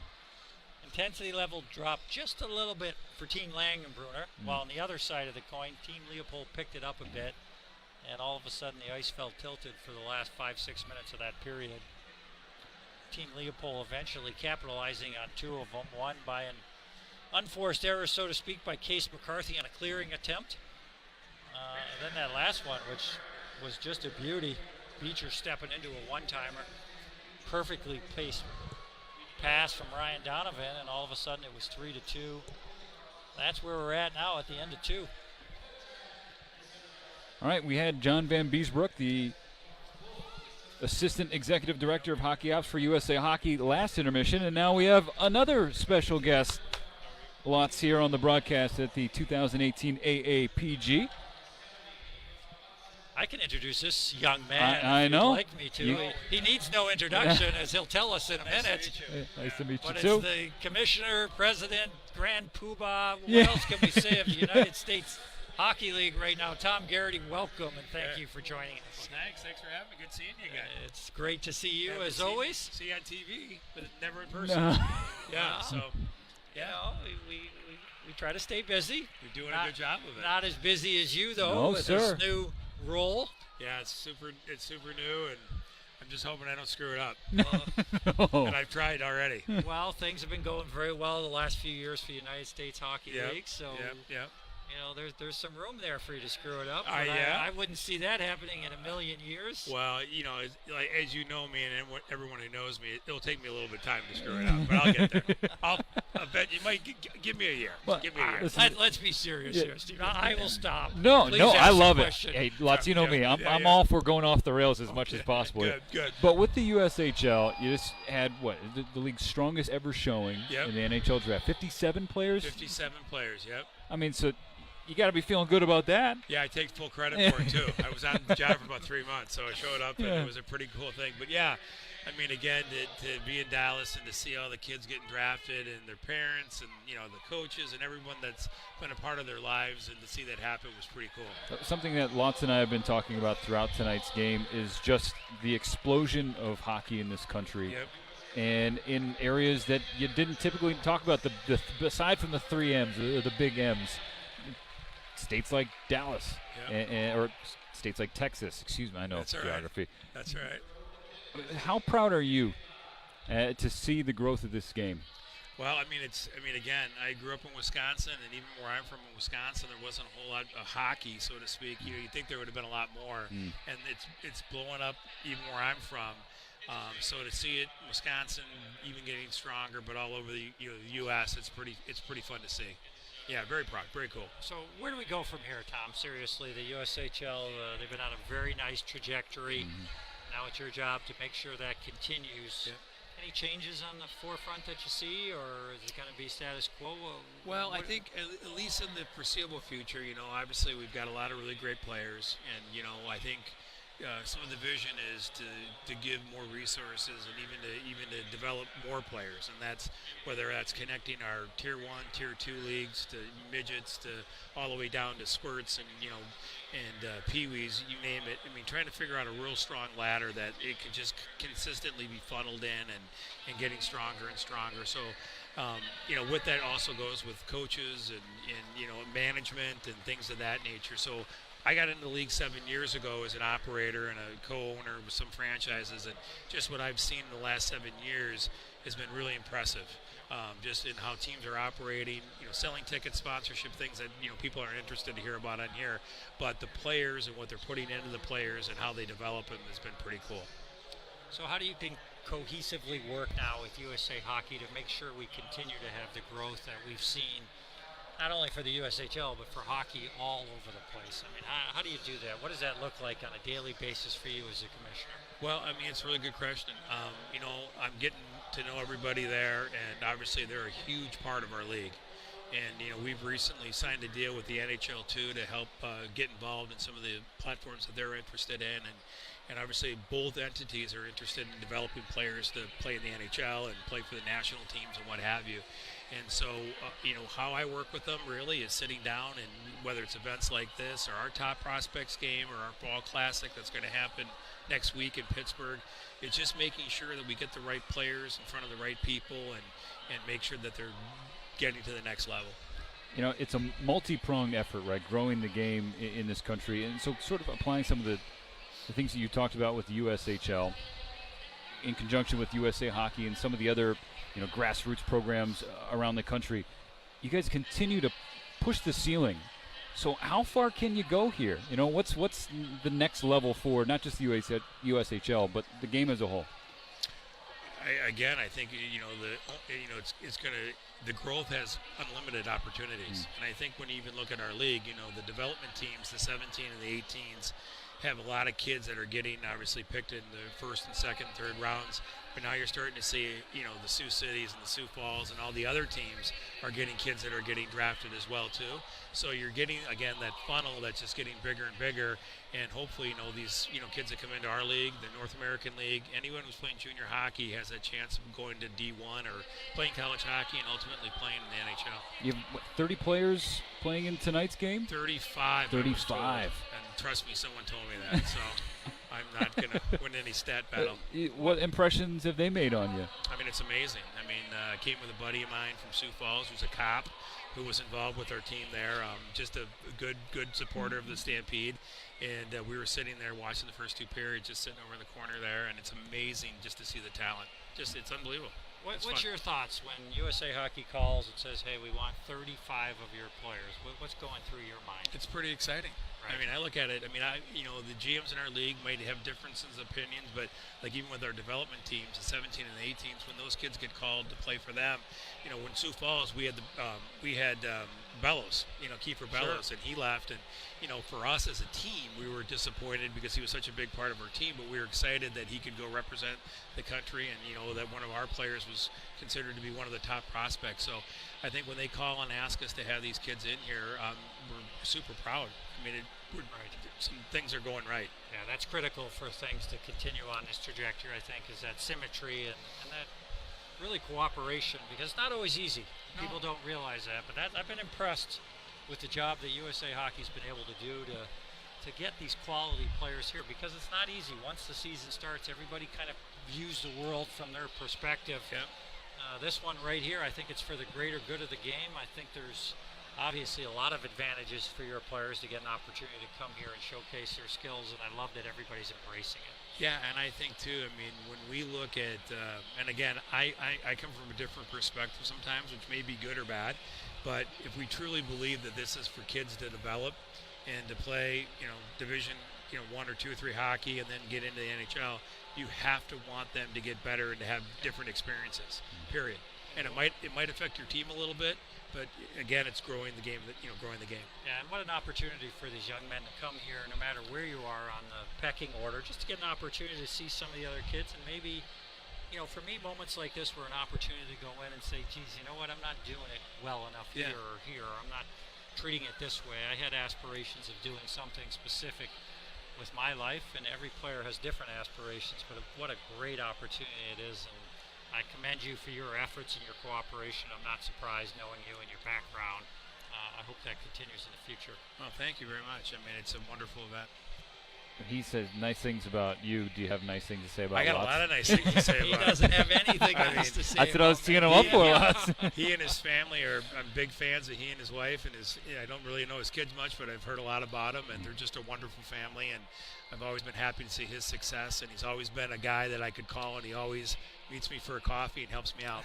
Intensity level dropped just a little bit for Team Langenbrunner, while on the other side of the coin, Team Leopold picked it up a bit, and all of a sudden the ice felt tilted for the last 5-6 minutes of that period. Team Leopold eventually capitalizing on two of them, one by an unforced error, so to speak, by Case McCarthy on a clearing attempt. Then that last one, which was just a beauty, Beecher stepping into a one-timer, perfectly paced pass from Ryan Donovan, and all of a sudden it was 3-2. That's where we're at now at the end of 2. All right, we had John Van Beesbrook, the Assistant Executive Director of Hockey Ops for USA Hockey, last intermission, and now we have another special guest, Lots, here on the broadcast at the 2018 AAPG. I can introduce this young man. I if know. You'd like me to. He needs no introduction, as he'll tell us in a minute. Nice to meet you, But too. it's the Commissioner, President, Grand Poobah. What Yeah. else can we say of the United States Hockey League right now? Tom Garrity, welcome, and thank you for joining us. Thanks for having me. Good seeing you guys. It's great to see you, Haven't as seen- always. See you on TV, but never in person. No. Yeah, so You know, we try to stay busy. you're doing Not- a good job of it. Not as busy as you, though, No, with sir. this new role. Yeah, it's super new, and I'm just hoping I don't screw it up. Oh. And I've tried already. Well, things have been going very well the last few years for the United States Hockey Yep, League, so Yep. you know there's some room there for you to screw it up. Ah, but yeah? I wouldn't see that happening in a million years. Well, you know, as you know me, and everyone who knows me, it'll take me a little bit of time to screw it up, but I'll get there. I bet you might give me a year. Well, Give me a year. listen, Let's be serious here, Steve. I will stop. No, Please no, ask I the love it. question. Hey, Lots, you know me. I'm Yeah. all for going off the rails as much as possible. Good. But with the USHL, you just had, the league's strongest ever showing Yep. in the NHL draft. 57 players? 57 players, yep. I mean, so you got to be feeling good about that. Yeah, I take full credit for it, too. I was on the job for about 3 months, so I showed up, and Yeah. it was a pretty cool thing. But, yeah, I mean, again, to be in Dallas and to see all the kids getting drafted and their parents and, you know, the coaches and everyone that's been a part of their lives, and to see that happen was pretty cool. Something that Lots and I have been talking about throughout tonight's game is just the explosion of hockey in this country. Yep. And in areas that you didn't typically talk about, aside from the 3 M's, the big M's, states like Dallas, Yep. or states like Texas, excuse me, I know That's all right. geography. That's right. How proud are you to see the growth of this game? Well, I mean, again, I grew up in Wisconsin, and even where I'm from in Wisconsin, there wasn't a whole lot of hockey, so to speak. You know, you'd think there would have been a lot more, and it's blowing up even where I'm from. So to see it, Wisconsin, even getting stronger, but all over the U.S., it's pretty fun to see. Yeah, very proud, very cool. So where do we go from here, Tom? Seriously, the USHL, they've been on a very nice trajectory. Now it's your job to make sure that continues. Yep. Any changes on the forefront that you see, or is it going to be status quo? Well, I think at least in the foreseeable future, you know, obviously we've got a lot of really great players, and you know, I think some of the vision is to give more resources and even to develop more players, and that's whether that's connecting our tier 1, tier 2 leagues to midgets to all the way down to squirts and peewees, you name it. I mean, trying to figure out a real strong ladder that it can just consistently be funneled in and getting stronger and stronger. So, with that also goes with coaches and management and things of that nature. So I got into the league 7 years ago as an operator and a co-owner with some franchises, and just what I've seen in the last 7 years has been really impressive. Just in how teams are operating, selling ticket sponsorship, things that people are interested to hear about on here, but the players and what they're putting into the players and how they develop them has been pretty cool. So how do you cohesively work now with USA Hockey to make sure we continue to have the growth that we've seen, not only for the USHL, but for hockey all over the place? I mean, how do you do that? What does that look like on a daily basis for you as a commissioner? Well, I mean, it's a really good question. I'm getting to know everybody there, and obviously they're a huge part of our league. And, we've recently signed a deal with the NHL, too, to help get involved in some of the platforms that they're interested in. and obviously both entities are interested in developing players to play in the NHL and play for the national teams and what have you. And so, how I work with them really is sitting down, and whether it's events like this or our top prospects game or our fall classic that's going to happen next week in Pittsburgh, it's just making sure that we get the right players in front of the right people and make sure that they're getting to the next level. It's a multi-pronged effort, right? Growing the game in this country, and so sort of applying some of the things that you talked about with the USHL in conjunction with USA Hockey and some of the other, grassroots programs around the country. You guys continue to push the ceiling. So how far can you go here? What's the next level for not just the USHL, but the game as a whole? I think the growth has unlimited opportunities, and I think when you even look at our league, the development teams, the 17 and the 18s, have a lot of kids that are getting obviously picked in the first and second, third rounds. But now you're starting to see, the Sioux Cities and the Sioux Falls and all the other teams are getting kids that are getting drafted as well too. So you're getting, again, that funnel that's just getting bigger and bigger. And hopefully, these, kids that come into our league, the North American League, anyone who's playing junior hockey has a chance of going to D1 or playing college hockey and ultimately playing in the NHL. You have 30 players playing in tonight's game? 35. 35. And trust me, someone told me that. So I'm not going to win any stat battle. What impressions have they made on you? I mean, it's amazing. I came with a buddy of mine from Sioux Falls who's a cop who was involved with our team there, just a good supporter of the Stampede. And we were sitting there watching the first two periods, just sitting over in the corner there, and it's amazing just to see the talent. It's unbelievable. What's your thoughts when USA Hockey calls and says, hey, we want 35 of your players? What's going through your mind? It's pretty exciting. Right. I look at it. The GMs in our league might have differences of opinions, but like even with our development teams, the 17 and the 18s, when those kids get called to play for them, when Sioux Falls, we had Bellows, Kiefer Bellows, Sure. and he left, and for us as a team, we were disappointed because he was such a big part of our team, but we were excited that he could go represent the country, and that one of our players was considered to be one of the top prospects. So I think when they call and ask us to have these kids in here, we're super proud. Some things are going right. Yeah, that's critical for things to continue on this trajectory, I think, is that symmetry and that really cooperation, because it's not always easy. No. People don't realize that, but I've been impressed with the job that USA Hockey's been able to do to get these quality players here, because it's not easy. Once the season starts, everybody kind of views the world from their perspective. Yep. This one right here, I think it's for the greater good of the game. I think there's obviously a lot of advantages for your players to get an opportunity to come here and showcase their skills, and I love that everybody's embracing it. Yeah, and I think too, when we look at, and again, I come from a different perspective sometimes, which may be good or bad, but if we truly believe that this is for kids to develop and to play, division, 1 or 2 or 3 hockey and then get into the NHL, you have to want them to get better and to have different experiences, period. And it might affect your team a little bit, but again, it's growing the game. Yeah, and what an opportunity for these young men to come here, no matter where you are on the pecking order, just to get an opportunity to see some of the other kids, and maybe, for me, moments like this were an opportunity to go in and say, geez, you know what, I'm not doing it well enough here or here. I'm not treating it this way. I had aspirations of doing something specific with my life, and every player has different aspirations, but what a great opportunity it is. And I commend you for your efforts and your cooperation. I'm not surprised knowing you and your background. I hope that continues in the future. Well, thank you very much. It's a wonderful event. He says nice things about you. Do you have nice things to say about I got Lots? a lot of nice things to say about He doesn't have anything nice to say. That's what I was teeing him up for, Lots. He and his family I'm big fans of he and his wife, and I don't really know his kids much, but I've heard a lot about them, and they're just a wonderful family, and I've always been happy to see his success, and he's always been a guy that I could call, and he always meets me for a coffee and helps me out.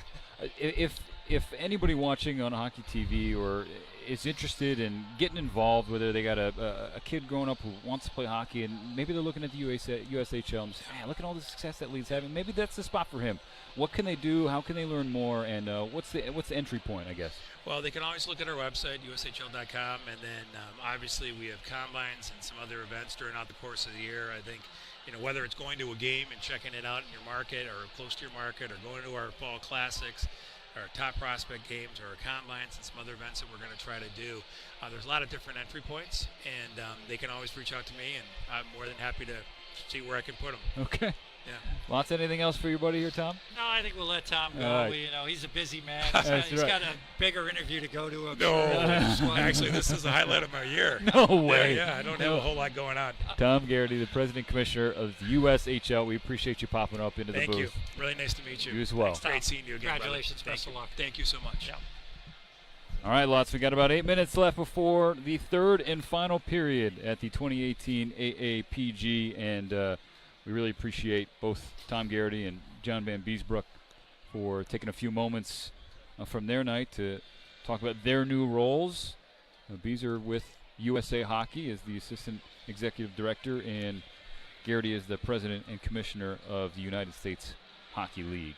If anybody watching on Hockey TV or is interested in getting involved, whether they got a kid growing up who wants to play hockey and maybe they're looking at the USHL and say, man, look at all the success that Lee's having, maybe that's the spot for him. What can they do? How can they learn more? And what's the entry point, I guess? Well, they can always look at our website, USHL.com, and then obviously we have combines and some other events during the course of the year. I think, whether it's going to a game and checking it out in your market or close to your market, or going to our fall classics, our top prospect games, or our combines and some other events that we're going to try to do. There's a lot of different entry points, and they can always reach out to me, and I'm more than happy to see where I can put him. Okay. Yeah. Lots of anything else for your buddy here, Tom? No, I think we'll let Tom go. All right. You know, he's a busy man. That's He's right. got a bigger interview to go to. I'm No, sure. actually, this is the highlight of my year. No way. Yeah, I don't have a whole lot going on. Tom Garrity, the president commissioner of the USHL. We appreciate you popping up into the Thank booth. you. Really nice to meet you. You as well. It's great seeing you again. brother. Congratulations. Thank Best you. of luck. Thank you so much. Yeah. All right, Lots, we got about 8 minutes left before the third and final period at the 2018 AAPG, and we really appreciate both Tom Garrity and John Van Beesbrook for taking a few moments from their night to talk about their new roles. Beezer with USA Hockey as the assistant executive director, and Garrity is the president and commissioner of the United States Hockey League.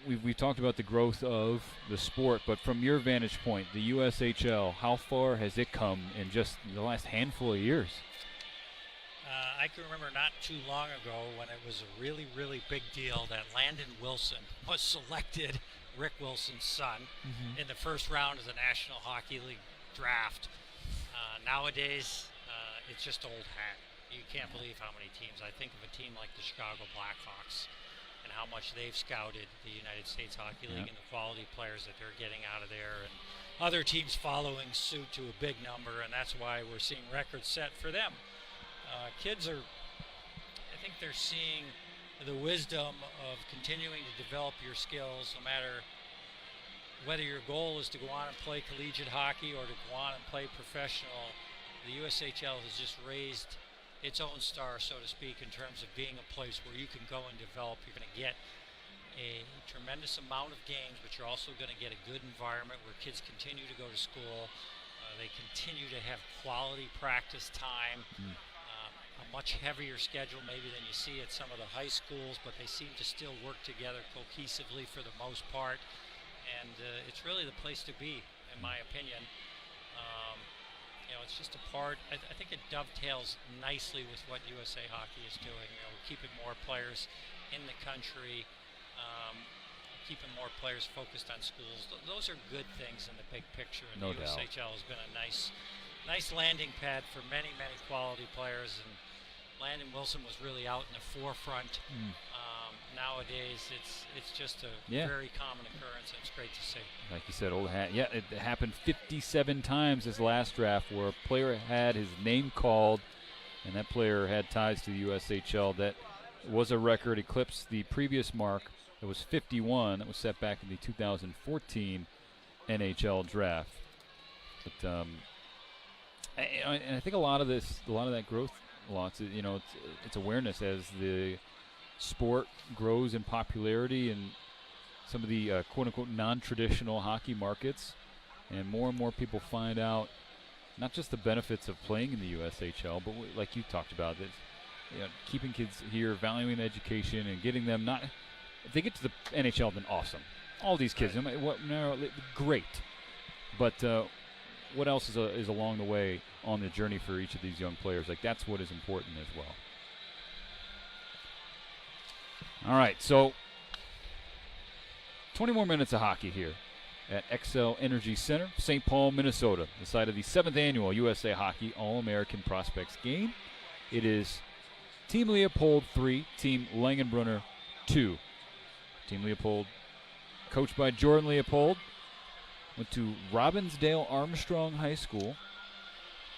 We've talked about the growth of the sport, but from your vantage point, the USHL, how far has it come in just the last handful of years? I can remember not too long ago when it was a really, really big deal that Landon Wilson was selected, Rick Wilson's son, in the first round of the National Hockey League draft. Nowadays, it's just old hat. You can't believe how many teams. I think of a team like the Chicago Blackhawks and how much they've scouted the United States Hockey League and the quality players that they're getting out of there, and other teams following suit to a big number, and that's why we're seeing records set for them. Kids are, I think they're seeing the wisdom of continuing to develop your skills, no matter whether your goal is to go on and play collegiate hockey or to go on and play professional. The USHL has just raised its own star, so to speak, in terms of being a place where you can go and develop. You're going to get a tremendous amount of games, but you're also going to get a good environment where kids continue to go to school. They continue to have quality practice time, a much heavier schedule maybe than you see at some of the high schools, but they seem to still work together cohesively for the most part. And it's really the place to be, in my opinion. You know, it's just a part. I think it dovetails nicely with what USA Hockey is doing. You know, keeping more players in the country, keeping more players focused on schools. Those are good things in the big picture. And No the doubt. USHL has been a nice landing pad for many, many quality players. And Landon Wilson was really out in the forefront. Nowadays, it's just a very common occurrence, and it's great to see. Like you said, old hat. Yeah, it happened 57 times this last draft where a player had his name called, and that player had ties to the USHL. That was a record, eclipsed the previous mark. It was 51. That was set back in the 2014 NHL draft. But and I think a lot of that growth, you know, it's awareness as the sport grows in popularity in some of the quote-unquote non-traditional hockey markets, and more people find out not just the benefits of playing in the USHL, but like you talked about, that keeping kids here, valuing education, and getting them not. If they get to the NHL, then awesome. All these kids, great. But what else is along the way on the journey for each of these young players? Like, that's what is important as well. All right, so 20 more minutes of hockey here at Xcel Energy Center, St. Paul, Minnesota, the site of the 7th annual USA Hockey All-American Prospects game. It is Team Leopold 3, Team Langenbrunner 2. Team Leopold, coached by Jordan Leopold, went to Robbinsdale Armstrong High School,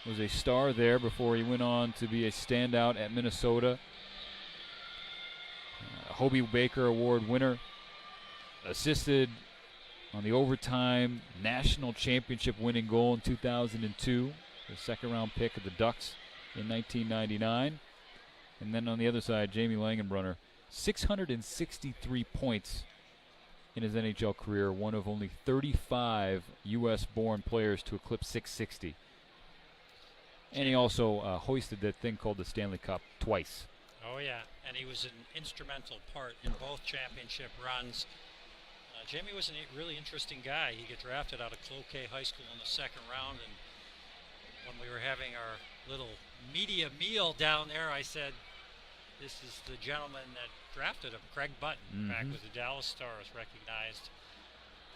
was a star there before he went on to be a standout at Minnesota. Hobie Baker Award winner, assisted on the overtime national championship winning goal in 2002, the second round pick of the Ducks in 1999. And then on the other side, Jamie Langenbrunner, 663 points in his NHL career, one of only 35 U.S.-born players to eclipse 660. And he also hoisted that thing called the Stanley Cup twice. Oh, yeah, and he was an instrumental part in both championship runs. Jamie was a really interesting guy. He got drafted out of Cloquet High School in the second round, and when we were having our little media meal down there, I said, this is the gentleman that drafted him, Craig Button, back with the Dallas Stars, recognized.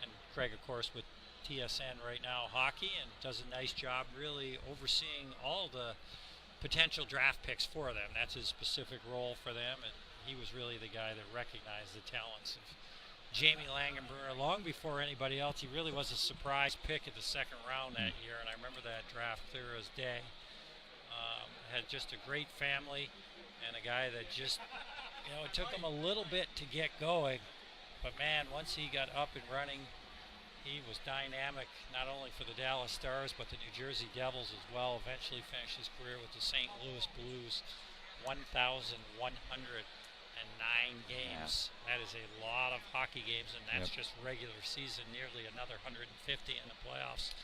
And Craig, of course, with TSN right now, hockey, and does a nice job really overseeing all the potential draft picks for them. That's his specific role for them, and he was really the guy that recognized the talents of Jamie Langenbrunner long before anybody else. He really was a surprise pick at the second round that year, and I remember that draft clear as day. Had just a great family and a guy that just, it took him a little bit to get going, but man, once he got up and running, he was dynamic, not only for the Dallas Stars, but the New Jersey Devils as well. Eventually finished his career with the St. Louis Blues, 1,109 games. That is a lot of hockey games, and that's just regular season, nearly another 150 in the playoffs.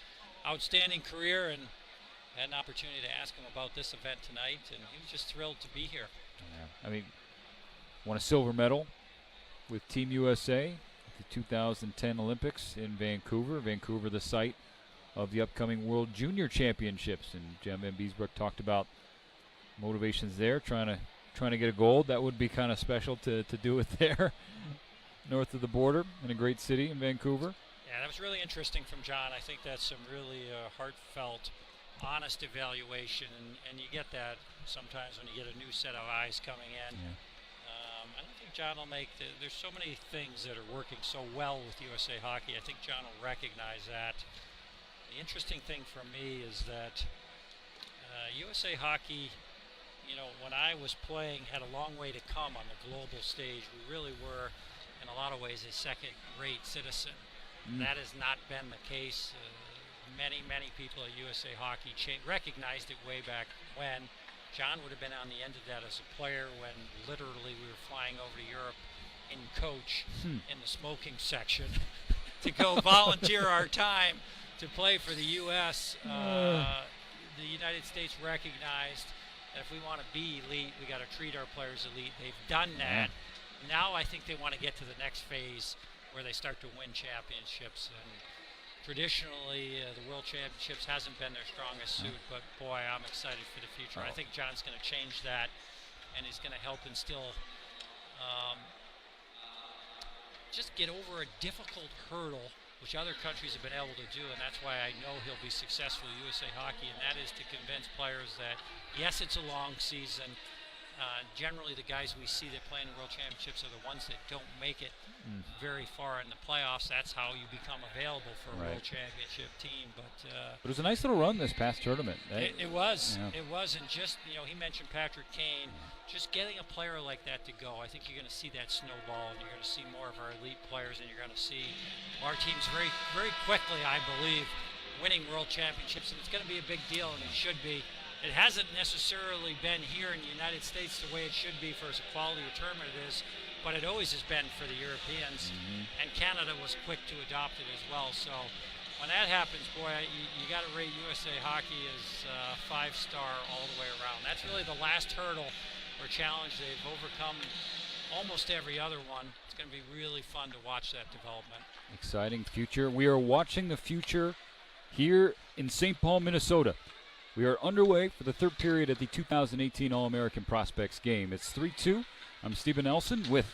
Outstanding career, and had an opportunity to ask him about this event tonight, and he was just thrilled to be here. Yeah. I mean, won a silver medal with Team USA at the 2010 Olympics in Vancouver. Vancouver, the site of the upcoming World Junior Championships, and Jem Van Biesbroek talked about motivations there, trying to get a gold. That would be kind of special to do it there, north of the border, in a great city in Vancouver. Yeah, that was really interesting from John. I think that's some really heartfelt, honest evaluation, and you get that sometimes when you get a new set of eyes coming in. Yeah. I don't think John will make there's so many things that are working so well with USA Hockey. I think John will recognize that. The interesting thing for me is that USA Hockey, when I was playing, had a long way to come on the global stage. We really were, in a lot of ways, a second-rate citizen. That has not been the case. Many people at USA Hockey recognized it way back when. John would have been on the end of that as a player when literally we were flying over to Europe in coach in the smoking section to go volunteer our time to play for the U.S. The United States recognized that if we want to be elite, we got to treat our players elite. They've done that. Now I think they want to get to the next phase where they start to win championships. And traditionally, the World Championships hasn't been their strongest suit, but boy, I'm excited for the future. I think John's going to change that, and he's going to help instill, just get over a difficult hurdle, which other countries have been able to do, and that's why I know he'll be successful at USA Hockey, and that is to convince players that, yes, it's a long season. Generally, the guys we see that play in the World Championships are the ones that don't make it very far in the playoffs. That's how you become available for a World Championship team. But it was a nice little run this past tournament. It was. Yeah. It was, and just he mentioned Patrick Kane. Just getting a player like that to go, I think you're going to see that snowball, and you're going to see more of our elite players, and you're going to see our teams very, very quickly, I believe, winning World Championships, and it's going to be a big deal, and it should be. It hasn't necessarily been here in the United States the way it should be for as a quality of tournament it is, but it always has been for the Europeans, and Canada was quick to adopt it as well. So when that happens, boy, you got to rate USA Hockey as 5-star all the way around. That's really the last hurdle or challenge. They've overcome almost every other one. It's going to be really fun to watch that development. Exciting future. We are watching the future here in St. Paul, Minnesota. We are underway for the third period at the 2018 All-American Prospects game. It's 3-2. I'm Stephen Nelson with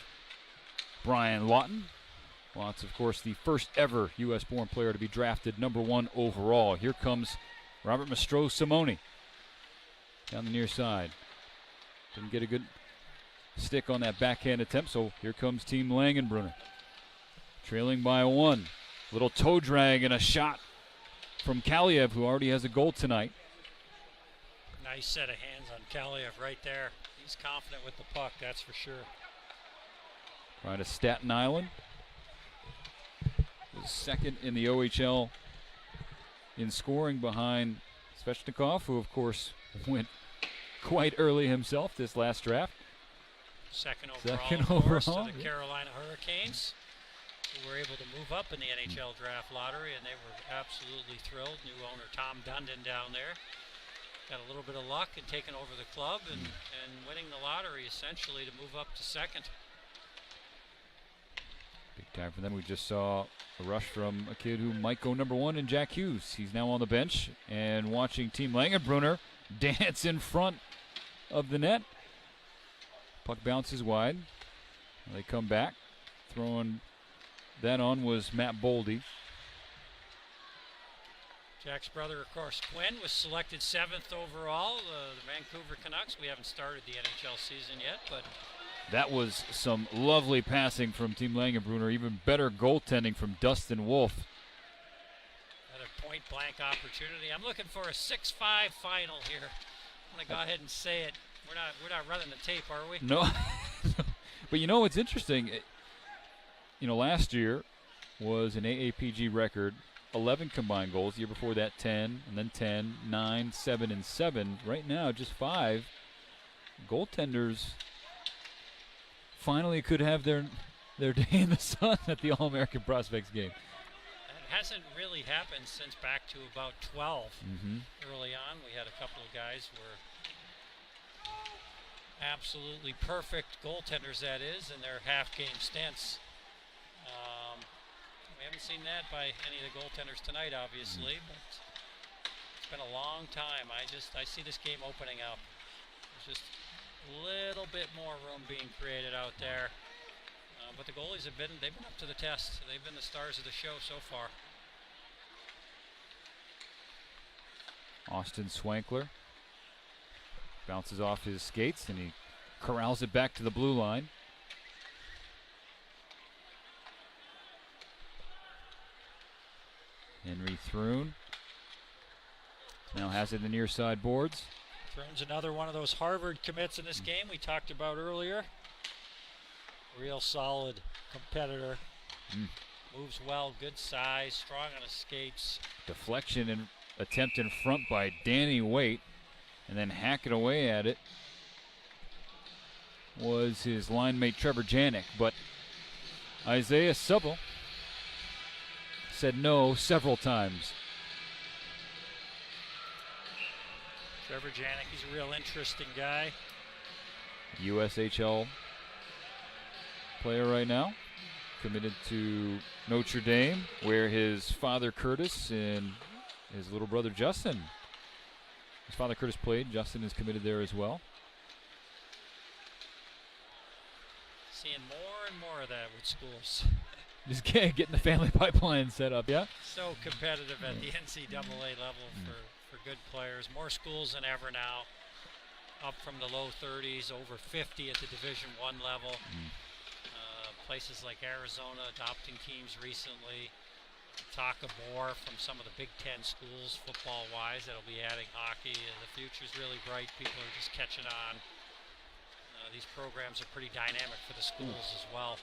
Brian Lawton. Lott's, of course, the first ever U.S.-born player to be drafted #1 overall. Here comes Robert Mastrosimone down the near side. Didn't get a good stick on that backhand attempt, so here comes Team Langenbrunner. Trailing by 1. Little toe drag and a shot from Kaliev, who already has a goal tonight. Nice set of hands on Kaliev right there. He's confident with the puck, that's for sure. Right to Staten Island. Was second in the OHL in scoring behind Svechnikov, who of course went quite early himself this last draft. Second overall, of course, to the Carolina Hurricanes, who were able to move up in the NHL draft lottery, and they were absolutely thrilled. New owner Tom Dundon down there. Got a little bit of luck and taking over the club and winning the lottery essentially to move up to second. Big time for them. We just saw a rush from a kid who might go #1 in Jack Hughes. He's now on the bench and watching Team Langenbrunner dance in front of the net. Puck bounces wide. They come back. Throwing that on was Matt Boldy. Jack's brother, of course, Quinn, was selected 7th overall. The Vancouver Canucks. We haven't started the NHL season yet, but That was some lovely passing from Team Langenbrunner. Even better goaltending from Dustin Wolf. another point-blank opportunity. I'm looking for a 6-5 final here. I'm going to go ahead and say it. We're not running the tape, are we? No. But you know what's interesting? Last year was an AAPG record, 11 combined goals. The year before that, 10, and then 10, 9, 7, and 7. Right now, just 5. Goaltenders finally could have their day in the sun at the All-American Prospects game. That hasn't really happened since back to about 12. Early on, we had a couple of guys who were absolutely perfect goaltenders, that is, in their half-game stints. We haven't seen that by any of the goaltenders tonight, obviously, but it's been a long time. I see this game opening up. There's just a little bit more room being created out there. But the goalies they've been up to the test. They've been the stars of the show so far. Austin Swankler bounces off his skates and he corrals it back to the blue line. Henry Thrun now has it in the near side boards. Thrun's another one of those Harvard commits in this game we talked about earlier. Real solid competitor. Moves well, good size, strong on his skates. Deflection and attempt in front by Danny Waite, and then hacking away at it was his line mate Trevor Janik, but Isaiah Subble said no several times. Trevor Janik, he's a real interesting guy. USHL player right now, committed to Notre Dame, where his father Curtis and his little brother Justin, his father Curtis played. Justin is committed there as well. Seeing more and more of that with schools. Just getting the family pipeline set up, yeah? So competitive at the NCAA level for good players. More schools than ever now. Up from the low 30s, over 50 at the Division I level. Places like Arizona adopting teams recently. Talk of more from some of the Big Ten schools, football-wise, that'll be adding hockey. The future's really bright. People are just catching on. These programs are pretty dynamic for the schools as well.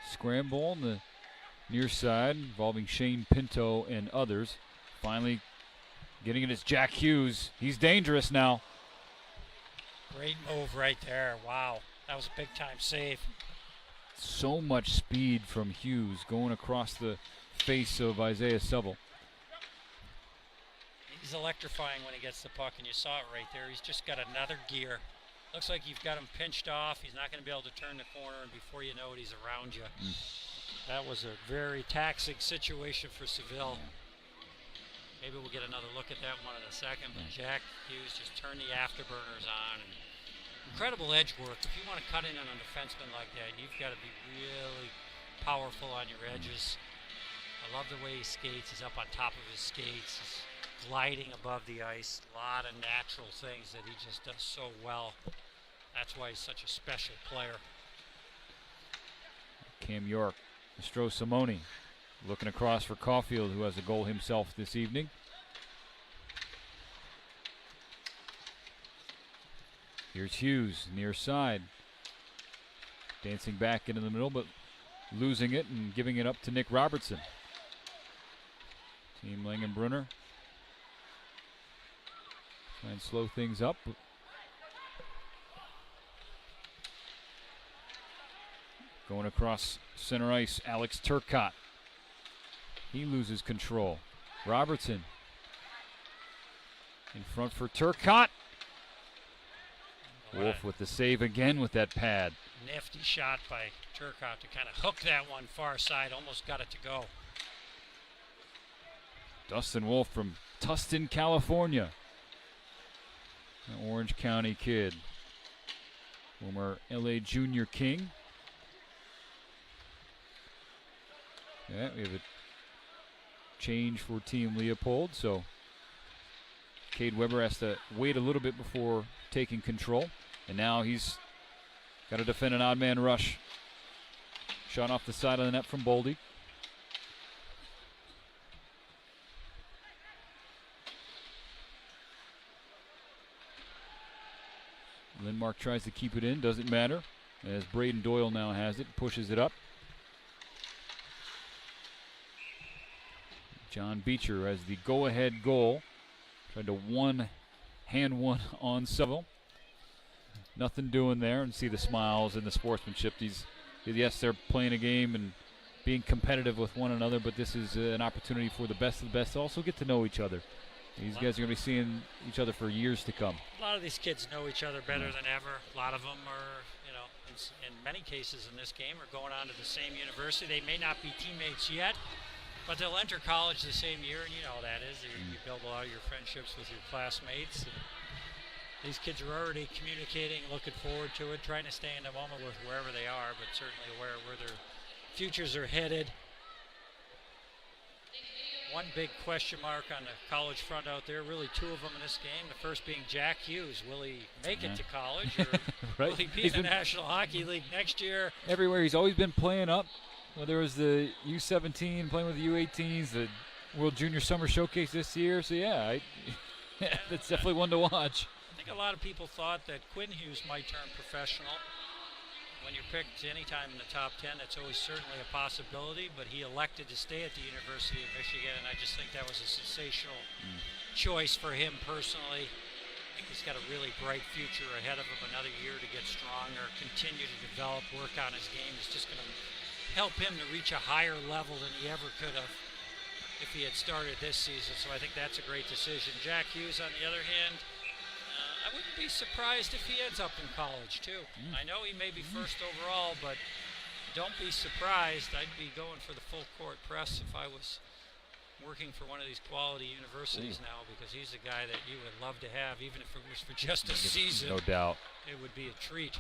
Scramble on the near side involving Shane Pinto and others. Finally getting it is Jack Hughes. He's dangerous now. Great move right there. Wow. That was a big-time save. So much speed from Hughes going across the face of Isaiah Subble. He's electrifying when he gets the puck, and you saw it right there. He's just got another gear. Looks like you've got him pinched off. He's not going to be able to turn the corner, and before you know it, he's around you. That was a very taxing situation for Seville. Maybe we'll get another look at that one in a second, but Jack Hughes just turned the afterburners on. And incredible edge work. If you want to cut in on a defenseman like that, you've got to be really powerful on your edges. I love the way he skates. He's up on top of his skates. He's gliding above the ice. A lot of natural things that he just does so well. That's why he's such a special player. Cam York, Mastro Simone looking across for Caulfield, who has a goal himself this evening. Here's Hughes, near side. Dancing back into the middle, but losing it and giving it up to Nick Robertson. Team Langenbrunner try and slow things up. Going across center ice, Alex Turcotte. He loses control. Robertson in front for Turcotte. Wolf with the save again with that pad. Nifty shot by Turcotte to kind of hook that one far side. Almost got it to go. Dustin Wolf from Tustin, California. An Orange County kid. Former LA Junior King. Yeah, we have a change for Team Leopold, so Cade Weber has to wait a little bit before taking control. And now he's got to defend an odd man rush. Shot off the side of the net from Boldy. Lindmark tries to keep it in, doesn't matter, as Braden Doyle now has it, pushes it up. John Beecher has the go-ahead goal. Tried to one-hand one on Seville. Nothing doing there, and see the smiles and the sportsmanship. Yes, they're playing a game and being competitive with one another, but this is an opportunity for the best of the best to also get to know each other. These guys are going to be seeing each other for years to come. A lot of these kids know each other better than ever. A lot of them are, in many cases in this game, are going on to the same university. They may not be teammates yet, but they'll enter college the same year, and you know how that is. You build a lot of your friendships with your classmates. And these kids are already communicating, looking forward to it, trying to stay in the moment with wherever they are, but certainly aware of where their futures are headed. One big question mark on the college front out there, really two of them in this game. The first being Jack Hughes. Will he make it to college, or right. will he be in the National Hockey League next year? Everywhere. He's always been playing up. Whether it was the U17, playing with the U18s, the World Junior Summer Showcase this year. So, yeah, that's definitely one to watch. I think a lot of people thought that Quinn Hughes might turn professional. When you're picked any time in the top 10, that's always certainly a possibility, but he elected to stay at the University of Michigan, and I just think that was a sensational choice for him personally. I think he's got a really bright future ahead of him, another year to get stronger, continue to develop, work on his game. It's just going to help him to reach a higher level than he ever could have if he had started this season, so I think that's a great decision. Jack Hughes, on the other hand, I wouldn't be surprised if he ends up in college, too. I know he may be first overall, but don't be surprised. I'd be going for the full court press if I was working for one of these quality universities now, because he's a guy that you would love to have, even if it was for just a season. No doubt. It would be a treat.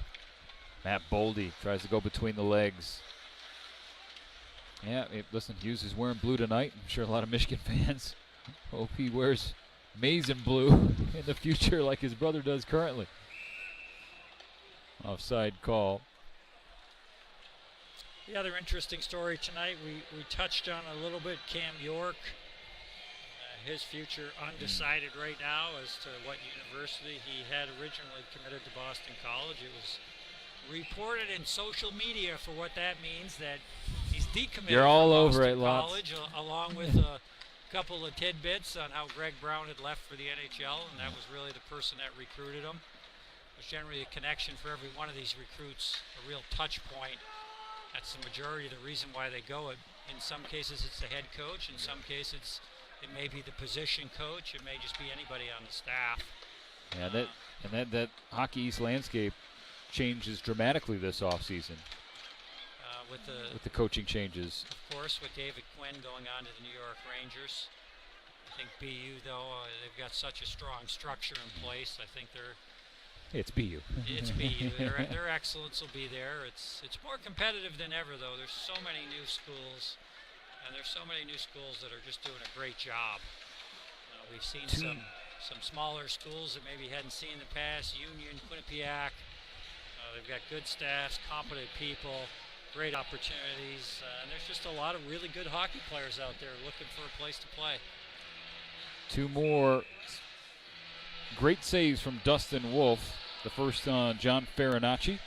Matt Boldy tries to go between the legs. Yeah, listen, Hughes is wearing blue tonight. I'm sure a lot of Michigan fans hope he wears maize and blue in the future like his brother does currently. Offside call. The other interesting story tonight, we touched on a little bit, Cam York. His future undecided right now as to what university. He had originally committed to Boston College. It was reported in social media for what that means, that he's decommitted You're all from over Boston it, Lance. College, along with a couple of tidbits on how Greg Brown had left for the NHL, and that was really the person that recruited him. There's generally a connection for every one of these recruits, a real touch point. That's the majority of the reason why they go. In some cases, it's the head coach. In some cases, it may be the position coach. It may just be anybody on the staff. Yeah, that Hockey East landscape changes dramatically this offseason. With the coaching changes. Of course, with David Quinn going on to the New York Rangers. I think BU, though, they've got such a strong structure in place. I think it's BU. It's BU. Their excellence will be there. It's more competitive than ever, though. There's so many new schools, and there's so many new schools that are just doing a great job. We've seen some smaller schools that maybe hadn't seen in the past. Union, Quinnipiac. They've got good staffs, competent people, great opportunities, and there's just a lot of really good hockey players out there looking for a place to play. Two more great saves from Dustin Wolf. The first on John Farinacci,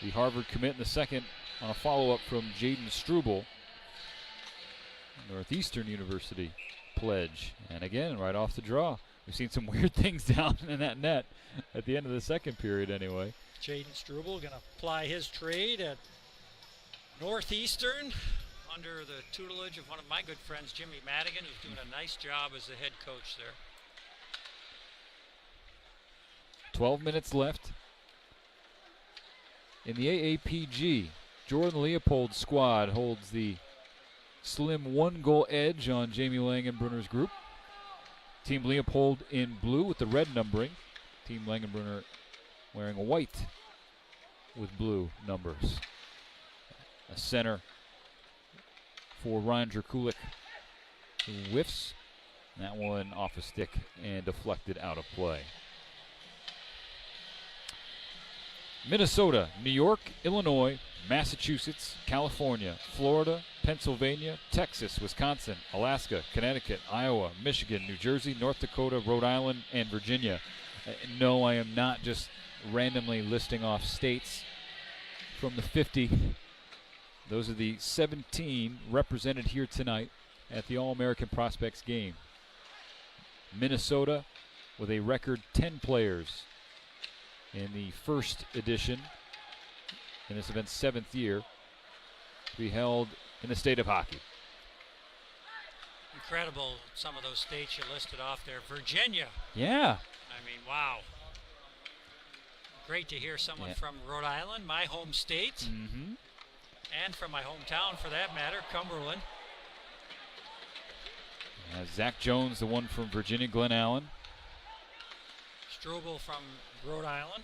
the Harvard commit, and the second on a follow-up from Jaden Struble, Northeastern University pledge. And again, right off the draw. We've seen some weird things down in that net at the end of the second period anyway. Jaden Struble going to apply his trade at Northeastern under the tutelage of one of my good friends, Jimmy Madigan, who's doing a nice job as the head coach there. 12 minutes left in the AAPG. Jordan Leopold's squad holds the slim one-goal edge on Jamie Langenbrunner's group. Team Leopold in blue with the red numbering. Team Langenbrunner wearing white with blue numbers. A center for Ryan Jerkulik, who whiffs. That one off a stick and deflected out of play. Minnesota, New York, Illinois, Massachusetts, California, Florida, Pennsylvania, Texas, Wisconsin, Alaska, Connecticut, Iowa, Michigan, New Jersey, North Dakota, Rhode Island, and Virginia. No, I am not just randomly listing off states from the 50. Those are the 17 represented here tonight at the All-American Prospects game. Minnesota with a record 10 players in the first edition in this event's 7th year to be held in the state of hockey. Incredible, some of those states you listed off there. Virginia. Yeah. I mean, wow. Great to hear someone Yeah. from Rhode Island, my home state, Mm-hmm. and from my hometown for that matter, Cumberland. Zach Jones, the one from Virginia, Glen Allen. Struble from Rhode Island.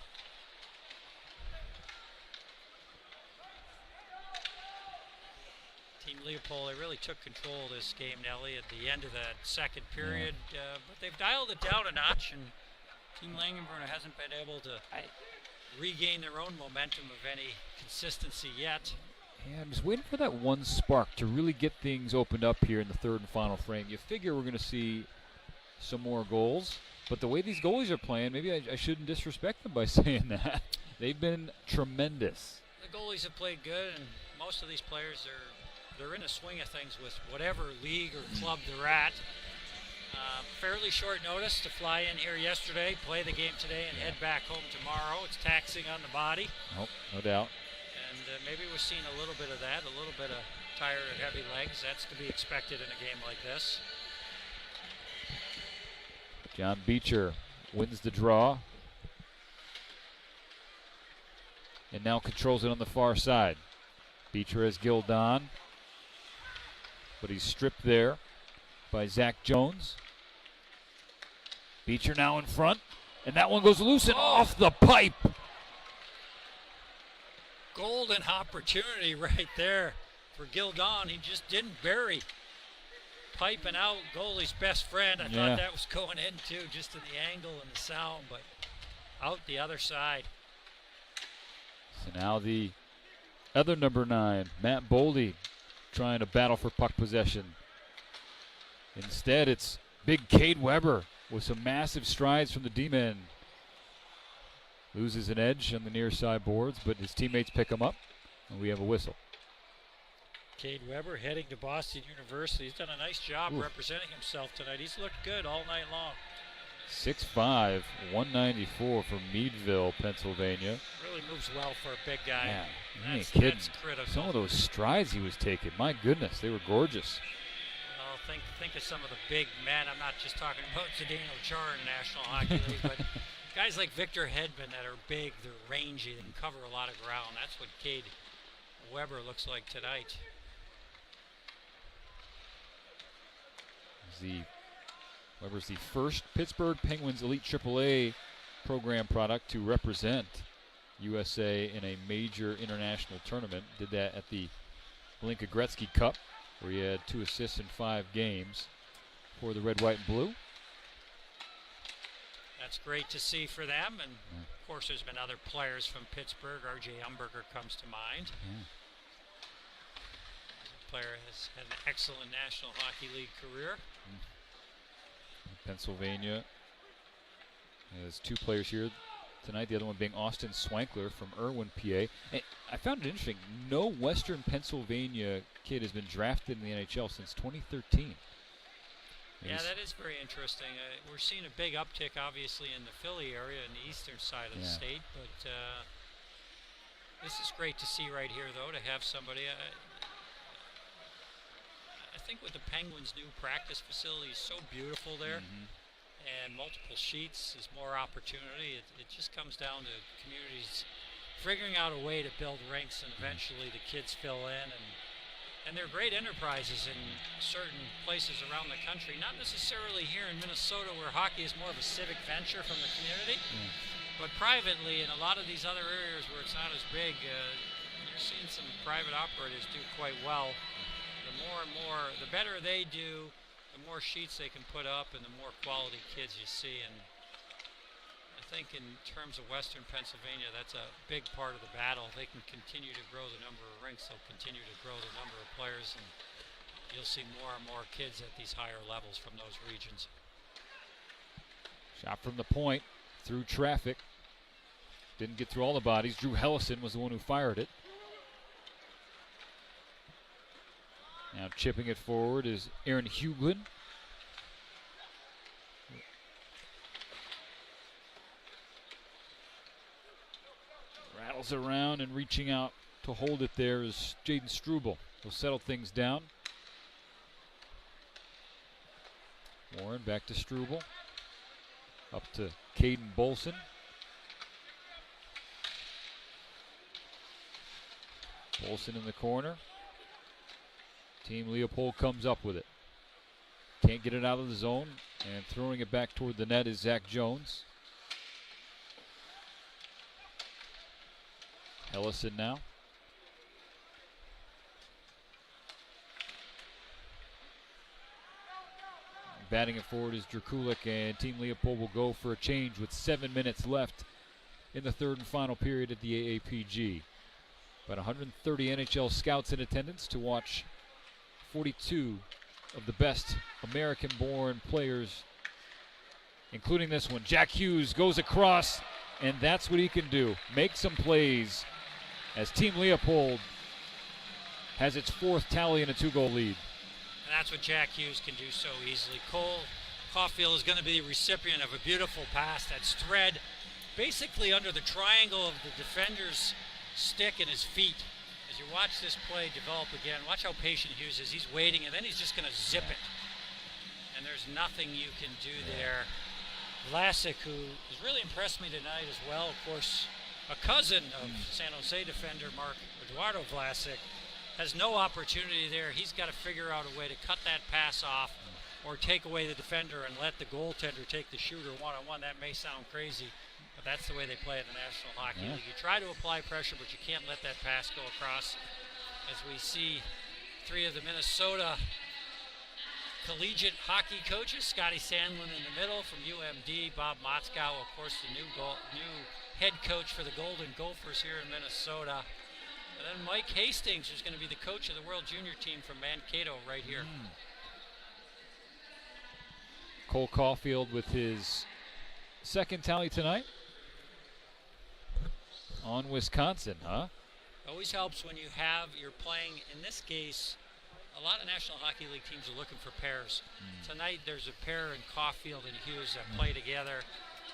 Team Leopold, they really took control of this game, Nelly, at the end of that second period. But they've dialed it down a notch, and Team Langenbrunner hasn't been able to regain their own momentum of any consistency yet. Yeah, I'm just waiting for that one spark to really get things opened up here in the third and final frame. You figure we're going to see some more goals, but the way these goalies are playing, maybe I shouldn't disrespect them by saying that. They've been tremendous. The goalies have played good, and most of these players they're in a swing of things with whatever league or club they're at. Fairly short notice to fly in here yesterday, play the game today, and head back home tomorrow. It's taxing on the body. Oh, no doubt. And maybe we're seeing a little bit of that, a little bit of tired and heavy legs. That's to be expected in a game like this. John Beecher wins the draw and now controls it on the far side. Beecher has Gildon, but he's stripped there by Zach Jones. Beecher now in front, and that one goes loose and off the pipe. Golden opportunity right there for Gildon. He just didn't bury. Piping out, goalie's best friend. I thought that was going in too, just in the angle and the sound, but out the other side. So now the other number 9, Matt Boldy, trying to battle for puck possession. Instead, it's big Cade Weber with some massive strides from the D-men. Loses an edge on the near side boards, but his teammates pick him up, and we have a whistle. Cade Weber heading to Boston University. He's done a nice job representing himself tonight. He's looked good all night long. 6'5", 194 from Meadville, Pennsylvania. Really moves well for a big guy. Yeah, you ain't That's kidding. critical. Some of those strides he was taking, my goodness, they were gorgeous. Well, think of some of the big men. I'm not just talking about Zdeno Chara in the National Hockey League, but guys like Victor Hedman that are big, they're rangy, they can cover a lot of ground. That's what Cade Weber looks like tonight. Weber's the first Pittsburgh Penguins Elite AAA program product to represent USA in a major international tournament. Did that at the Linka Gretzky Cup, where he had 2 assists in 5 games for the red, white, and blue. That's great to see for them, and of course there's been other players from Pittsburgh. R.J. Umberger comes to mind. The player has had an excellent National Hockey League career. Pennsylvania has 2 players here tonight, the other one being Austin Swankler from Irwin, PA. And I found it interesting, no Western Pennsylvania kid has been drafted in the NHL since 2013. Yeah, that is very interesting. We're seeing a big uptick, obviously, in the Philly area and the eastern side of the state, but this is great to see right here, though, to have somebody. I think with the Penguins' new practice facility is so beautiful there, and multiple sheets is more opportunity. It just comes down to communities figuring out a way to build rinks, and eventually the kids fill in, and And they're great enterprises in certain places around the country, not necessarily here in Minnesota where hockey is more of a civic venture from the community, but privately in a lot of these other areas where it's not as big, you're seeing some private operators do quite well. The more and more, the better they do, the more sheets they can put up and the more quality kids you see. And I think in terms of Western Pennsylvania, that's a big part of the battle. If they can continue to grow the number of rinks, they'll continue to grow the number of players, and you'll see more and more kids at these higher levels from those regions. Shot from the point, through traffic. Didn't get through all the bodies. Drew Hellison was the one who fired it. Now chipping it forward is Aaron Huglin. Rattles around and reaching out to hold it there is Jaden Struble. He'll settle things down. Warren back to Struble. Up to Caden Bolson. Bolson in the corner. Team Leopold comes up with it. Can't get it out of the zone, and throwing it back toward the net is Zach Jones. Ellison now. Batting it forward is Drakulik, and Team Leopold will go for a change with 7 minutes left in the third and final period at the AAPG. About 130 NHL scouts in attendance to watch 42 of the best American-born players, including this one. Jack Hughes goes across, and that's what he can do. Make some plays as Team Leopold has its fourth tally and a 2-goal lead. And that's what Jack Hughes can do so easily. Cole Caulfield is going to be the recipient of a beautiful pass that's thread basically under the triangle of the defender's stick and his feet. As you watch this play develop again, watch how patient Hughes is. He's waiting, and then he's just going to zip it. And there's nothing you can do there. Vlasic, who has really impressed me tonight as well, of course, a cousin of San Jose defender Mark Eduardo Vlasic, has no opportunity there. He's got to figure out a way to cut that pass off or take away the defender and let the goaltender take the shooter one-on-one. That may sound crazy, but that's the way they play in the National Hockey League. You try to apply pressure, but you can't let that pass go across. As we see three of the Minnesota collegiate hockey coaches, Scotty Sandlin in the middle from UMD, Bob Motzkow, of course, the new head coach for the Golden Gophers here in Minnesota. And then Mike Hastings, who's going to be the coach of the World Junior team from Mankato right here. Cole Caulfield with his second tally tonight on Wisconsin, huh? Always helps when you're playing, in this case, a lot of National Hockey League teams are looking for pairs. Tonight there's a pair in Caulfield and Hughes that play together.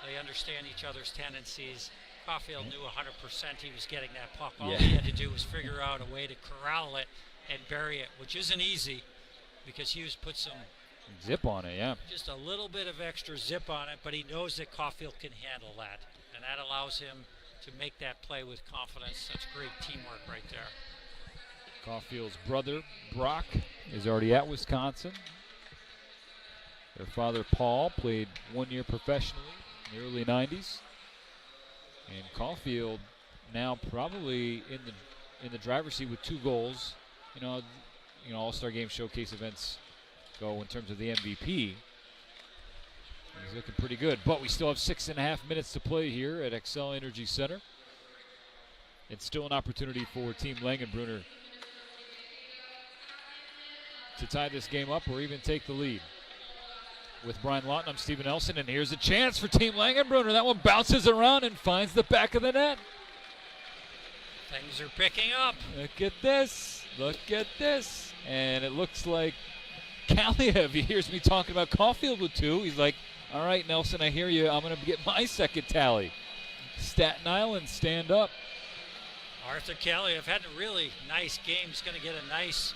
They understand each other's tendencies. Caulfield knew 100% he was getting that puck. All he had to do was figure out a way to corral it and bury it, which isn't easy because Hughes put some zip on it, just a little bit of extra zip on it, but he knows that Caulfield can handle that, and that allows him to make that play with confidence. That's great teamwork right there. Caulfield's brother, Brock, is already at Wisconsin. Their father, Paul, played 1 year professionally in the early 90s. And Caulfield now probably in the driver's seat with 2 goals. You know, All-Star Game showcase events go in terms of the MVP. He's looking pretty good, but we still have 6.5 minutes to play here at Xcel Energy Center. It's still an opportunity for Team Langenbrunner to tie this game up or even take the lead. With Brian Lawton, I'm Stephen Elson, and here's a chance for Team Langenbrunner. That one bounces around and finds the back of the net. Things are picking up. Look at this. Look at this. And it looks like Kaliev, he hears me talking about Caulfield with 2. He's like, all right, Nelson, I hear you. I'm going to get my second tally. Staten Island, stand up. Arthur Kaliev had a really nice game. He's going to get a nice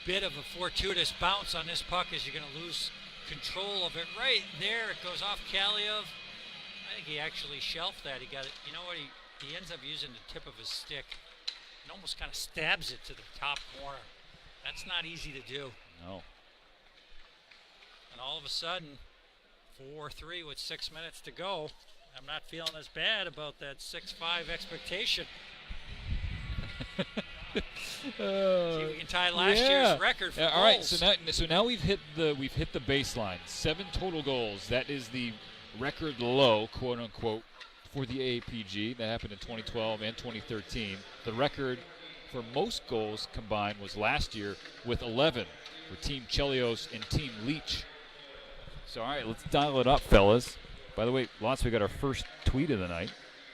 bit of a fortuitous bounce on this puck as you're going to lose control of it. Right there, it goes off Kaliev. I think he actually shelved that. He got it. You know what? He ends up using the tip of his stick and almost kind of stabs it to the top corner. That's not easy to do. No. And all of a sudden, 4-3 with 6 minutes to go. I'm not feeling as bad about that 6-5 expectation. See if we can tie last year's record for goals. All right, so now we've hit the baseline. 7 total goals. That is the record low, quote unquote, for the AAPG. That happened in 2012 and 2013. The record for most goals combined was last year with 11 for Team Chelios and Team Leach. So all right, let's dial it up, fellas. By the way, Lots, we got our first tweet of the night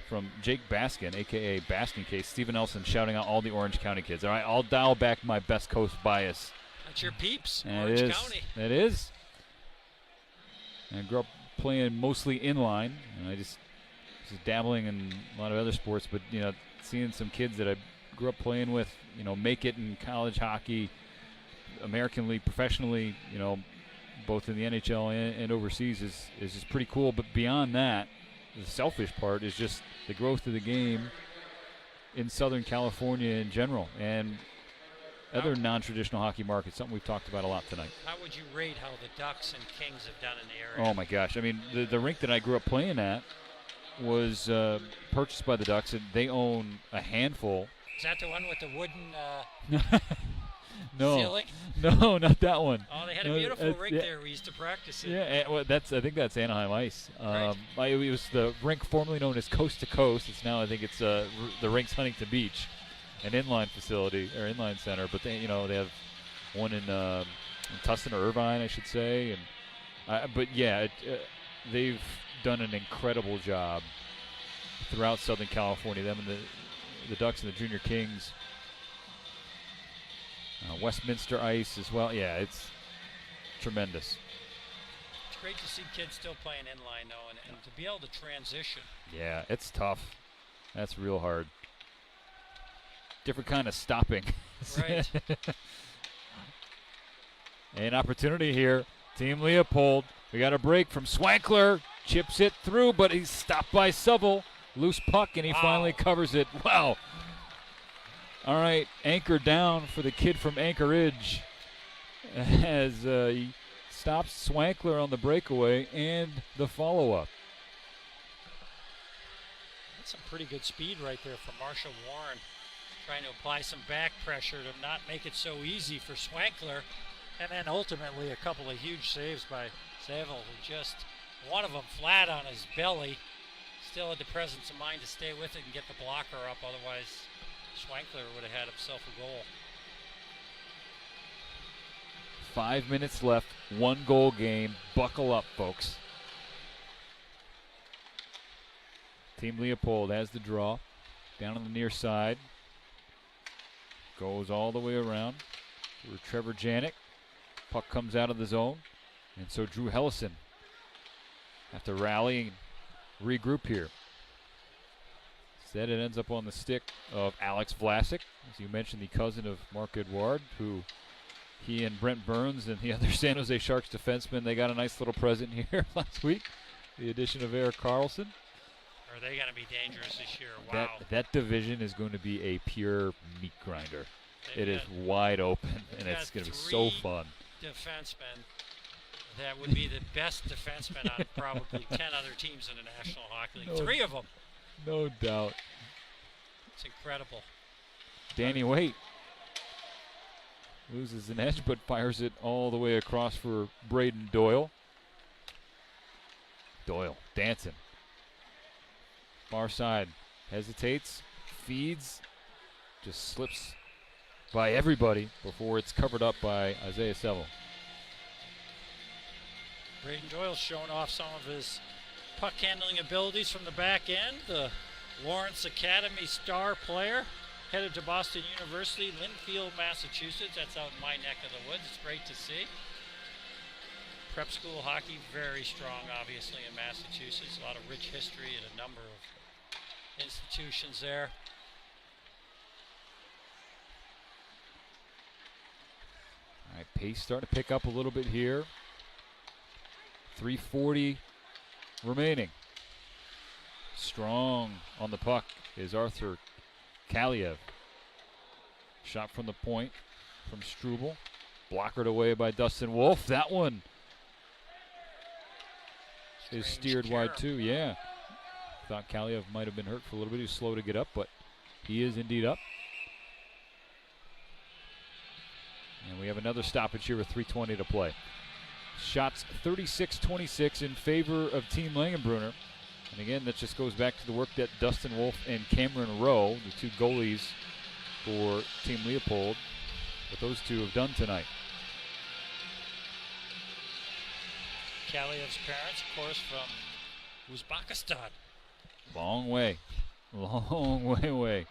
from Jake Baskin, a.k.a. Baskin Case. Stephen Nelson shouting out all the Orange County kids. All right, I'll dial back my Best Coast bias. That's your peeps, And Orange it is. County. That is. And I grew up playing mostly inline, and I just was dabbling in a lot of other sports, but, seeing some kids that I grew up playing with, make it in college hockey, American League, professionally, both in the NHL and overseas is just pretty cool. But beyond that, the selfish part is just the growth of the game in Southern California in general and other non-traditional hockey markets, something we've talked about a lot tonight. How would you rate how the Ducks and Kings have done in the area? Oh, my gosh. I mean, the rink that I grew up playing at was purchased by the Ducks, and they own a handful. Is that the one with the wooden No, ceiling? no, not that one. Oh, they had a beautiful rink there we used to practice in. Yeah, well, I think that's Anaheim Ice. Right. It was the rink formerly known as Coast to Coast. It's now, I think it's the rink's Huntington Beach, an inline facility or inline center. But they have one in Tustin or Irvine, I should say. And but yeah, they've done an incredible job throughout Southern California. Them and the Ducks and the Junior Kings. Westminster Ice as well. Yeah, it's tremendous. It's great to see kids still playing inline, though, and to be able to transition. Yeah, it's tough. That's real hard. Different kind of stopping. Right. An opportunity here. Team Leopold. We got a break from Swankler. Chips it through, but he's stopped by Seville. Loose puck, and he finally covers it. Wow. All right, anchor down for the kid from Anchorage as he stops Swankler on the breakaway and the follow-up. That's some pretty good speed right there from Marshall Warren, trying to apply some back pressure to not make it so easy for Swankler. And then ultimately a couple of huge saves by Seville, who just, one of them flat on his belly, still had the presence of mind to stay with it and get the blocker up, otherwise Swankler would have had himself a goal. 5 minutes left, 1 goal game. Buckle up, folks. Team Leopold has the draw. Down on the near side. Goes all the way around for Trevor Janik. Puck comes out of the zone. And so Drew Hellison have to rally and regroup here. Instead, it ends up on the stick of Alex Vlasic, as you mentioned, the cousin of Mark Edouard, who he and Brent Burns and the other San Jose Sharks defensemen, they got a nice little present here last week, the addition of Erik Karlsson. Are they going to be dangerous this year? Wow. That division is going to be a pure meat grinder. It is wide open, and it's going to be so fun. Defensemen that would be the best defensemen on probably 10 other teams in the National Hockey League. 3 of them. No doubt. It's incredible. Danny Waite loses an edge, but fires it all the way across for Braden Doyle. Doyle dancing. Far side. Hesitates. Feeds. Just slips by everybody before it's covered up by Isaiah Seville. Braden Doyle showing off some of his puck handling abilities from the back end. The Lawrence Academy star player headed to Boston University, Linfield, Massachusetts. That's out in my neck of the woods. It's great to see. Prep school hockey, very strong, obviously, in Massachusetts. A lot of rich history at a number of institutions there. All right, pace starting to pick up a little bit here. 3:40 remaining. Strong on the puck is Arthur Kaliev. Shot from the point from Struble. Blockered away by Dustin Wolf. That one is steered wide too. Yeah. Thought Kaliev might have been hurt for a little bit. He was slow to get up, but he is indeed up. And we have another stoppage here with 3:20 to play. Shots 36-26 in favor of Team Langenbrunner. And again, that just goes back to the work that Dustin Wolf and Cameron Rowe, the two goalies for Team Leopold, what those two have done tonight. Kaliev's parents, of course, from Uzbekistan. Long way. Long way away.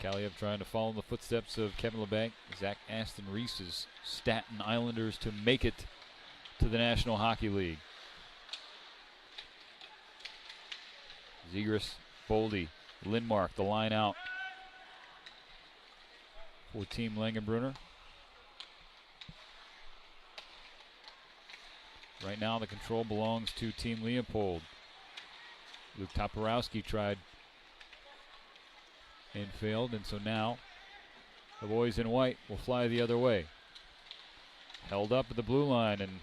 Kaliev trying to follow in the footsteps of Kevin LeBanc, Zach Aston Reese's Staten Islanders to make it to the National Hockey League. Zegras, Boldy, Lindmark, the line out for Team Langenbrunner. Right now the control belongs to Team Leopold. Luke Toporowski tried and failed, and so now the boys in white will fly the other way. Held up at the blue line, and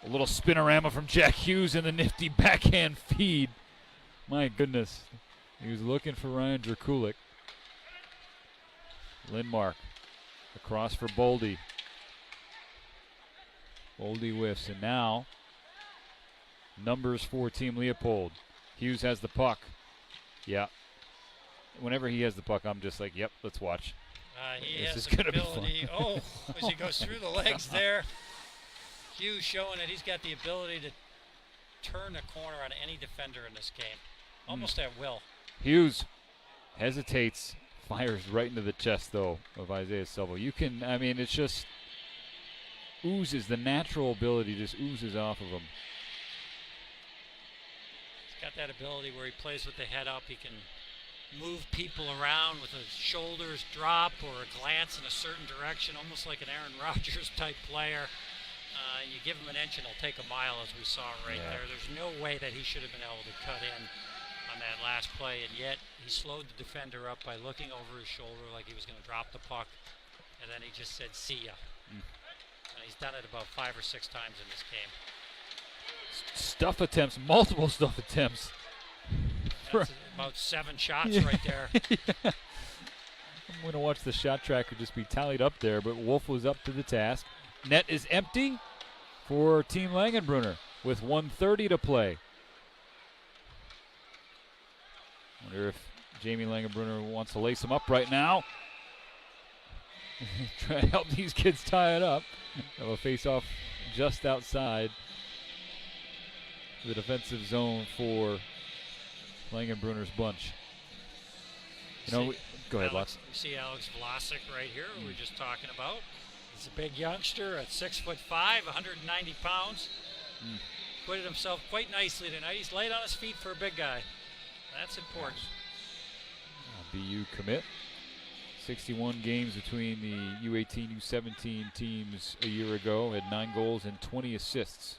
a little spinorama from Jack Hughes in the nifty backhand feed. My goodness. He was looking for Ryan Drakulik. Lindmark across for Boldy. Boldy whiffs, and now numbers for Team Leopold. Hughes has the puck. Yeah. Whenever he has the puck, I'm just like, yep, let's watch. He This has is the gonna be ability. Oh, as he goes through the legs there. Hughes showing that he's got the ability to turn a corner on any defender in this game. Almost at will. Hughes hesitates, fires right into the chest, though, of Isaiah Silva. You can, I mean, it's just oozes, the natural ability just oozes off of him. He's got that ability where he plays with the head up. He can move people around with his shoulders drop or a glance in a certain direction, almost like an Aaron Rodgers type player. You give him an inch and he'll take a mile, as we saw right there. There's no way that he should have been able to cut in on that last play, and yet he slowed the defender up by looking over his shoulder like he was going to drop the puck, and then he just said, "See ya." And he's done it about 5 or 6 times in this game. Stuff attempts, multiple stuff attempts. That's about 7 shots right there. I'm going to watch the shot tracker just be tallied up there, but Wolf was up to the task. Net is empty for Team Langenbrunner with 1:30 to play. Wonder if Jamie Langenbrunner wants to lace him up right now. Try to help these kids tie it up. Have a face-off just outside the defensive zone for Langenbrunner's bunch. You know, go ahead, Lutz. We see Alex Vlasic right here, who we were just talking about. He's a big youngster at 6'5", 190 pounds. Acquitted himself quite nicely tonight. He's light on his feet for a big guy. That's important. BU commit. 61 games between the U18, U17 teams a year ago. Had 9 goals and 20 assists.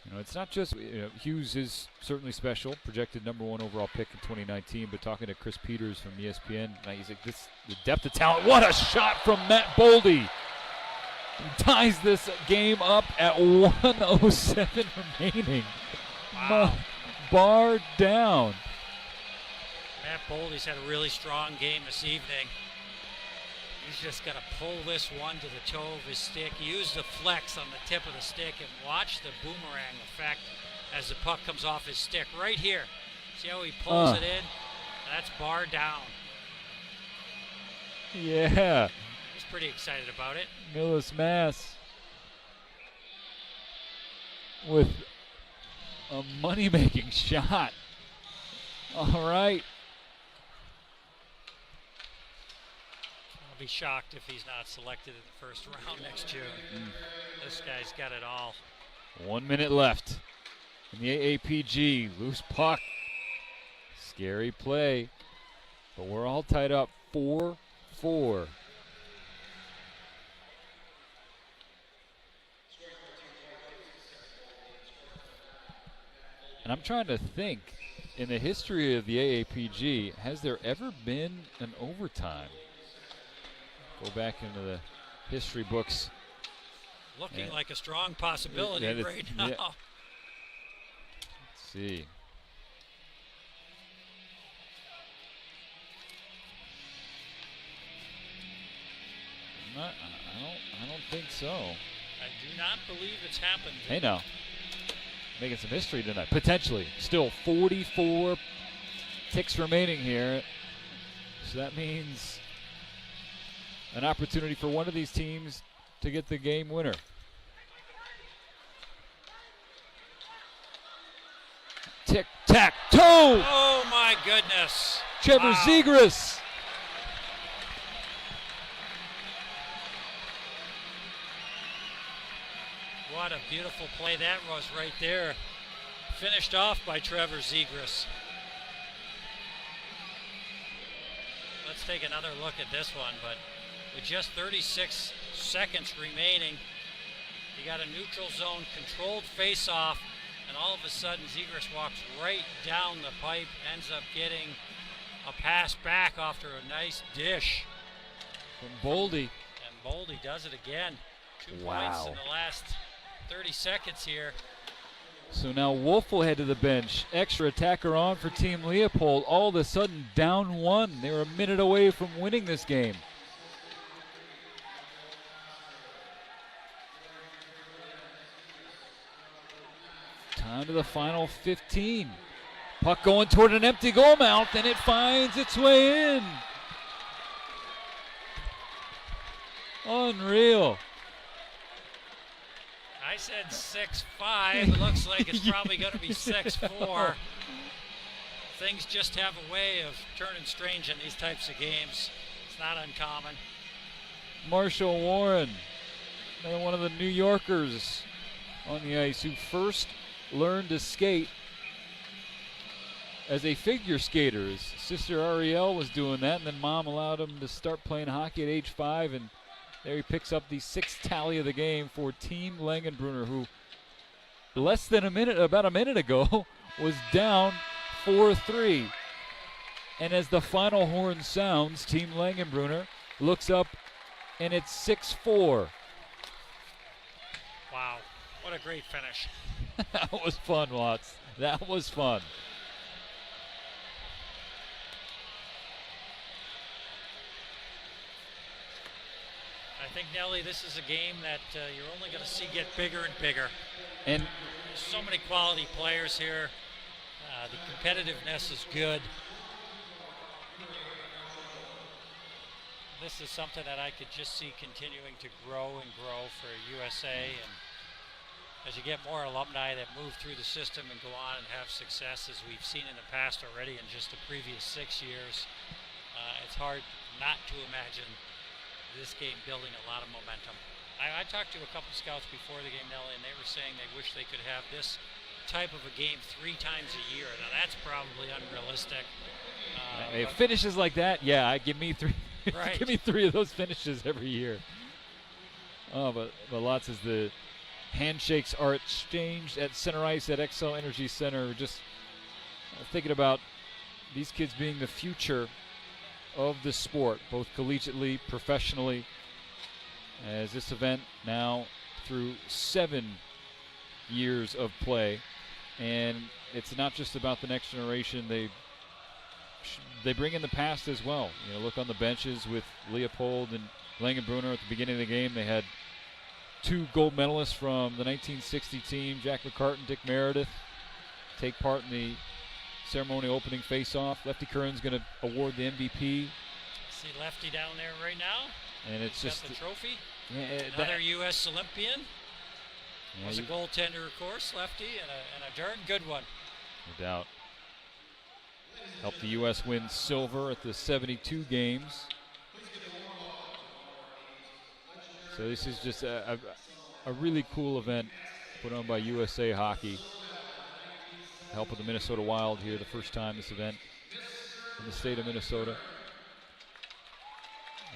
You know, it's not just, Hughes is certainly special, projected #1 overall pick in 2019, but talking to Chris Peters from ESPN, he's like, the depth of talent. What a shot from Matt Boldy. He ties this game up at 1:07 remaining. Wow. Bar down. Matt Boldy's had a really strong game this evening. He's just got to pull this one to the toe of his stick, use the flex on the tip of the stick, and watch the boomerang effect as the puck comes off his stick right here. See how he pulls it in? That's bar down. Yeah. He's pretty excited about it. Millis Mass with a money-making shot. All right. I'll be shocked if he's not selected in the first round next June. This guy's got it all. 1 minute left in the AAPG. Loose puck. Scary play. But we're all tied up 4-4. And I'm trying to think in the history of the AAPG, has there ever been an overtime? Go back into the history books. Looking like a strong possibility right now. Yeah. Let's see. I don't think so. I do not believe it's happened. Hey now, making some history tonight, potentially. Still 44 ticks remaining here. So that means an opportunity for one of these teams to get the game winner. Tic-tac-toe! Oh my goodness. Trevor Zegras. What a beautiful play that was right there. Finished off by Trevor Zegras. Let's take another look at this one, but with just 36 seconds remaining, you got a neutral zone controlled face-off, and all of a sudden Zegras walks right down the pipe, ends up getting a pass back after a nice dish. From Boldy. And Boldy does it again. 2 points Wow. in the last 30 seconds here. So now Wolf will head to the bench. Extra attacker on for Team Leopold. All of a sudden down one. They were a minute away from winning this game. Time to the final 15. Puck going toward an empty goal mouth, and it finds its way in. Unreal. I said 6'5". It looks like it's probably going to be 6'4". Things just have a way of turning strange in these types of games. It's not uncommon. Marshall Warren, another one of the New Yorkers on the ice who first learned to skate as a figure skater. His sister Ariel was doing that, and then mom allowed him to start playing hockey at age 5, and there he picks up the 6th tally of the game for Team Langenbrunner, who about a minute ago was down 4-3. And as the final horn sounds, Team Langenbrunner looks up, and it's 6-4. Wow, what a great finish. That was fun, Watts. That was fun. I think, Nelly, this is a game that you're only going to see get bigger and bigger. And there's so many quality players here. The competitiveness is good. This is something that I could just see continuing to grow and grow for USA. And as you get more alumni that move through the system and go on and have success, as we've seen in the past already in just the previous 6 years, it's hard not to imagine this game building a lot of momentum. I talked to a couple scouts before the game, Nelly, and they were saying they wish they could have this type of a game 3 times a year. Now that's probably unrealistic. finishes like that, yeah, give me 3. Right. Give me 3 of those finishes every year. Oh, but lots as the handshakes are exchanged at center ice at Xcel Energy Center. Just thinking about these kids being the future of the sport, both collegiately, professionally, as this event now through 7 years of play. And it's not just about the next generation. They bring in the past as well. You know, look on the benches with Leopold and Langenbrunner at the beginning of the game. They had 2 gold medalists from the 1960 team, Jack McCartan, Dick Meredith, take part in the ceremony opening face-off. Lefty Curran's going to award the MVP. See Lefty down there right now. And it's He's just got the trophy. Yeah, Another U.S. Olympian. Yeah, Was a goaltender, of course, Lefty, and a darn good one. No doubt. Helped the U.S. win silver at the 72 games. So this is just a really cool event put on by USA Hockey. Help with the Minnesota Wild here, the first time this event in the state of Minnesota.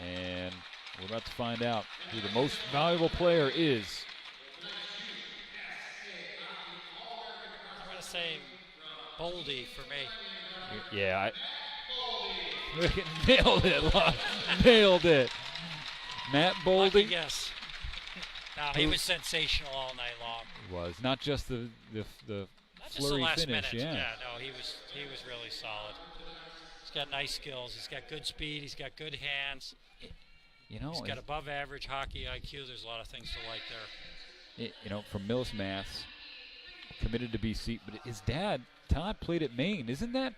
And we're about to find out who the most valuable player is. I'm going to say Boldy for me. Yeah, nailed it. Nailed it. Matt Lucky Boldy guess. No, he was sensational all night long. was not just the Not just the flurry last finish. minute. Yeah. No, he was really solid. He's got nice skills. He's got good speed. He's got good hands. You know, He's got above average hockey IQ. There's a lot of things to like there. you know, from Millis Mass, committed to BC, but his dad Todd played at Maine. Isn't that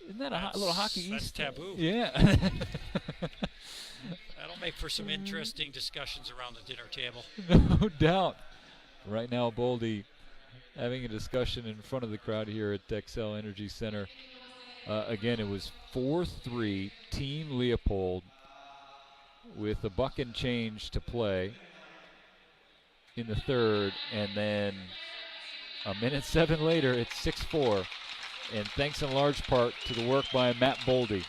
a little hockey That's east? taboo. Yeah. That'll make for some interesting discussions around the dinner table. No doubt. Right now, Boldy having a discussion in front of the crowd here at Xcel Energy Center. Again, it was 4-3 Team Leopold with a buck and change to play in the third, and then a minute 7 later, it's 6-4. And thanks in large part to the work by Matt Boldy.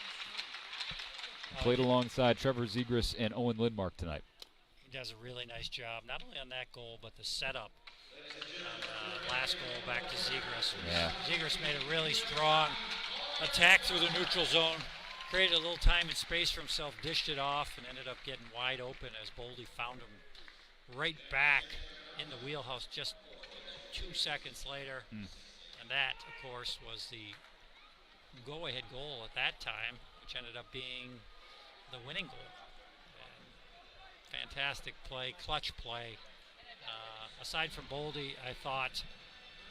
Played alongside Trevor Zegras and Owen Lindmark tonight. He does a really nice job, not only on that goal, but the setup. Last goal back to Zegras. Yeah. Zegras made a really strong attack through the neutral zone, created a little time and space for himself, dished it off, and ended up getting wide open as Boldy found him right back in the wheelhouse just 2 seconds later. And that, of course, was the go-ahead goal at that time, which ended up being the winning goal. And fantastic play, clutch play. Aside from Boldy, I thought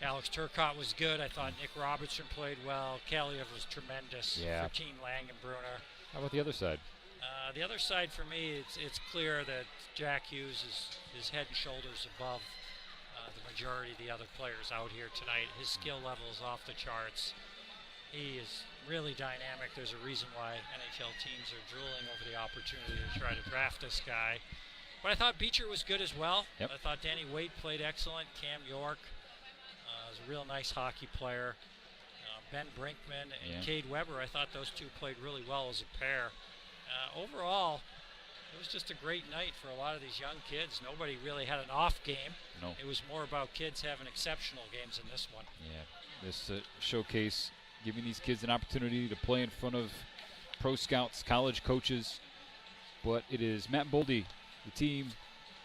Alex Turcotte was good. I thought Nick Robertson played well. Kaliev was tremendous for Team Langenbrunner. How about the other side? The other side for me, it's clear that Jack Hughes is head and shoulders above the majority of the other players out here tonight. His skill level is off the charts. He is really dynamic. There's a reason why NHL teams are drooling over the opportunity to try to draft this guy. But I thought Beecher was good as well. Yep. I thought Danny Waite played excellent. Cam York is a real nice hockey player. Ben Brinkman and Cade Weber, I thought those two played really well as a pair. Overall, it was just a great night for a lot of these young kids. Nobody really had an off game. No. It was more about kids having exceptional games in this one. Yeah, this showcase giving these kids an opportunity to play in front of pro scouts, college coaches. But it is Matt Boldy, the team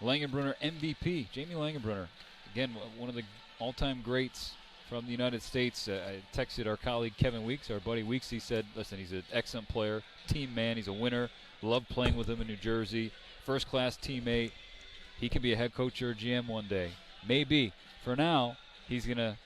Langenbrunner MVP, Jamie Langenbrunner. Again, one of the all-time greats from the United States. I texted our colleague Kevin Weeks, our buddy Weeks. He said, listen, he's an excellent player, team man. He's a winner. Loved playing with him in New Jersey. First-class teammate. He can be a head coach or a GM one day. Maybe. For now, he's going to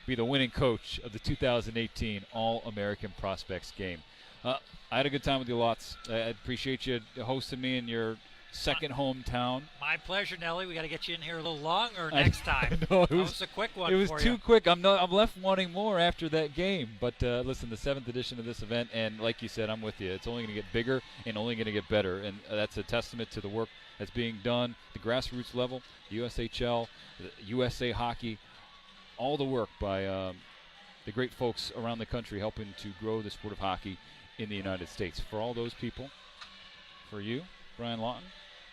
be the winning coach of the 2018 All-American Prospects game. I had a good time with you lots. I appreciate you hosting me in your second hometown. My pleasure, Nelly. We got to get you in here a little longer next time. No, that was a quick one. It was for too you. quick. I'm left wanting more after that game. But listen, the 7th edition of this event, and like you said, I'm with you. It's only going to get bigger and only going to get better, and that's a testament to the work that's being done, the grassroots level, the USHL, the USA Hockey, all the work by the great folks around the country helping to grow the sport of hockey in the United States. For all those people, for you, Brian Lawton,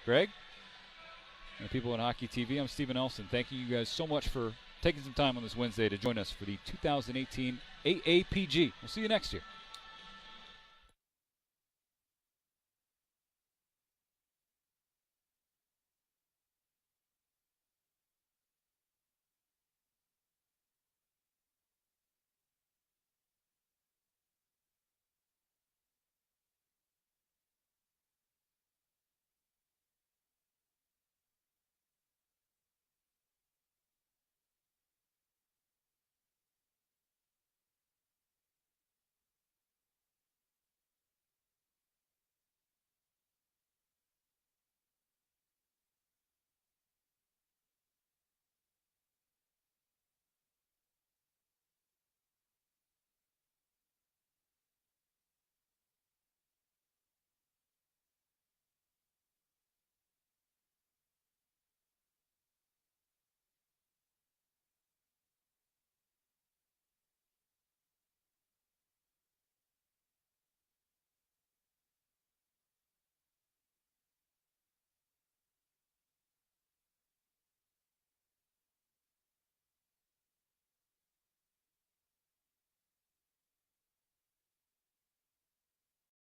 Greg, and the people at Hockey TV, I'm Stephen Elson. Thank you guys so much for taking some time on this Wednesday to join us for the 2018 AAPG. We'll see you next year.